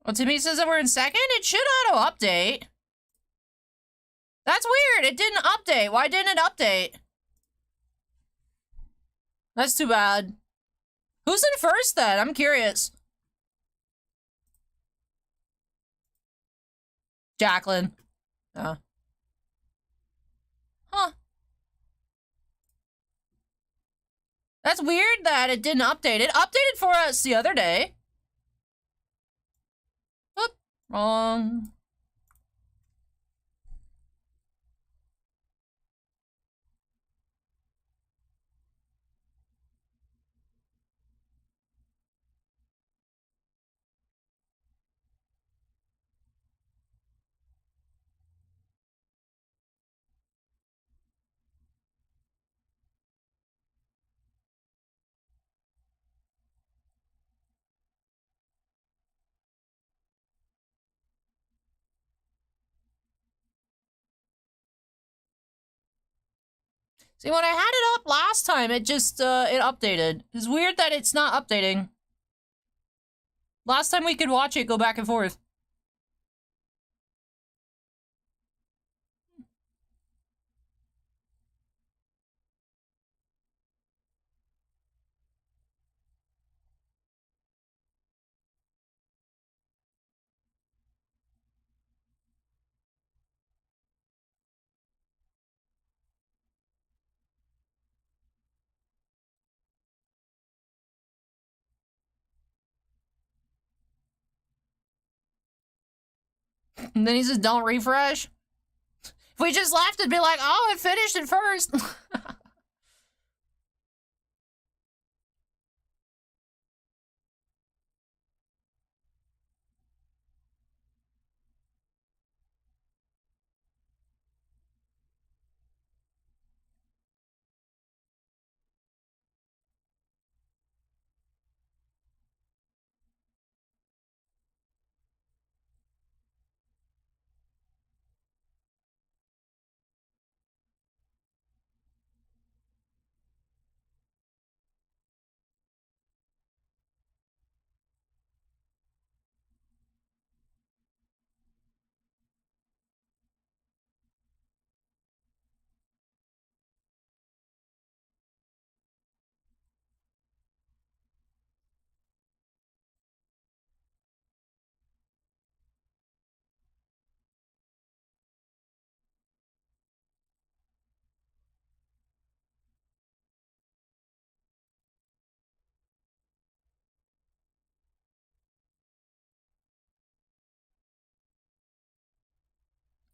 Well, Timmy says that we're in second? It should auto-update. That's weird. It didn't update. Why didn't it update? That's too bad. Who's in first then? I'm curious. Jacqueline. Oh. Huh. That's weird that it didn't update. It updated for us the other day. Oop. Wrong. See, when I had it up last time, it just, it updated. It's weird that it's not updating. Last time we could watch it go back and forth. And then he says, don't refresh. If we just left, it'd be like, oh, it finished it first.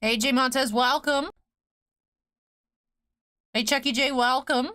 Hey, J Montez, welcome. Hey, Chucky J, welcome.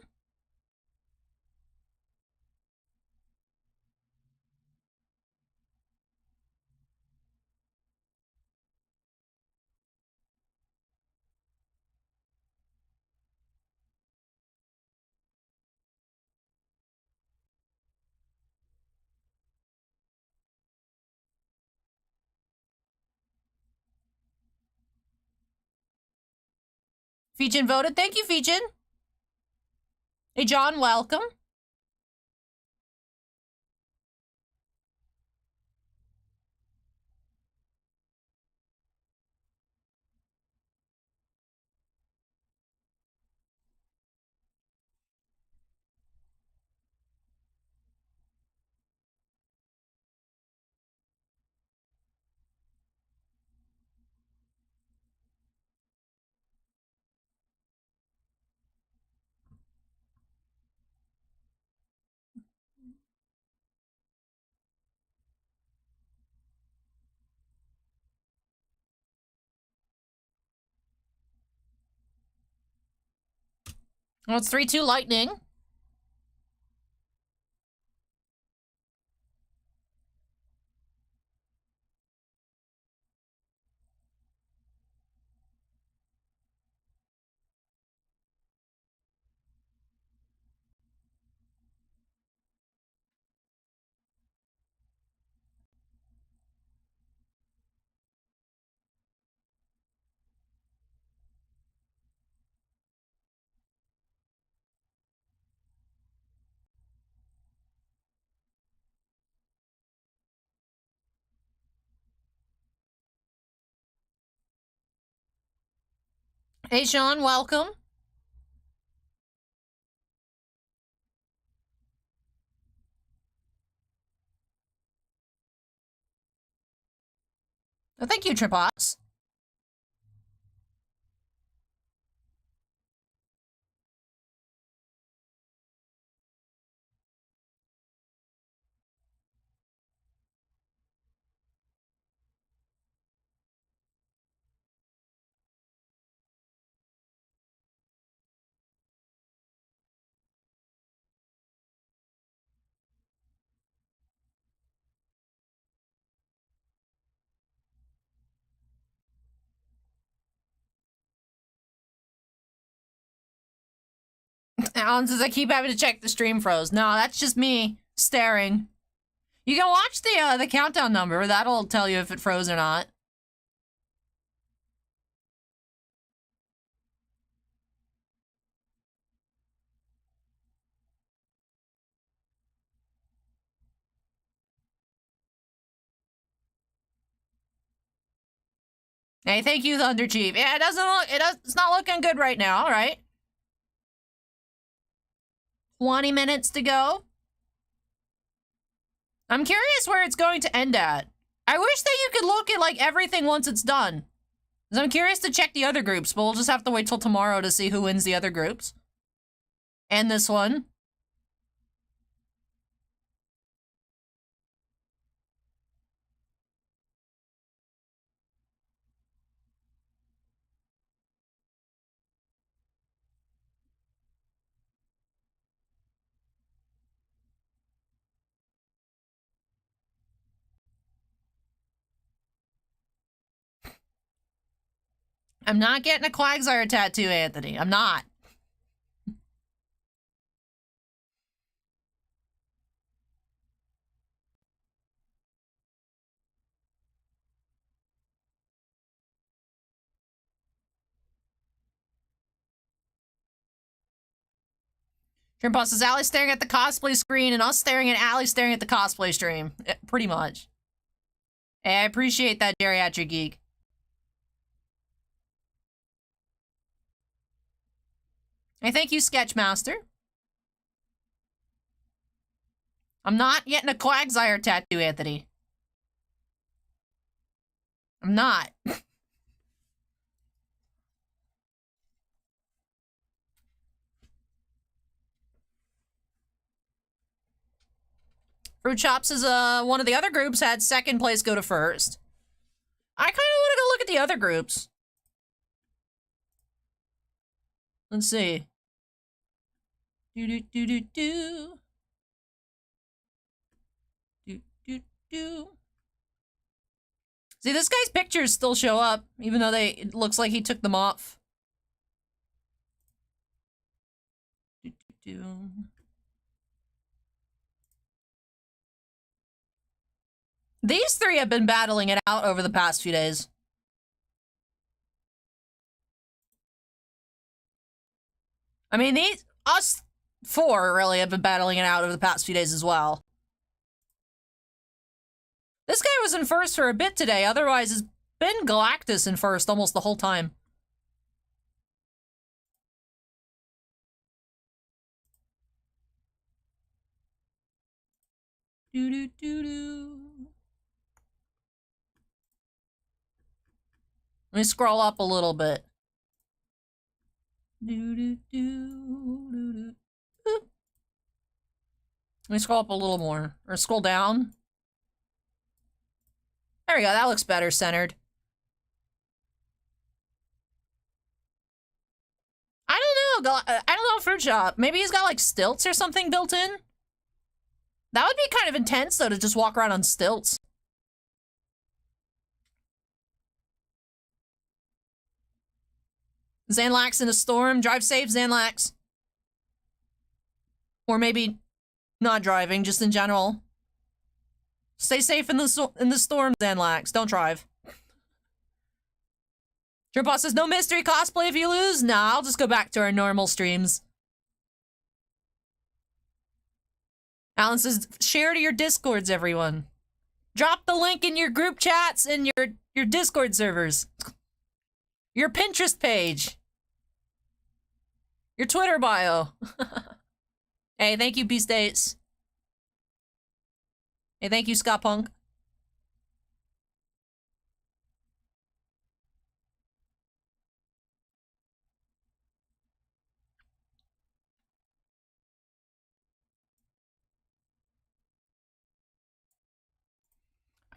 Feejin voted. Thank you, Feejin. Hey, John, welcome. Well, it's 3-2 Lightning. Hey, Sean, welcome. Oh, thank you, Tripods. Alan says, I keep having to check the stream froze. No, that's just me staring. You can watch the countdown number. That'll tell you if it froze or not. Hey, thank you, Thunder Chief. Yeah, it doesn't look, it's not looking good right now, all right? 20 minutes to go. I'm curious where it's going to end at. I wish that you could look at, like, everything once it's done. Because I'm curious to check the other groups, but we'll just have to wait till tomorrow to see who wins the other groups. And this one. I'm not getting a Quagsire tattoo, Anthony. I'm not. Shrimp Boss is Allie staring at the cosplay screen and us staring at Allie staring at the cosplay stream. Pretty much. Hey, I appreciate that, Geriatric Geek. Hey, thank you, Sketchmaster. I'm not getting a Quagsire tattoo, Anthony. I'm not. Fruit Chops is one of the other groups had second place go to first. I kind of want to go look at the other groups. Let's see. Do do do do do. Do do do. See, this guy's pictures still show up, even though it looks like he took them off. Do do do. These three have been battling it out over the past few days. I mean, us four really have been battling it out over the past few days as well. This guy was in first for a bit today, otherwise it's been Galactus in first almost the whole time. Do do do do. Let me scroll up a little bit. Do do do do do. Let me scroll up a little more, or scroll down. There we go. That looks better centered. I don't know. I don't know, Fruit Shop. Maybe he's got like stilts or something built in. That would be kind of intense though to just walk around on stilts. Zanlax in a storm. Drive safe, Zanlax. Or maybe not driving, just in general. Stay safe in the storm, Zanlax. Don't drive. Boss says, no mystery cosplay if you lose? Nah, I'll just go back to our normal streams. Alan says, share to your Discords, everyone. Drop the link in your group chats and your Discord servers. Your Pinterest page. Your Twitter bio. Hey, thank you, B-States. Hey, thank you, Scott Punk.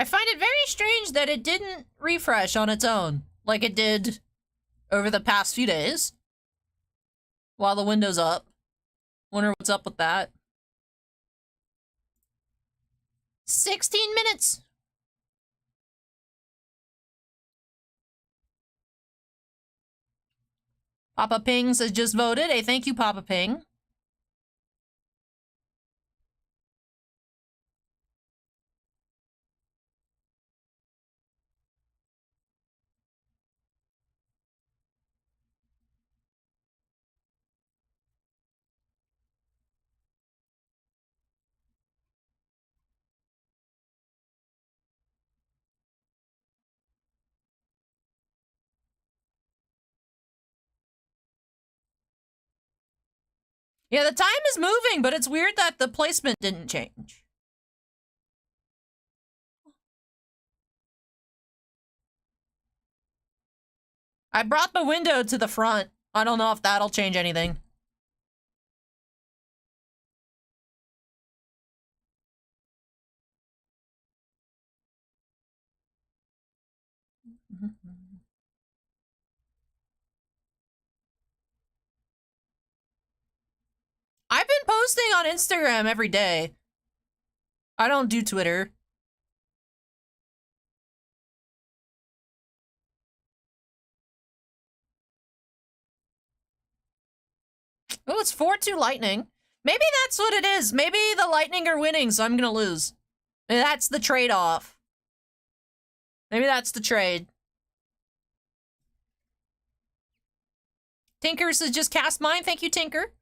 I find it very strange that it didn't refresh on its own, like it did over the past few days. While the window's up. Wonder what's up with that. 16 minutes! Papa Ping says just voted. Hey, thank you, Papa Ping. Yeah, the time is moving, but it's weird that the placement didn't change. I brought the window to the front. I don't know if that'll change anything. I've been posting on Instagram every day. I don't do Twitter. Oh, it's 4-2 Lightning. Maybe that's what it is. Maybe the Lightning are winning, so I'm gonna lose. Maybe that's the trade-off. Maybe that's the trade. Tinkers has just cast mine. Thank you, Tinker.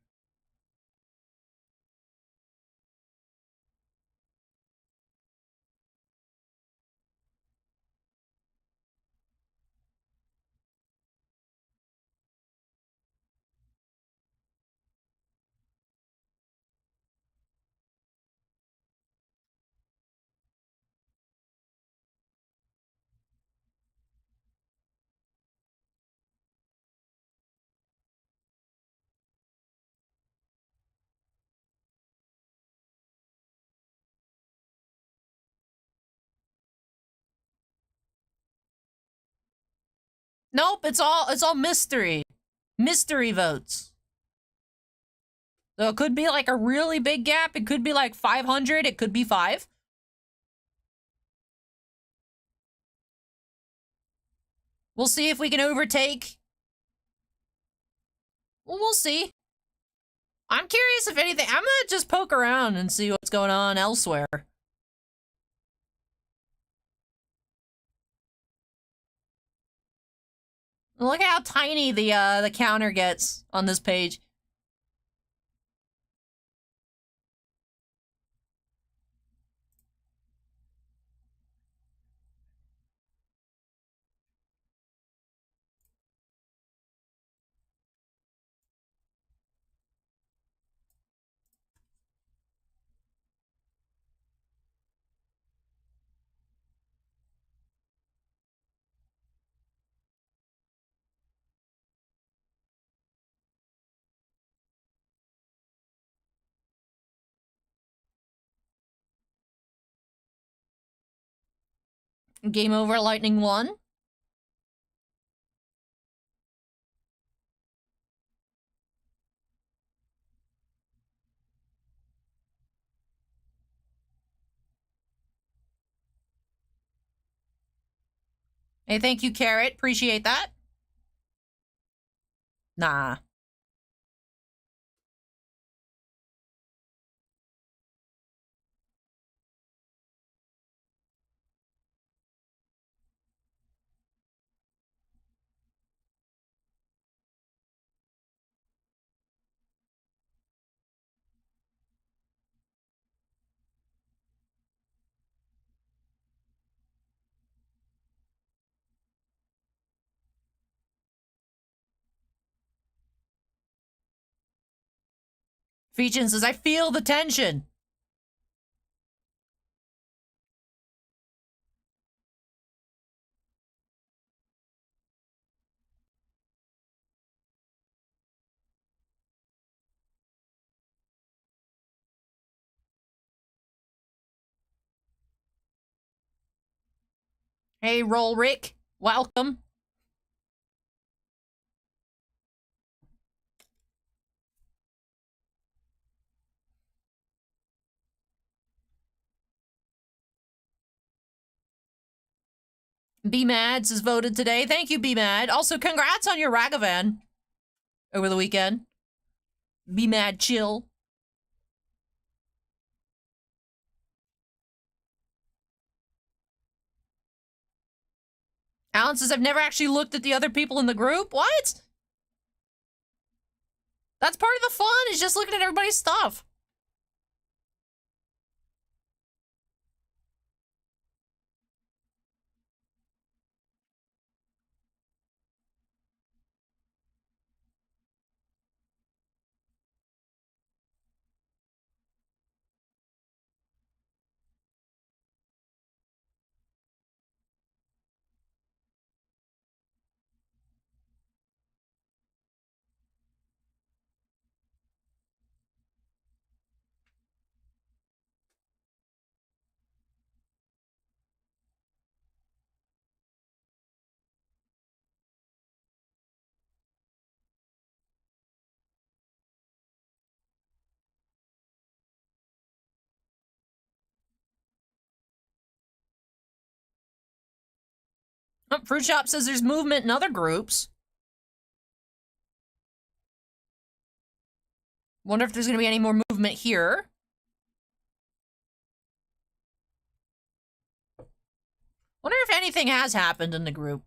Nope, it's all mystery. Mystery votes. So it could be like a really big gap. It could be like 500. It could be 5. We'll see if we can overtake. Well, we'll see. I'm curious if anything. I'm gonna just poke around and see what's going on elsewhere. Look how tiny the counter gets on this page. Game over, Lightning won. Hey, thank you, Carrot. Appreciate that. Nah. Feechin says, I feel the tension. Hey, Roll Rick. Welcome. B-Mads is voted today. Thank you, B-Mad. Also, congrats on your Ragavan over the weekend. B-Mad chill. Alan says, I've never actually looked at the other people in the group. What? That's part of the fun, is just looking at everybody's stuff. Oh, Fruit Shop says there's movement in other groups. Wonder if there's gonna be any more movement here. Wonder if anything has happened in the group.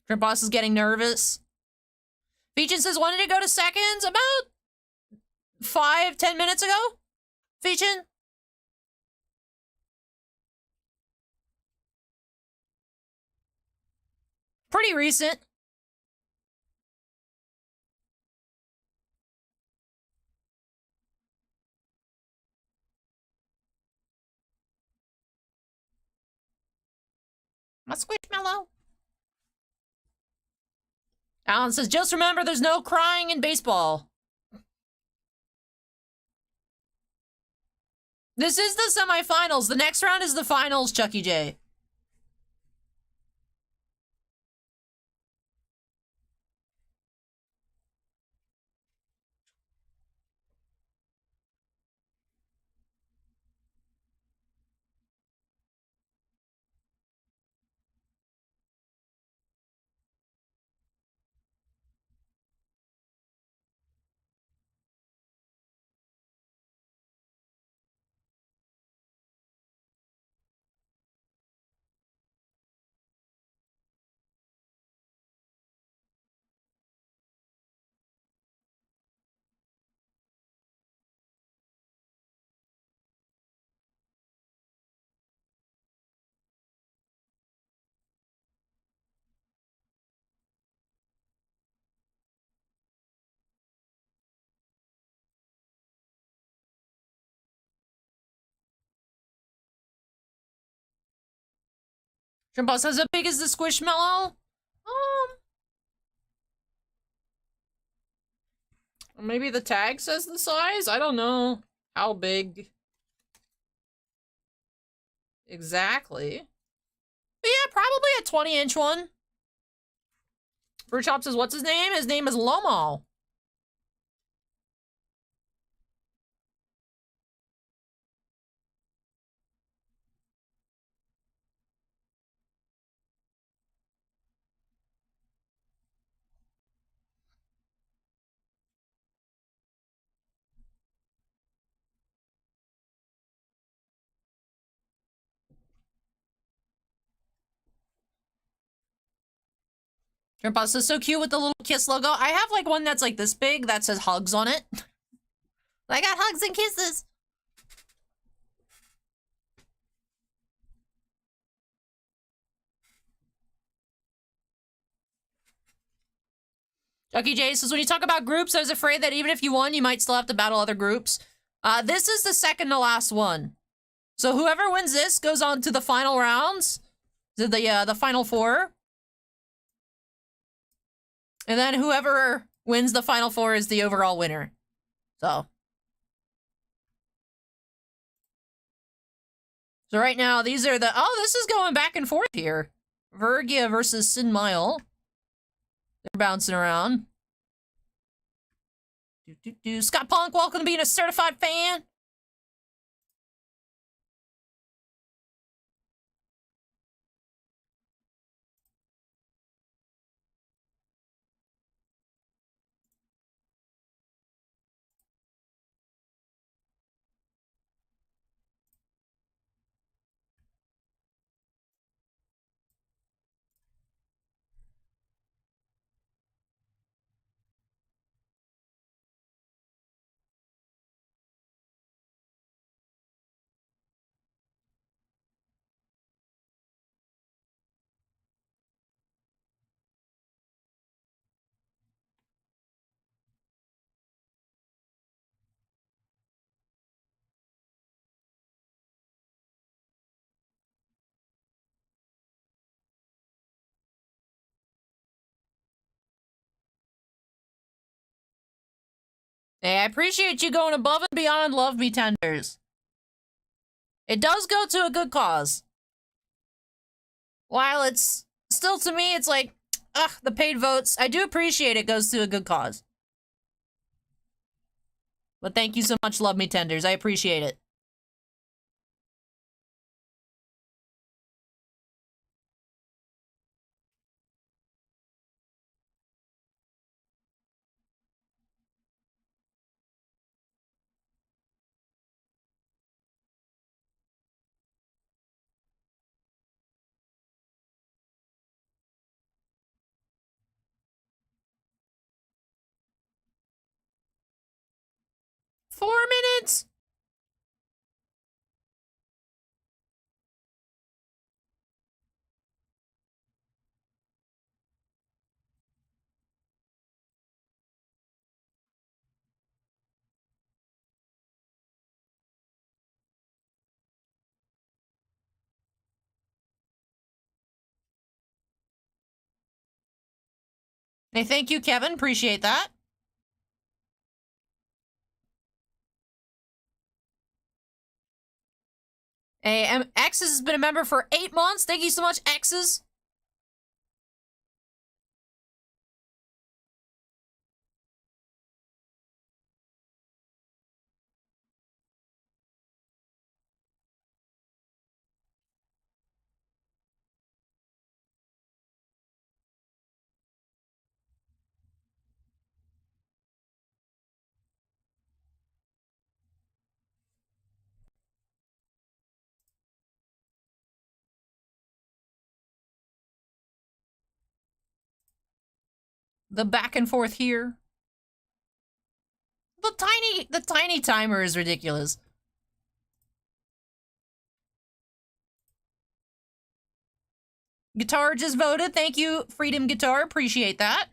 Your boss is getting nervous. Feechin says, when did it go to seconds? About 5-10 minutes ago? Feechin? Pretty recent. My Squishmallow. Alan says, just remember there's no crying in baseball. This is the semifinals. The next round is the finals, Chucky J. Shrimp says, how big is the Squishmallow? Maybe the tag says the size? I don't know how big exactly. But yeah, probably a 20-inch one. Fruitshop says, what's his name? His name is Lomo. Your bus is so cute with the little kiss logo. I have like one that's like this big that says hugs on it. I got hugs and kisses. Chucky J says, when you talk about groups, I was afraid that even if you won, you might still have to battle other groups. This is the second to last one. So whoever wins this goes on to the final rounds. The final four. And then whoever wins the final four is the overall winner. So right now, these are the... Oh, this is going back and forth here. Vergia versus Sin Mile. They're bouncing around. Scott Punk, welcome to being a certified fan. Hey, I appreciate you going above and beyond, love me tenders. It does go to a good cause. While it's still to me, it's like, ugh, the paid votes. I do appreciate it goes to a good cause. But thank you so much, Love Me Tenders. I appreciate it. $4 minutes? Hey, thank you, Kevin. Appreciate that. Hey, X's has been a member for 8 months. Thank you so much, X's. The back and forth here. The tiny timer is ridiculous. Guitar just voted. Thank you, Freedom Guitar. Appreciate that.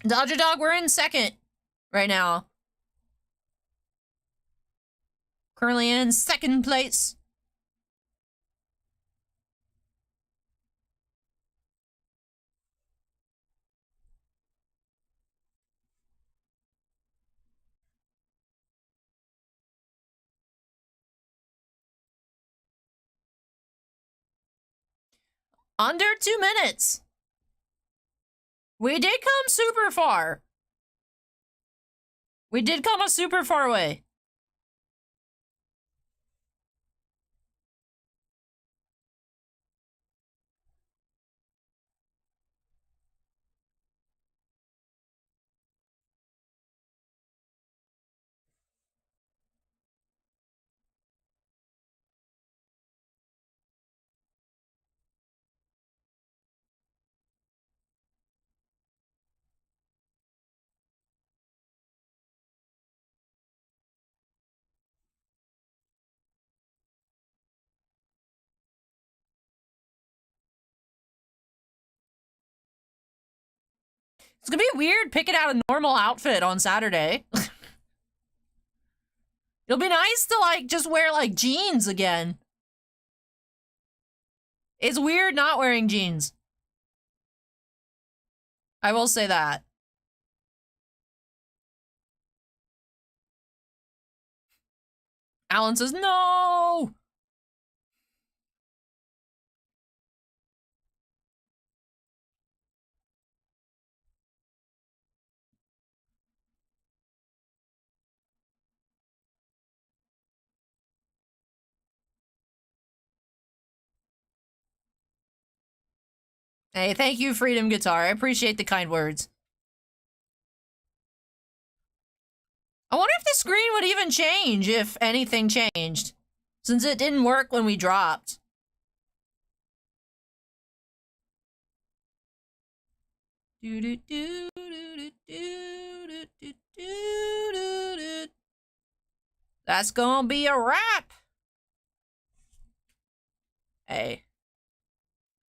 Dodger Dog, we're in second right now. Currently in second place. Under 2 minutes. We did come super far. We did come a super far way. It's gonna be weird picking out a normal outfit on Saturday. It'll be nice to, like, just wear, like, jeans again. It's weird not wearing jeans. I will say that. Alan says, no! Hey, thank you, Freedom Guitar. I appreciate the kind words. I wonder if the screen would even change if anything changed, since it didn't work when we dropped. That's gonna be a wrap. Hey.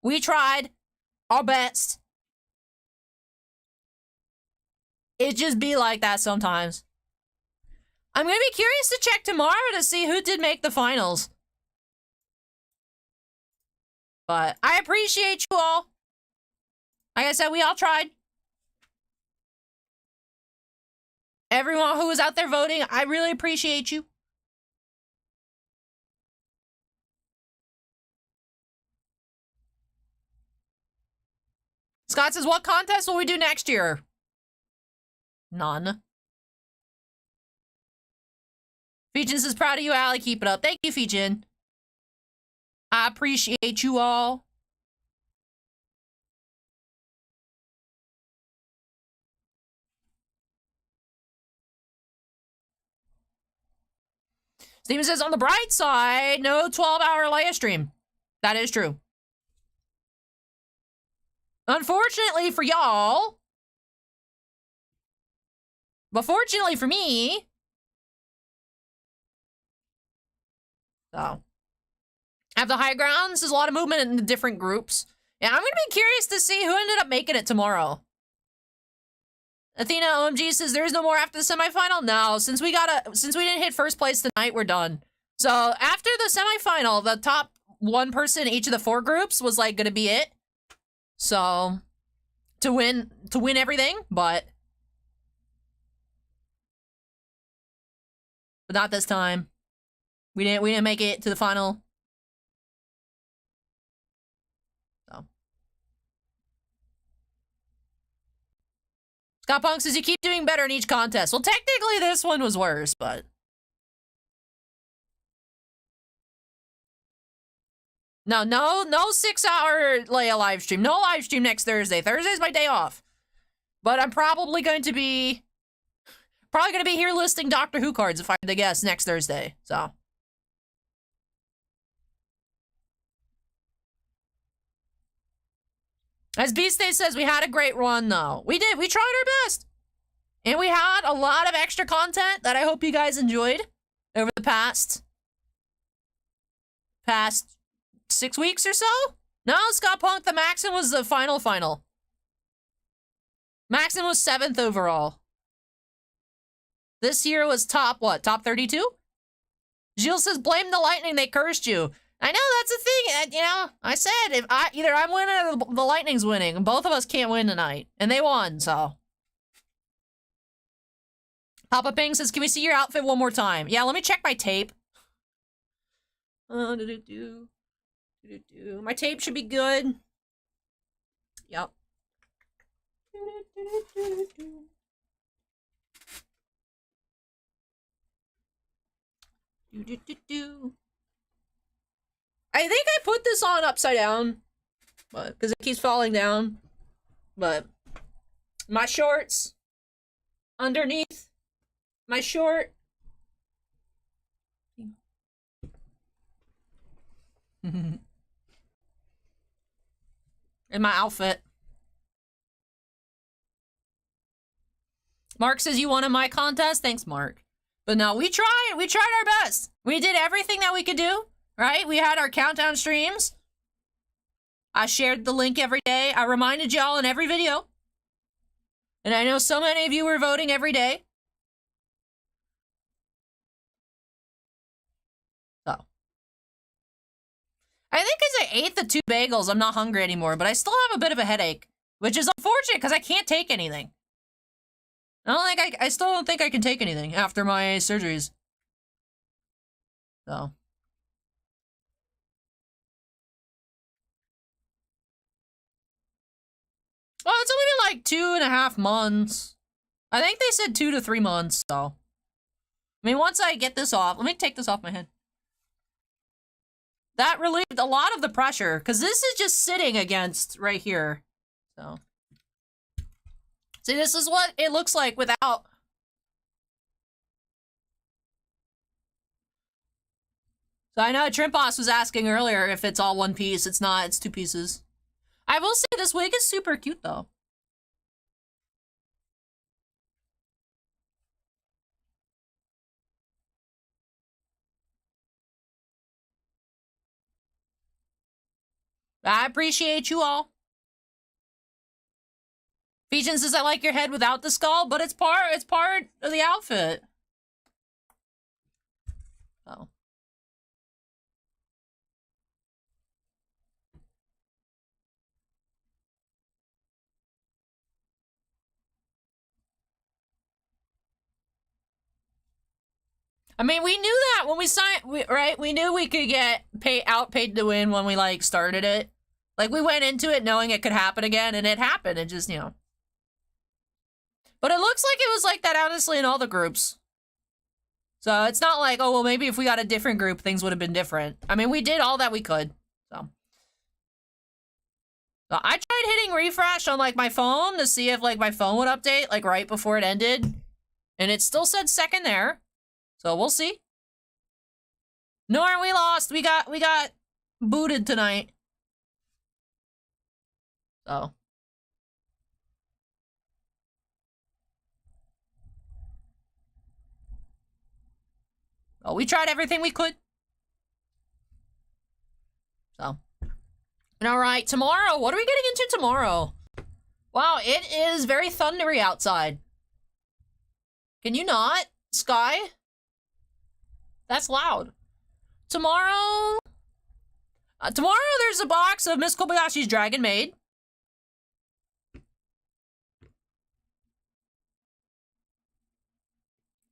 We tried our best. It just be like that sometimes. I'm gonna be curious to check tomorrow to see who did make the finals. But I appreciate you all. Like I said, we all tried. Everyone who was out there voting, I really appreciate you. Scott says, what contest will we do next year? None. Feejin says, proud of you, Allie. Keep it up. Thank you, Feejin. I appreciate you all. Steven says, on the bright side, no 12-hour live stream. That is true. Unfortunately for y'all, but fortunately for me, so, have the high grounds. There's a lot of movement in the different groups. Yeah, I'm gonna be curious to see who ended up making it tomorrow. Athena OMG says there is no more after the semifinal. No, since we didn't hit first place tonight, we're done. So after the semifinal, the top one person in each of the 4 groups was like gonna be it. So to win everything, but not this time. We didn't make it to the final. So Scott Punk says you keep doing better in each contest. Well, technically this one was worse, but no 6-hour live stream. No live stream next Thursday. Thursday's my day off. But I'm probably going to be here listing Doctor Who cards if I had to guess next Thursday. So as Beastay says, we had a great run though. We did. We tried our best. And we had a lot of extra content that I hope you guys enjoyed over the past 6 weeks or so? No, Scott Punk, the Maxim was the final. Maxim was 7th overall. This year was top 32? Gilles says, blame the Lightning, they cursed you. I know, that's the thing, you know, I said, if either I'm winning or the Lightning's winning, and both of us can't win tonight. And they won, so. Papa Ping says, can we see your outfit one more time? Yeah, let me check my tape. My tape should be good. Yep. I think I put this on upside down, but because it keeps falling down. But my shorts underneath my short. In my outfit. Mark says you won in my contest. Thanks, Mark. But no, we tried. We tried our best. We did everything that we could do, right? We had our countdown streams. I shared the link every day. I reminded y'all in every video. And I know so many of you were voting every day. So. I think because I ate the 2 bagels, I'm not hungry anymore, but I still have a bit of a headache, which is unfortunate because I can't take anything. I still don't think I can take anything after my surgeries. So. Well, it's only been like 2.5 months. I think they said 2 to 3 months, so. I mean, once I get this off, let me take this off my head. That relieved a lot of the pressure, because this is just sitting against right here. So. See, this is what it looks like without. So I know Trimposs was asking earlier if it's all one piece. It's not, it's 2 pieces. I will say this wig is super cute, though. I appreciate you all. Feejin says, I like your head without the skull, but it's part of the outfit. I mean, we knew that when we signed, right? We knew we could get outpaid to win when we, like, started it. Like, we went into it knowing it could happen again, and it happened. It just, you know. But it looks like it was like that, honestly, in all the groups. So it's not like, oh, well, maybe if we got a different group, things would have been different. I mean, we did all that we could, so. So I tried hitting refresh on, like, my phone to see if, like, my phone would update, like, right before it ended. And it still said second there. So we'll see. Nor we lost. We got booted tonight. So. Well, we tried everything we could. So. And alright, tomorrow. What are we getting into tomorrow? Wow, it is very thundery outside. Can you not? Sky? That's loud. Tomorrow... tomorrow there's a box of Miss Kobayashi's Dragon Maid.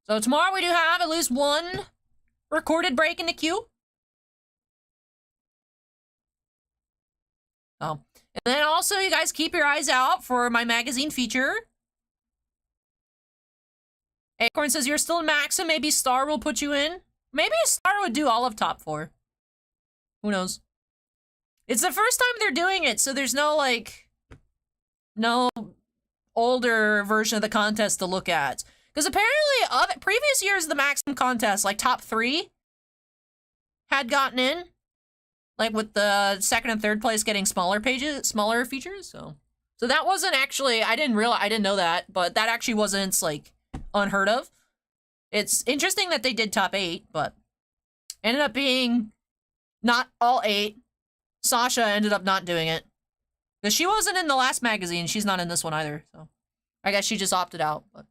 So tomorrow we do have at least one recorded break in the queue. Oh. And then also, you guys keep your eyes out for my magazine feature. Acorn says you're still in Maxim. Maybe Star will put you in. Maybe Star would do all of top 4. Who knows? It's the first time they're doing it, so there's no, like, no older version of the contest to look at. Because apparently, previous years of the Maxim contest, like, top 3 had gotten in. Like, with the second and third place getting smaller features, so that wasn't actually, I didn't know that, but that actually wasn't, like, unheard of. It's interesting that they did top 8, but ended up being not all 8. Sasha ended up not doing it. Because she wasn't in the last magazine, she's not in this one either, so I guess she just opted out, but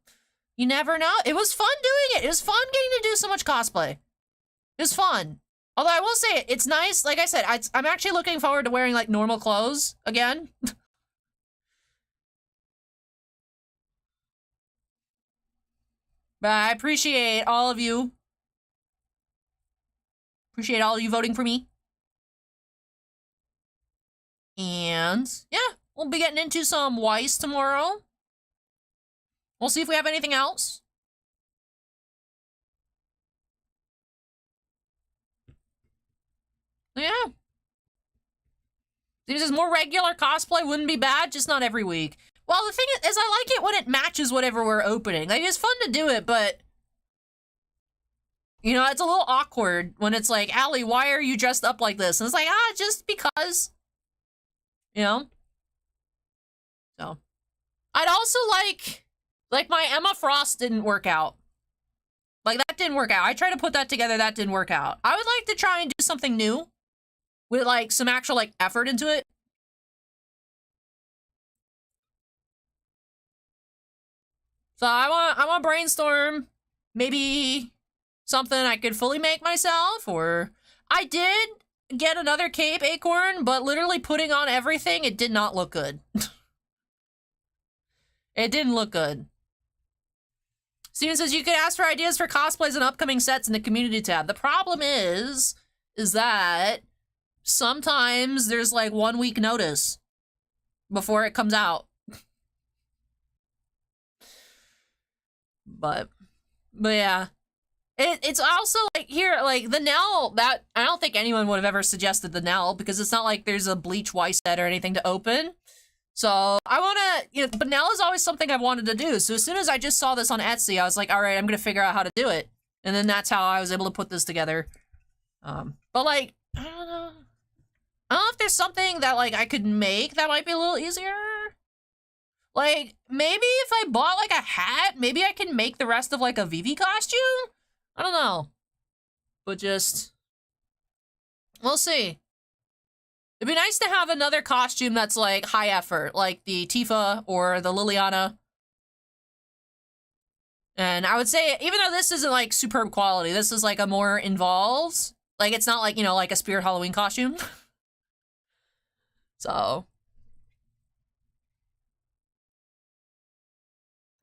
you never know. It was fun doing it. It was fun getting to do so much cosplay. It was fun. Although I will say, it's nice, like I said, I'm actually looking forward to wearing, like, normal clothes again. But I appreciate all of you. Appreciate all of you voting for me. And, yeah, we'll be getting into some Weiss tomorrow. We'll see if we have anything else. Yeah. Seems as more regular cosplay wouldn't be bad, just not every week. Well, the thing is, I like it when it matches whatever we're opening. Like, it's fun to do it, but... You know, it's a little awkward when it's like, Allie, why are you dressed up like this? And it's like, just because. You know? So. I'd also like my Emma Frost didn't work out. Like, that didn't work out. I tried to put that together, that didn't work out. I would like to try and do something new. With, like, some actual, like, effort into it. So I want to brainstorm maybe something I could fully make myself, or I did get another cape, Acorn, but literally putting on everything, it did not look good. It didn't look good. Steven says you could ask for ideas for cosplays and upcoming sets in the community tab. The problem is that sometimes there's like 1 week notice before it comes out. But yeah. It's also like here, like the Nell, that I don't think anyone would have ever suggested the Nell because it's not like there's a Bleach Weiss set or anything to open. So I want to, you know, but Nell is always something I've wanted to do. So as soon as I just saw this on Etsy, I was like, all right, I'm going to figure out how to do it. And then that's how I was able to put this together. But like, I don't know if there's something that like I could make that might be a little easier. Like, maybe if I bought like a hat, maybe I can make the rest of like a Vivi costume? I don't know. But just, we'll see. It'd be nice to have another costume that's like high effort, like the Tifa or the Liliana. And I would say, even though this isn't like superb quality, this is like a more involved, like it's not like, you know, like a Spirit Halloween costume. So.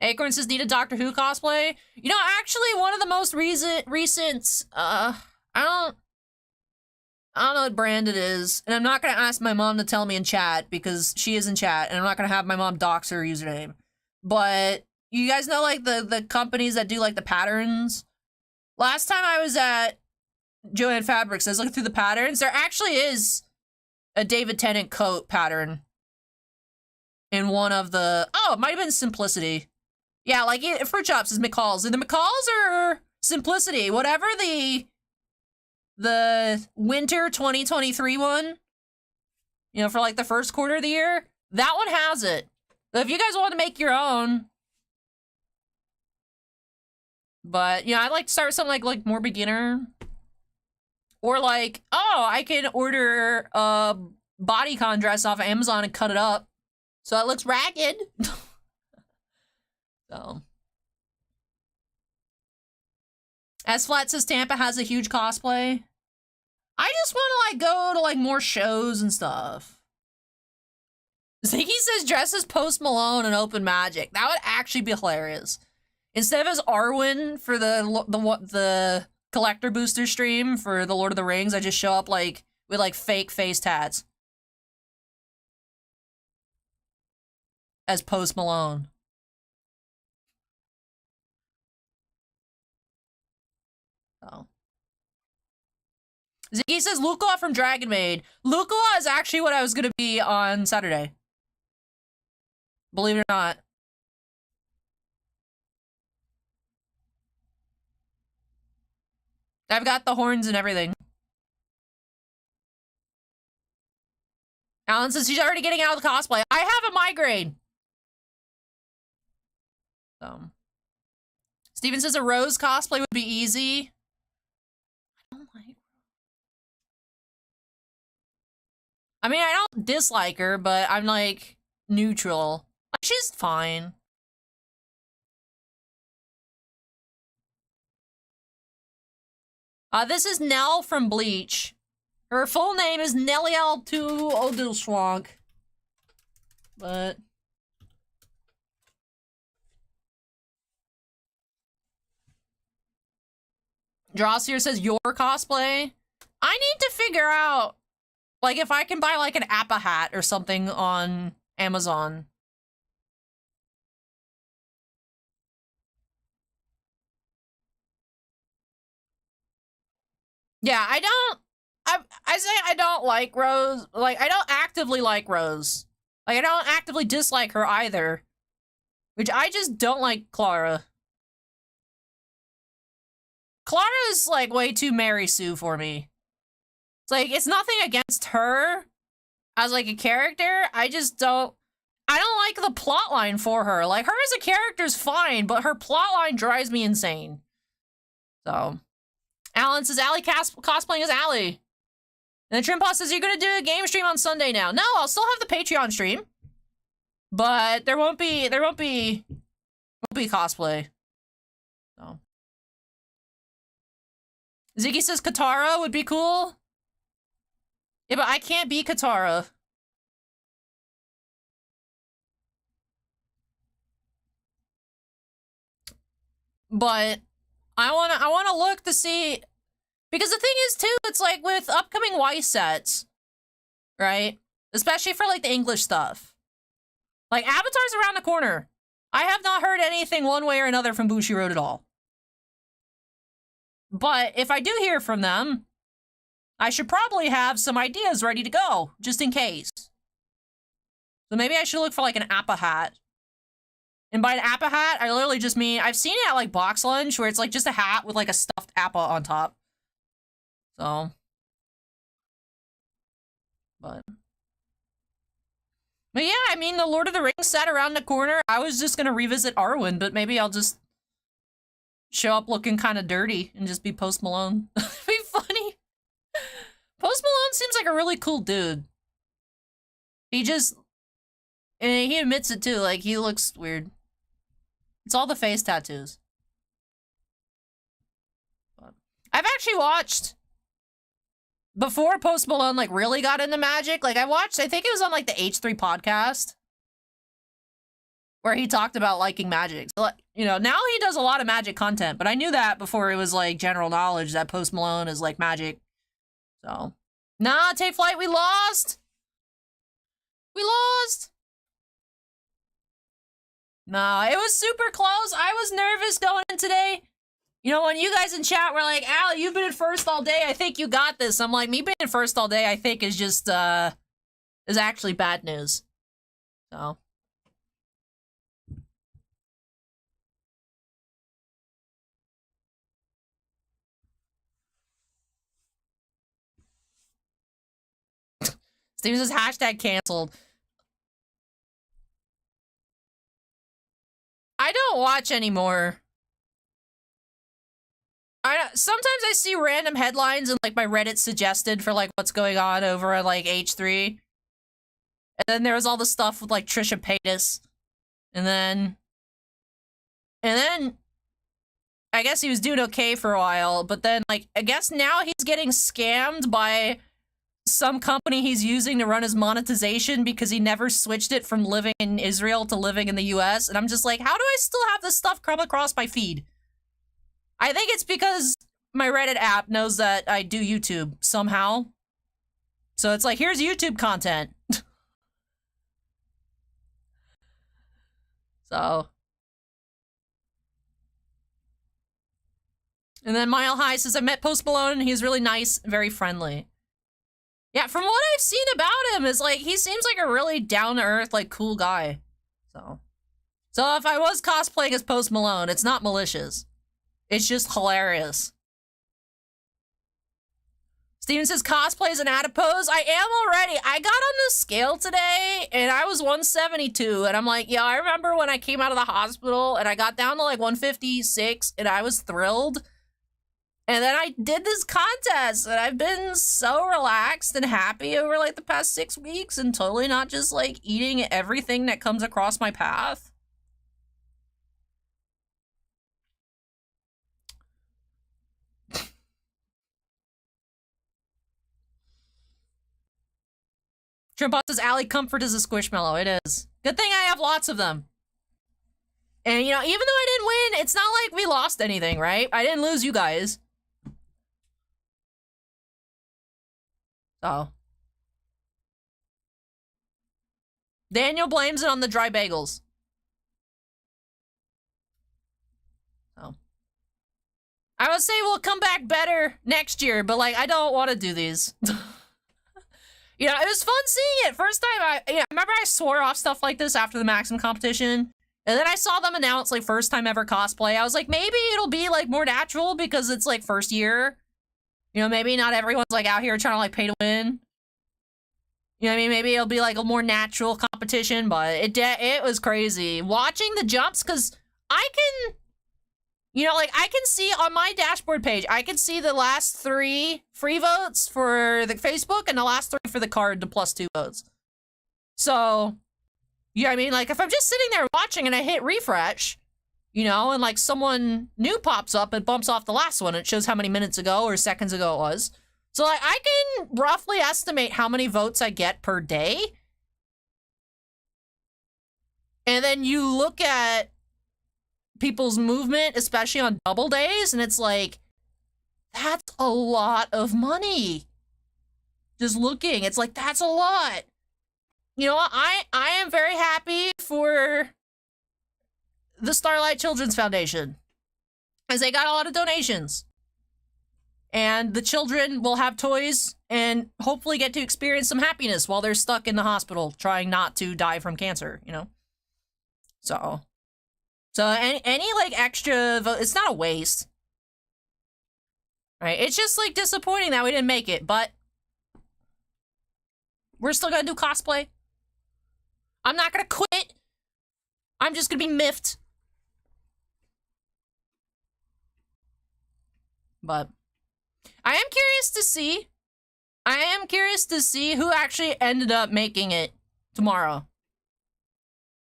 Acorn says, need a Doctor Who cosplay? You know, actually, one of the most recent, I don't know what brand it is, and I'm not gonna ask my mom to tell me in chat, because she is in chat, and I'm not gonna have my mom dox her username. But, you guys know, like, the companies that do, like, the patterns? Last time I was at Joanne Fabrics, I was looking through the patterns, there actually is a David Tennant coat pattern in one of the... Oh, it might have been Simplicity. Yeah, like, Fruit Chops is McCall's. Either McCall's or Simplicity. Whatever the winter 2023 one, you know, for, like, the first quarter of the year, that one has it. So if you guys want to make your own... But, you know, I'd like to start with something like more beginner. Or like, oh, I can order a bodycon dress off of Amazon and cut it up so it looks ragged. So. As Flat says, Tampa has a huge cosplay. I just want to, like, go to, like, more shows and stuff. Ziggy says dress as Post Malone and Open Magic. That would actually be hilarious. Instead of as Arwen for the collector booster stream for the Lord of the Rings, I just show up, like, with, like, fake face tats. As Post Malone. Oh. Ziggy says Lukoa from Dragon Maid. Lukoa is actually what I was gonna be on Saturday. Believe it or not. I've got the horns and everything. Alan says she's already getting out of the cosplay. I have a migraine. Steven says a Rose cosplay would be easy. I don't like... I mean, I don't dislike her, but I'm, like, neutral. She's fine. This is Nell from Bleach. Her full name is Nelliel Tu Odilschwank. But... Drossier says your cosplay. I need to figure out, like, if I can buy, like, an Appa hat or something on Amazon. Yeah, I say I don't like Rose. Like, I don't actively like Rose. Like, I don't actively dislike her either. Which I just don't like Clara. Clara is, like, way too Mary Sue for me. It's like, it's nothing against her as, like, a character. I just don't... I don't like the plotline for her. Like, her as a character's fine, but her plotline drives me insane. So... Alan says, Allie cosplaying as Allie. And then Trimpaw says, you're gonna do a game stream on Sunday now. No, I'll still have the Patreon stream. But there won't be cosplay. So. Ziggy says Katara would be cool. Yeah, but I can't be Katara. But I wanna look to see, because the thing is too, it's like with upcoming Y sets, right? Especially for like the English stuff. Like Avatar's around the corner. I have not heard anything one way or another from Bushiroad at all. But if I do hear from them, I should probably have some ideas ready to go, just in case. So maybe I should look for like an Appa hat. And by an Appa hat, I literally just mean, I've seen it at like Box Lunch, where it's like just a hat with like a stuffed Appa on top. So. But yeah, I mean, the Lord of the Rings set around the corner. I was just gonna revisit Arwen, but maybe I'll just show up looking kind of dirty and just be Post Malone. It'd be funny. Post Malone seems like a really cool dude. He just... And he admits it too, like, he looks weird. It's all the face tattoos. But I've actually watched... Before Post Malone, like, really got into magic, like, I watched, I think it was on, like, the H3 podcast. where he talked about liking magic. So, you know, now he does a lot of magic content, but I knew that before it was like general knowledge that Post Malone is like magic. So, nah, take flight, we lost. We lost. Nah, it was super close. I was nervous going in today. You know, when you guys in chat were like, Al, you've been in first all day, I think you got this. I'm like, me being in first all day, I think is just, is actually bad news. So. Steven says hashtag canceled. I don't watch anymore. Sometimes I see random headlines and like my Reddit suggested for like what's going on over at like H3. And then there was all the stuff with like Trisha Paytas. And then I guess he was doing okay for a while, but then like I guess now he's getting scammed by some company he's using to run his monetization because he never switched it from living in Israel to living in the US. And I'm just like, how do I still have this stuff come across my feed? I think it's because my Reddit app knows that I do YouTube somehow. So it's like, here's YouTube content. So. And then Mile High says, I met Post Malone and he's really nice, very friendly. Yeah, from what I've seen about him, is like, he seems like a really down-to-earth, like, cool guy. So if I was cosplaying as Post Malone, it's not malicious. It's just hilarious. Steven says, cosplay is an adipose. I am already. I got on the scale today, and I was 172, and I'm like, yeah, I remember when I came out of the hospital, and I got down to, like, 156, and I was thrilled. And then I did this contest, and I've been so relaxed and happy over, like, the past 6 weeks, and totally not just, like, eating everything that comes across my path. Trimbot says, Allie, comfort is a squishmallow. It is. Good thing I have lots of them. And, you know, even though I didn't win, it's not like we lost anything, right? I didn't lose you guys. So. Daniel blames it on the dry bagels. So. I would say we'll come back better next year, but, like, I don't want to do these. You know, it was fun seeing it. First time I remember I swore off stuff like this after the Maxim competition. And then I saw them announce, like, first time ever cosplay. I was like, maybe it'll be, like, more natural because it's, like, first year. You know, maybe not everyone's, like, out here trying to, like, pay to win. You know what I mean? Maybe it'll be, like, a more natural competition, but it was crazy. Watching the jumps, because I can... You know, like, I can see on my dashboard page, I can see the last 3 free votes for the Facebook and the last 3 for the card to +2 votes. So, you know what I mean? Like, if I'm just sitting there watching and I hit refresh, you know, and, like, someone new pops up and bumps off the last one, it shows how many minutes ago or seconds ago it was. So, like, I can roughly estimate how many votes I get per day. And then you look at people's movement, especially on double days, and it's like, that's a lot of money. Just looking, it's like, that's a lot. You know, I am very happy for the Starlight Children's Foundation, as they got a lot of donations. And the children will have toys and hopefully get to experience some happiness while they're stuck in the hospital trying not to die from cancer, you know? So any like extra vote, it's not a waste. Right? It's just like disappointing that we didn't make it, but we're still gonna do cosplay. I'm not gonna quit. I'm just gonna be miffed. But I am curious to see who actually ended up making it tomorrow.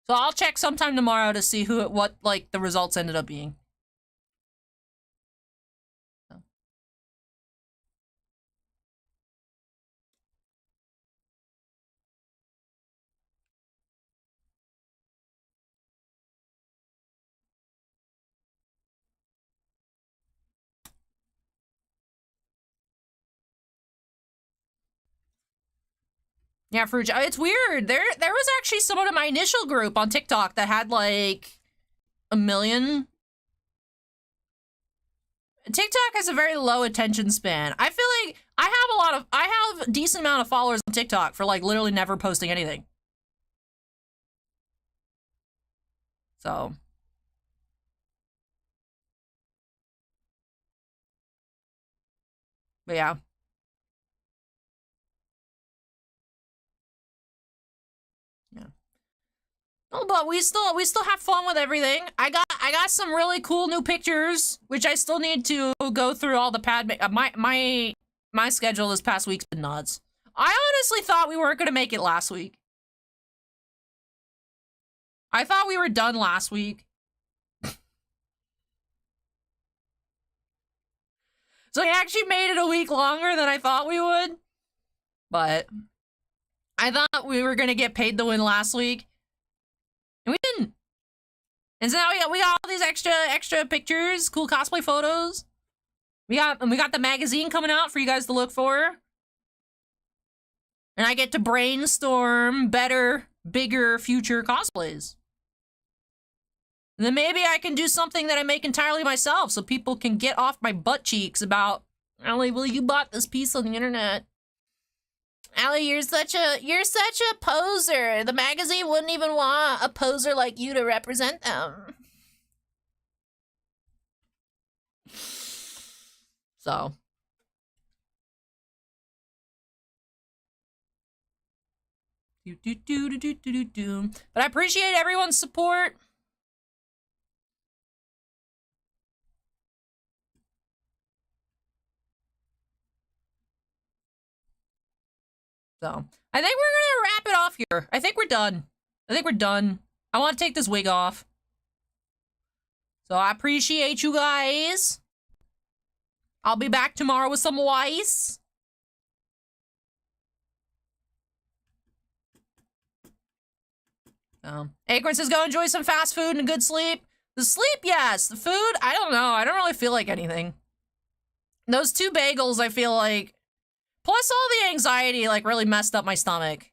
So I'll check sometime tomorrow to see what like the results ended up being. Yeah, for it's weird. There was actually someone in my initial group on TikTok that had like 1 million. TikTok has a very low attention span. I feel like I have a decent amount of followers on TikTok for like literally never posting anything. So. But yeah. Yeah. Oh, but we still have fun with everything. I got some really cool new pictures, which I still need to go through all the pad. My schedule this past week's been nuts. I honestly thought we weren't gonna make it last week. I thought we were done last week. So I actually made it a week longer than I thought we would. But I thought we were gonna get paid to win last week. And we didn't. And so now we got all these extra pictures, cool cosplay photos. We got the magazine coming out for you guys to look for. And I get to brainstorm better, bigger future cosplays. And then maybe I can do something that I make entirely myself so people can get off my butt cheeks about, Allie, well, you bought this piece on the internet. Allie, you're such a poser. The magazine wouldn't even want a poser like you to represent them. So. But I appreciate everyone's support. So, I think we're gonna wrap it off here. I think we're done. I want to take this wig off. So, I appreciate you guys. I'll be back tomorrow with some Weiss. Acorn says, go enjoy some fast food and a good sleep. The sleep, yes. The food, I don't know. I don't really feel like anything. Those 2 bagels, I feel like... Plus all the anxiety, like, really messed up my stomach.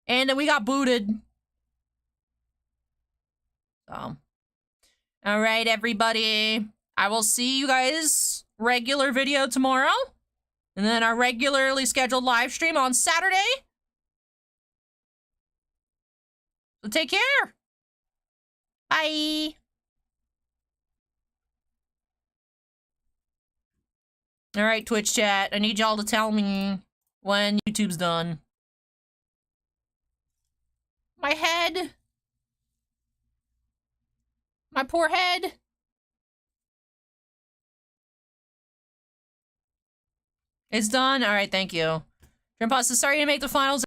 And then we got booted. So. Alright, everybody. I will see you guys regular video tomorrow. And then our regularly scheduled live stream on Saturday. So take care. Bye. All right, Twitch chat. I need y'all to tell me when YouTube's done. My head. My poor head. It's done? All right, thank you. Grandpa says, sorry to make the finals.